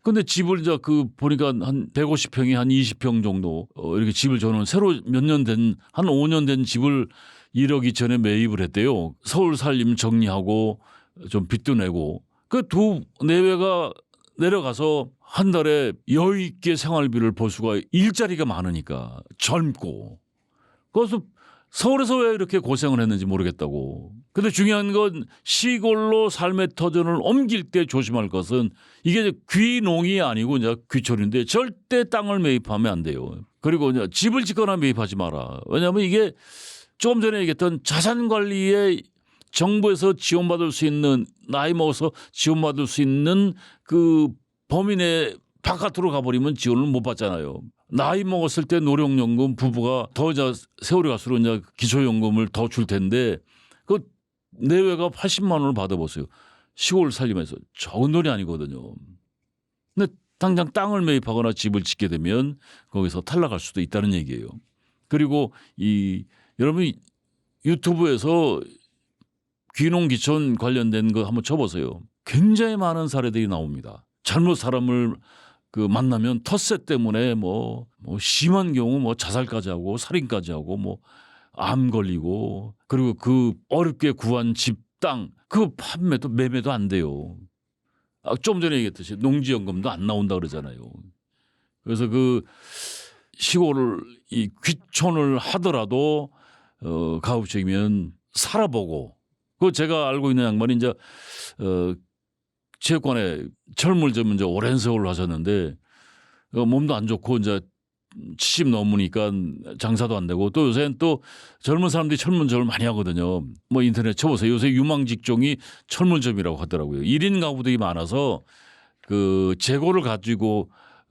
근데 집을 이제 그 보니까 한 150평이 한 20평 정도 이렇게 집을 저는 새로 몇 년 된 한 5년 된 집을 1억 2천에 매입을 했대요. 서울 살림 정리하고 좀 빚도 내고 그 두 내외가 내려가서 한 달에 여유 있게 생활비를 벌 수가 일자리가 많으니까 젊고 그래서 서울에서 왜 이렇게 고생을 했는지 모르겠다고. 근데 중요한 건 시골로 삶의 터전을 옮길 때 조심할 것은 이게 귀농이 아니고 이제 귀촌인데 절대 땅을 매입하면 안 돼요. 그리고 이제 집을 짓거나 매입하지 마라. 왜냐하면 이게 조금 전에 얘기했던 자산 관리에 정부에서 지원받을 수 있는 나이 먹어서 지원받을 수 있는 그 범위 내 바깥으로 가버리면 지원을 못 받잖아요. 나이 먹었을 때 노령연금 부부가 더 이제 세월이 갈수록 이제 기초연금을 더 줄 텐데 그 내외가 80만 원을 받아보세요. 시골 살림에서 적은 돈이 아니거든요. 근데 당장 땅을 매입하거나 집을 짓게 되면 거기서 탈락할 수도 있다는 얘기예요. 그리고 여러분 유튜브에서 귀농 귀촌 관련된 거 한번 쳐보세요. 굉장히 많은 사례들이 나옵니다. 잘못 사람을 만나면 텃세 때문에 뭐 심한 경우 뭐 자살까지 하고 살인까지 하고 뭐 암 걸리고 그리고 그 어렵게 구한 집, 땅 그 판매도 매매도 안 돼요. 좀 전에 얘기했듯이 농지연금도 안 나온다 그러잖아요. 그래서 그 시골을 이 귀촌을 하더라도 가급적이면 살아보고 그 제가 알고 있는 양반이 이제 체육관에 철물점 이제 오랜 세월을 하셨는데 몸도 안 좋고 이제 70 넘으니까 장사도 안 되고 또 요새는 또 젊은 사람들이 철물점을 많이 하거든요. 뭐 인터넷 쳐보세요. 요새 유망 직종이 철물점이라고 하더라고요. 1인 가구들이 많아서 그 재고를 가지고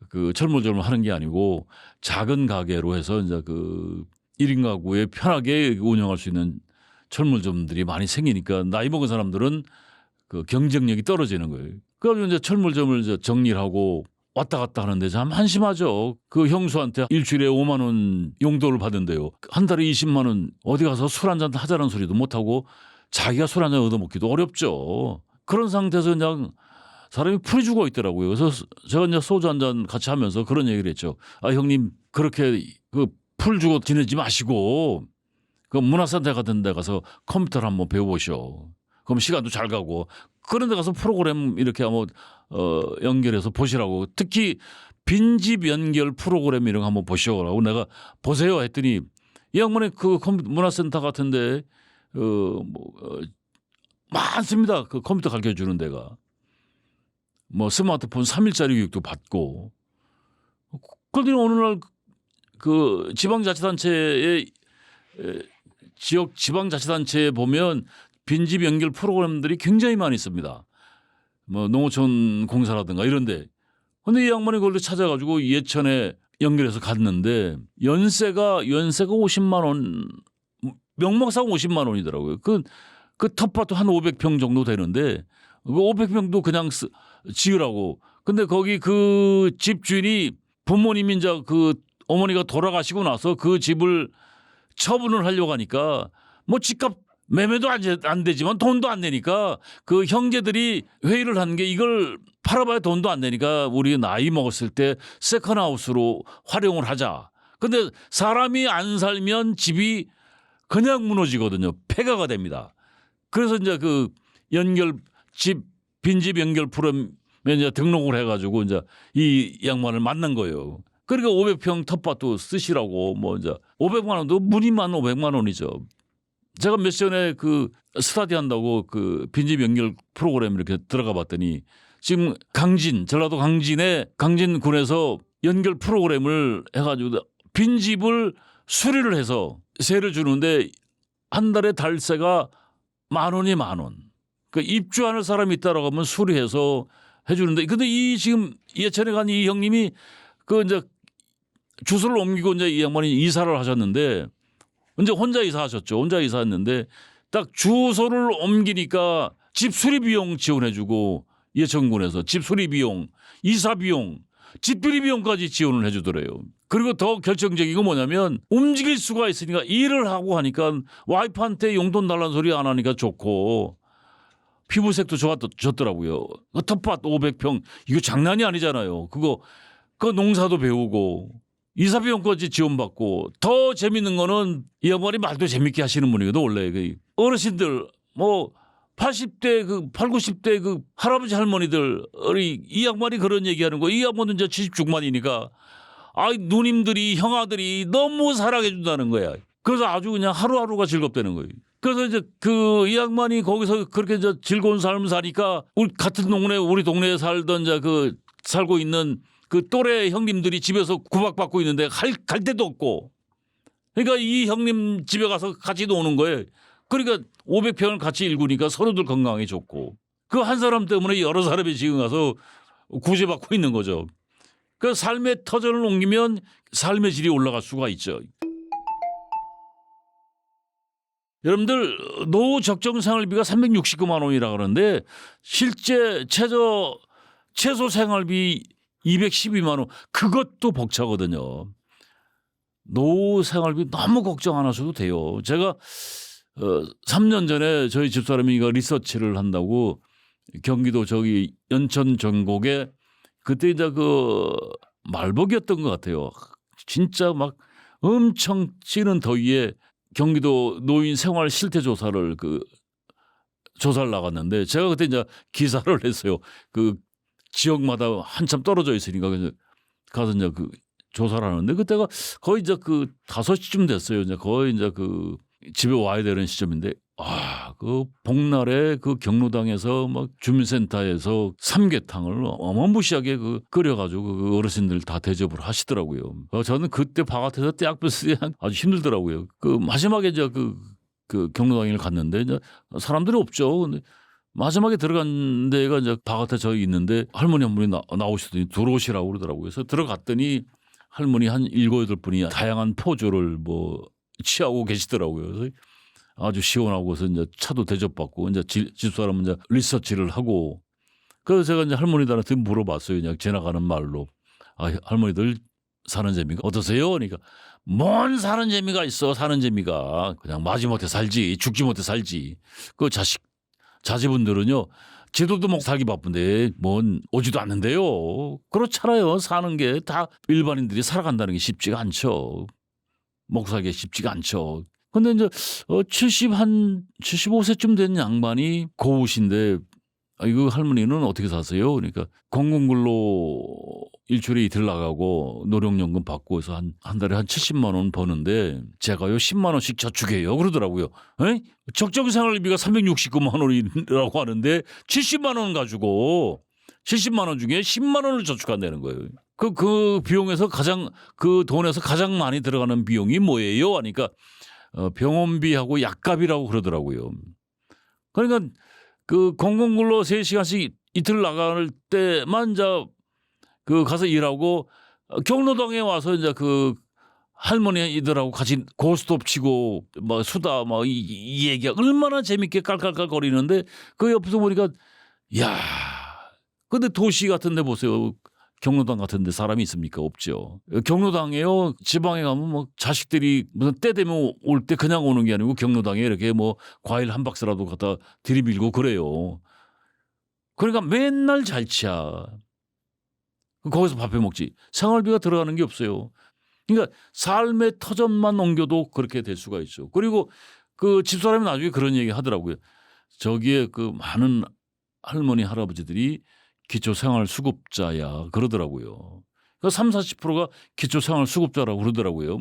그 철물점을 하는 게 아니고 작은 가게로 해서 이제 그 1인 가구에 편하게 운영할 수 있는 철물점들이 많이 생기니까 나이 먹은 사람들은 그 경쟁력이 떨어지는 거예요. 그래서 이제 철물점을 이제 정리를 하고 왔다 갔다 하는데 참 한심하죠. 그 형수한테 일주일에 5만 원 용돈을 받은대요. 한 달에 20만 원 어디 가서 술 한잔 하자는 소리도 못 하고 자기가 술 한잔 얻어먹기도 어렵죠. 그런 상태에서 그냥 사람이 풀이 죽어 있더라고요. 그래서 제가 이제 소주 한잔 같이 하면서 그런 얘기를 했죠. 아 형님 그렇게 그 풀 주고 지내지 마시고 그 문화센터 같은 데 가서 컴퓨터를 한번 배워보시오. 그럼 시간도 잘 가고 그런 데 가서 프로그램 이렇게 한번 연결해서 보시라고. 특히 빈집 연결 프로그램 이런 거 한번 보시라고 내가 보세요 했더니 이 양반이 그 문화센터 같은 데 많습니다. 그 컴퓨터 가르쳐주는 데가. 뭐 스마트폰 3일짜리 교육도 받고. 그러더니 어느 날 그 지방자치단체의 지역 지방자치단체에 보면 빈집 연결 프로그램들이 굉장히 많이 있습니다. 뭐 농어촌 공사라든가 이런데. 근데 이 양반이 그걸 찾아가지고 예천에 연결해서 갔는데 연세가 50만 원, 명목상 50만 원이더라고요. 그 텃밭도 한 500평 정도 되는데 그 500평도 그냥 지으라고. 근데 거기 그 집주인이 부모님이 이제 그 어머니가 돌아가시고 나서 그 집을 처분을 하려고 하니까 뭐 집값 매매도 안 되지만 돈도 안 되니까 그 형제들이 회의를 한 게 이걸 팔아봐야 돈도 안 되니까 우리 나이 먹었을 때 세컨하우스로 활용을 하자. 근데 사람이 안 살면 집이 그냥 무너지거든요. 폐가가 됩니다. 그래서 이제 그 빈집 연결 프로그램에 이제 등록을 해가지고 이제 이 양반을 만난 거예요. 그러니까 500평 텃밭도 쓰시라고 뭐 이제 500만 원도 문의만 500만 원이죠. 제가 며칠 전에 그 스타디 한다고 그 빈집 연결 프로그램 이렇게 들어가 봤더니 지금 전라도 강진군에서 연결 프로그램을 해가지고 빈집을 수리를 해서 세를 주는데 한 달에 달세가 10,000원이 10,000원. 그 입주하는 사람이 있다라고 하면 수리해서 해주는데, 근데 이 지금 예천에 간 이 형님이 그 이제 주소를 옮기고 이제 이 양반이 이사를 하셨는데, 이제 혼자 이사하셨죠. 혼자 이사했는데 딱 주소를 옮기니까 집 수리 비용 지원해주고, 예천군에서 집 수리 비용, 이사 비용, 집비리 비용까지 지원을 해주더래요. 그리고 더 결정적인 건 뭐냐면 움직일 수가 있으니까 일을 하고 하니까 와이프한테 용돈 달라는 소리 안 하니까 좋고, 피부색도 좋았더라고요. 텃밭 500평 이거 장난이 아니잖아요. 그거 농사도 배우고 이사 비용까지 지원받고, 더 재밌는 거는 이 양반이 말도 재밌게 하시는 분이거든. 원래 그 어르신들 뭐 80대 90대 그 할아버지 할머니들 이 양반이 그런 얘기하는 거. 이 양반은 이제 70중반이니까 누님들이 형아들이 너무 사랑해 준다는 거야. 그래서 아주 그냥 하루하루가 즐겁다는 거예요. 그래서 이제 이 양반이 거기서 그렇게 이제 즐거운 삶을 사니까 우리 동네에 살던 이제 살고 있는 그 또래 형님들이 집에서 구박받고 있는데 갈 데도 없고, 그러니까 이 형님 집에 가서 같이 노는 거예요. 그러니까 500평을 같이 일구니까 서로들 건강에 좋고, 그 한 사람 때문에 여러 사람이 지금 가서 구제받고 있는 거죠. 그 삶의 터전을 옮기면 삶의 질이 올라갈 수가 있죠. 여러분들 노후 적정 생활비가 369만 원이라 그러는데 실제 최소 생활비 212만 원, 그것도 벅차거든요. 노후 생활비 너무 걱정 안 하셔도 돼요. 제가 3년 전에 저희 집사람이 이거 리서치를 한다고 경기도 연천 전곡에, 그때 이제 말복이었던 것 같아요. 진짜 막 엄청 찌는 더위에 경기도 노인 생활 실태 조사를 조사를 나갔는데, 제가 그때 이제 기사를 했어요. 지역마다 한참 떨어져 있으니까 가서 이제 조사를 하는데, 그때가 거의 이제 5시쯤 됐어요. 이제 거의 이제 집에 와야 되는 시점인데, 복날에 경로당에서 막 주민센터에서 삼계탕을 어마무시하게 끓여가지고 어르신들 다 대접을 하시더라고요. 저는 그때 바깥에서 떼약볕이 아주 힘들더라고요. 마지막에 이제 경로당을 갔는데 이제 사람들이 없죠. 근데 마지막에 들어간 데가 이제 바깥에 저기 있는데 할머니 한 분이 나오시더니 들어오시라고 그러더라고요. 그래서 들어갔더니 할머니 한 7, 8분이 다양한 포즈를 취하고 계시더라고요. 그래서 아주 시원하고서 이제 차도 대접받고, 이제 집사람은 이제 리서치를 하고, 그래서 제가 이제 할머니들한테 물어봤어요. 그냥 지나가는 말로. 할머니들 사는 재미가 어떠세요? 그러니까 뭔 사는 재미가 있어. 사는 재미가 그냥 마지못해 살지, 죽지 못해 살지. 자제분들은요, 지도도 못 살기 바쁜데 뭔 오지도 않는데요. 그렇잖아요. 사는 게 다 일반인들이 살아간다는 게 쉽지가 않죠. 먹고 살기 쉽지가 않죠. 근데 이제 75세쯤 된 양반이 고우신데, 이거 할머니는 어떻게 사세요? 그러니까 공공근로 일주일에 이틀 나가고 노령연금 받고 해서 한 달에 한 70만 원 버는데 제가요 10만 원씩 저축해요 그러더라고요. 적정 생활비가 369만 원이라고 하는데 70만 원 가지고 70만 원 중에 10만 원을 저축한다는 거예요. 그 비용에서 돈에서 가장 많이 들어가는 비용이 뭐예요? 하니까 병원비하고 약값이라고 그러더라고요. 그러니까 공공근로 3시간씩 이틀 나갈 때만 이제 가서 일하고, 경로당에 와서 이제 할머니들하고 같이 고스톱 치고 수다 이 얘기가 얼마나 재밌게 깔깔깔거리는데, 그 옆에서 보니까 근데 도시 같은 데 보세요. 경로당 같은 데 사람이 있습니까? 없죠. 경로당에요. 지방에 가면 자식들이 무슨 때 되면 올 때 그냥 오는 게 아니고 경로당에 이렇게 과일 한 박스라도 갖다 들이밀고 그래요. 그러니까 맨날 잘 치야. 거기서 밥해 먹지. 생활비가 들어가는 게 없어요. 그러니까 삶의 터전만 옮겨도 그렇게 될 수가 있죠. 그리고 집사람이 나중에 그런 얘기 하더라고요. 저기에 많은 할머니 할아버지들이 기초생활수급자야 그러더라고요. 그러니까 30-40%가 기초생활수급자라고 그러더라고요.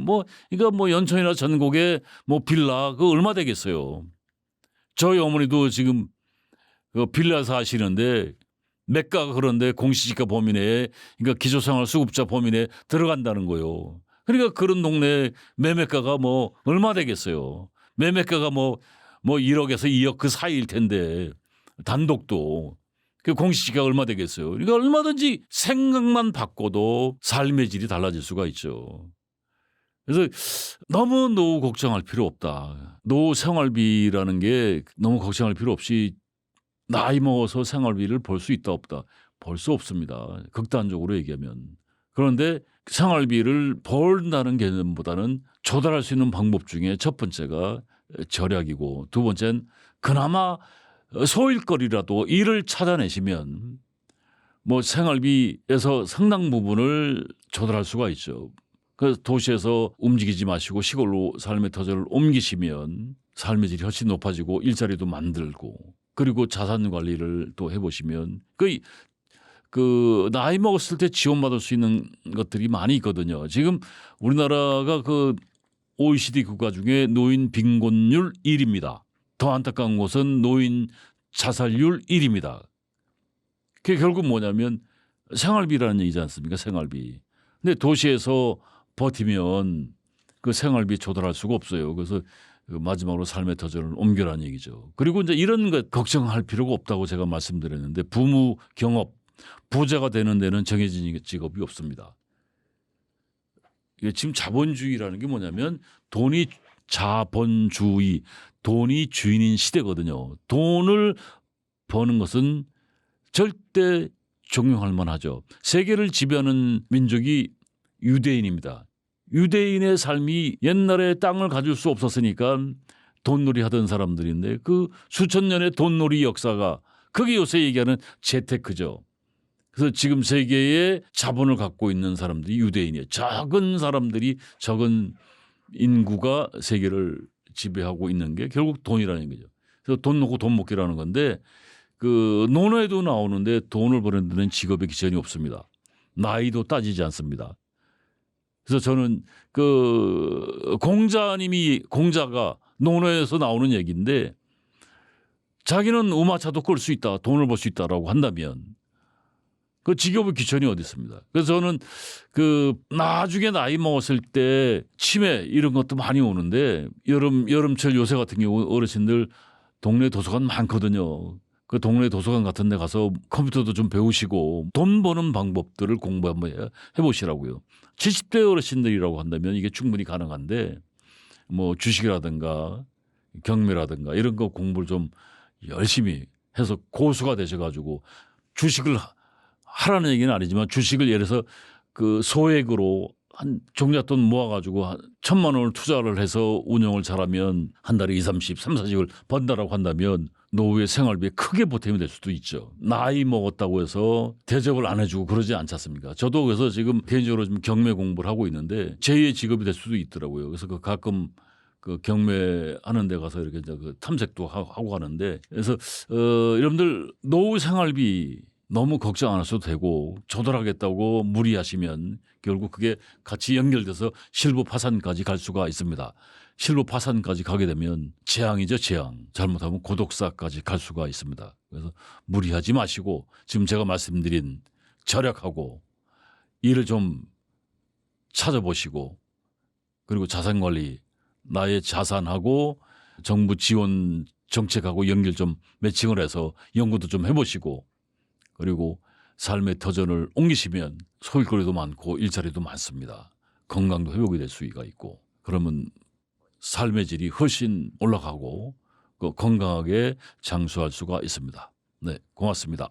그러니까 연천이나 전곡에 빌라 얼마 되겠어요. 저희 어머니도 지금 빌라 사시는데 매가가 그런데 공시지가 범위 내에, 그러니까 기초생활수급자 범위 내에 들어간다는 거예요. 그러니까 그런 동네 매매가가 얼마 되겠어요. 매매가가 뭐 1억에서 2억 그 사이일 텐데 단독도 그 공시지가가 얼마 되겠어요. 그러니까 얼마든지 생각만 바꿔도 삶의 질이 달라질 수가 있죠. 그래서 너무 노후 걱정할 필요 없다. 노후 생활비라는 게 너무 걱정할 필요 없이 나이 먹어서 생활비를 벌 수 있다 없다. 벌 수 없습니다. 극단적으로 얘기하면. 그런데 생활비를 벌다는 개념보다는 조달할 수 있는 방법 중에 첫 번째가 절약이고 두 번째는 그나마 소일거리라도 일을 찾아내시면 뭐 생활비에서 상당 부분을 조달할 수가 있죠. 그래서 도시에서 움직이지 마시고 시골로 삶의 터전을 옮기시면 삶의 질이 훨씬 높아지고 일자리도 만들고 그리고 자산 관리를 또 해보시면 그 나이 먹었을 때 지원받을 수 있는 것들이 많이 있거든요. 지금 우리나라가 그 OECD 국가 중에 노인 빈곤율 1위입니다. 더 안타까운 것은 노인 자살률 1위입니다. 그게 결국 뭐냐면 생활비라는 얘기지 않습니까? 생활비. 근데 도시에서 버티면 그 생활비 조달할 수가 없어요. 그래서 마지막으로 삶의 터전을 옮겨라는 얘기죠. 그리고 이제 이런 것 걱정할 필요가 없다고 제가 말씀드렸는데 부무 경업 부자가 되는 데는 정해진 직업이 없습니다. 지금 자본주의라는 게 뭐냐면 돈이 자본주의, 돈이 주인인 시대거든요. 돈을 버는 것은 절대 존경할 만하죠. 세계를 지배하는 민족이 유대인입니다. 유대인의 삶이 옛날에 땅을 가질 수 없었으니까 돈놀이 하던 사람들인데 그 수천 년의 돈놀이 역사가 그게 요새 얘기하는 재테크죠. 그래서 지금 세계에 자본을 갖고 있는 사람들이 유대인이에요. 작은 사람들이 적은 인구가 세계를 지배하고 있는 게 결국 돈이라는 거죠. 그래서 돈 놓고 돈 먹기라는 건데 그 논어에도 나오는데 돈을 버는 데는 직업의 기준이 없습니다. 나이도 따지지 않습니다. 그래서 저는 그 공자가 논어에서 나오는 얘기인데 자기는 우마차도 끌 수 있다, 돈을 벌 수 있다라고 한다면 그 직업의 기준이 어디 있습니다. 그래서 저는 그 나중에 나이 먹었을 때 치매 이런 것도 많이 오는데 여름철 요새 같은 경우 어르신들 동네 도서관 많거든요. 그 동네 도서관 같은 데 가서 컴퓨터도 좀 배우시고 돈 버는 방법들을 공부 한번 해보시라고요. 70대 어르신들이라고 한다면 이게 충분히 가능한데 뭐 주식이라든가 경매라든가 이런 거 공부를 좀 열심히 해서 고수가 되셔가지고 주식을 하라는 얘기는 아니지만 주식을 예를 들어서 그 소액으로 한 종잣돈 모아가지고 한 1,000만 원을 투자를 해서 운영을 잘하면 한 달에 30, 40을 번다라고 한다면 노후의 생활비에 크게 보탬이 될 수도 있죠. 나이 먹었다고 해서 대접을 안 해주고 그러지 않지 않습니까? 저도 그래서 지금 개인적으로 좀 경매 공부를 하고 있는데 제2의 직업이 될 수도 있더라고요. 그래서 그 가끔 그 경매하는 데 가서 이렇게 이제 그 탐색도 하고 하는데 그래서 여러분들 노후 생활비 너무 걱정 안 하셔도 되고 조달하겠다고 무리하시면 결국 그게 같이 연결돼서 실부 파산까지 갈 수가 있습니다. 실부 파산까지 가게 되면 재앙이죠, 재앙. 잘못하면 고독사까지 갈 수가 있습니다. 그래서 무리하지 마시고 지금 제가 말씀드린 절약하고 일을 좀 찾아보시고 그리고 자산관리 나의 자산하고 정부 지원 정책하고 연결 좀 매칭을 해서 연구도 좀 해보시고 그리고 삶의 터전을 옮기시면 소일거리도 많고 일자리도 많습니다. 건강도 회복이 될 수가 있고 그러면 삶의 질이 훨씬 올라가고 건강하게 장수할 수가 있습니다. 네, 고맙습니다.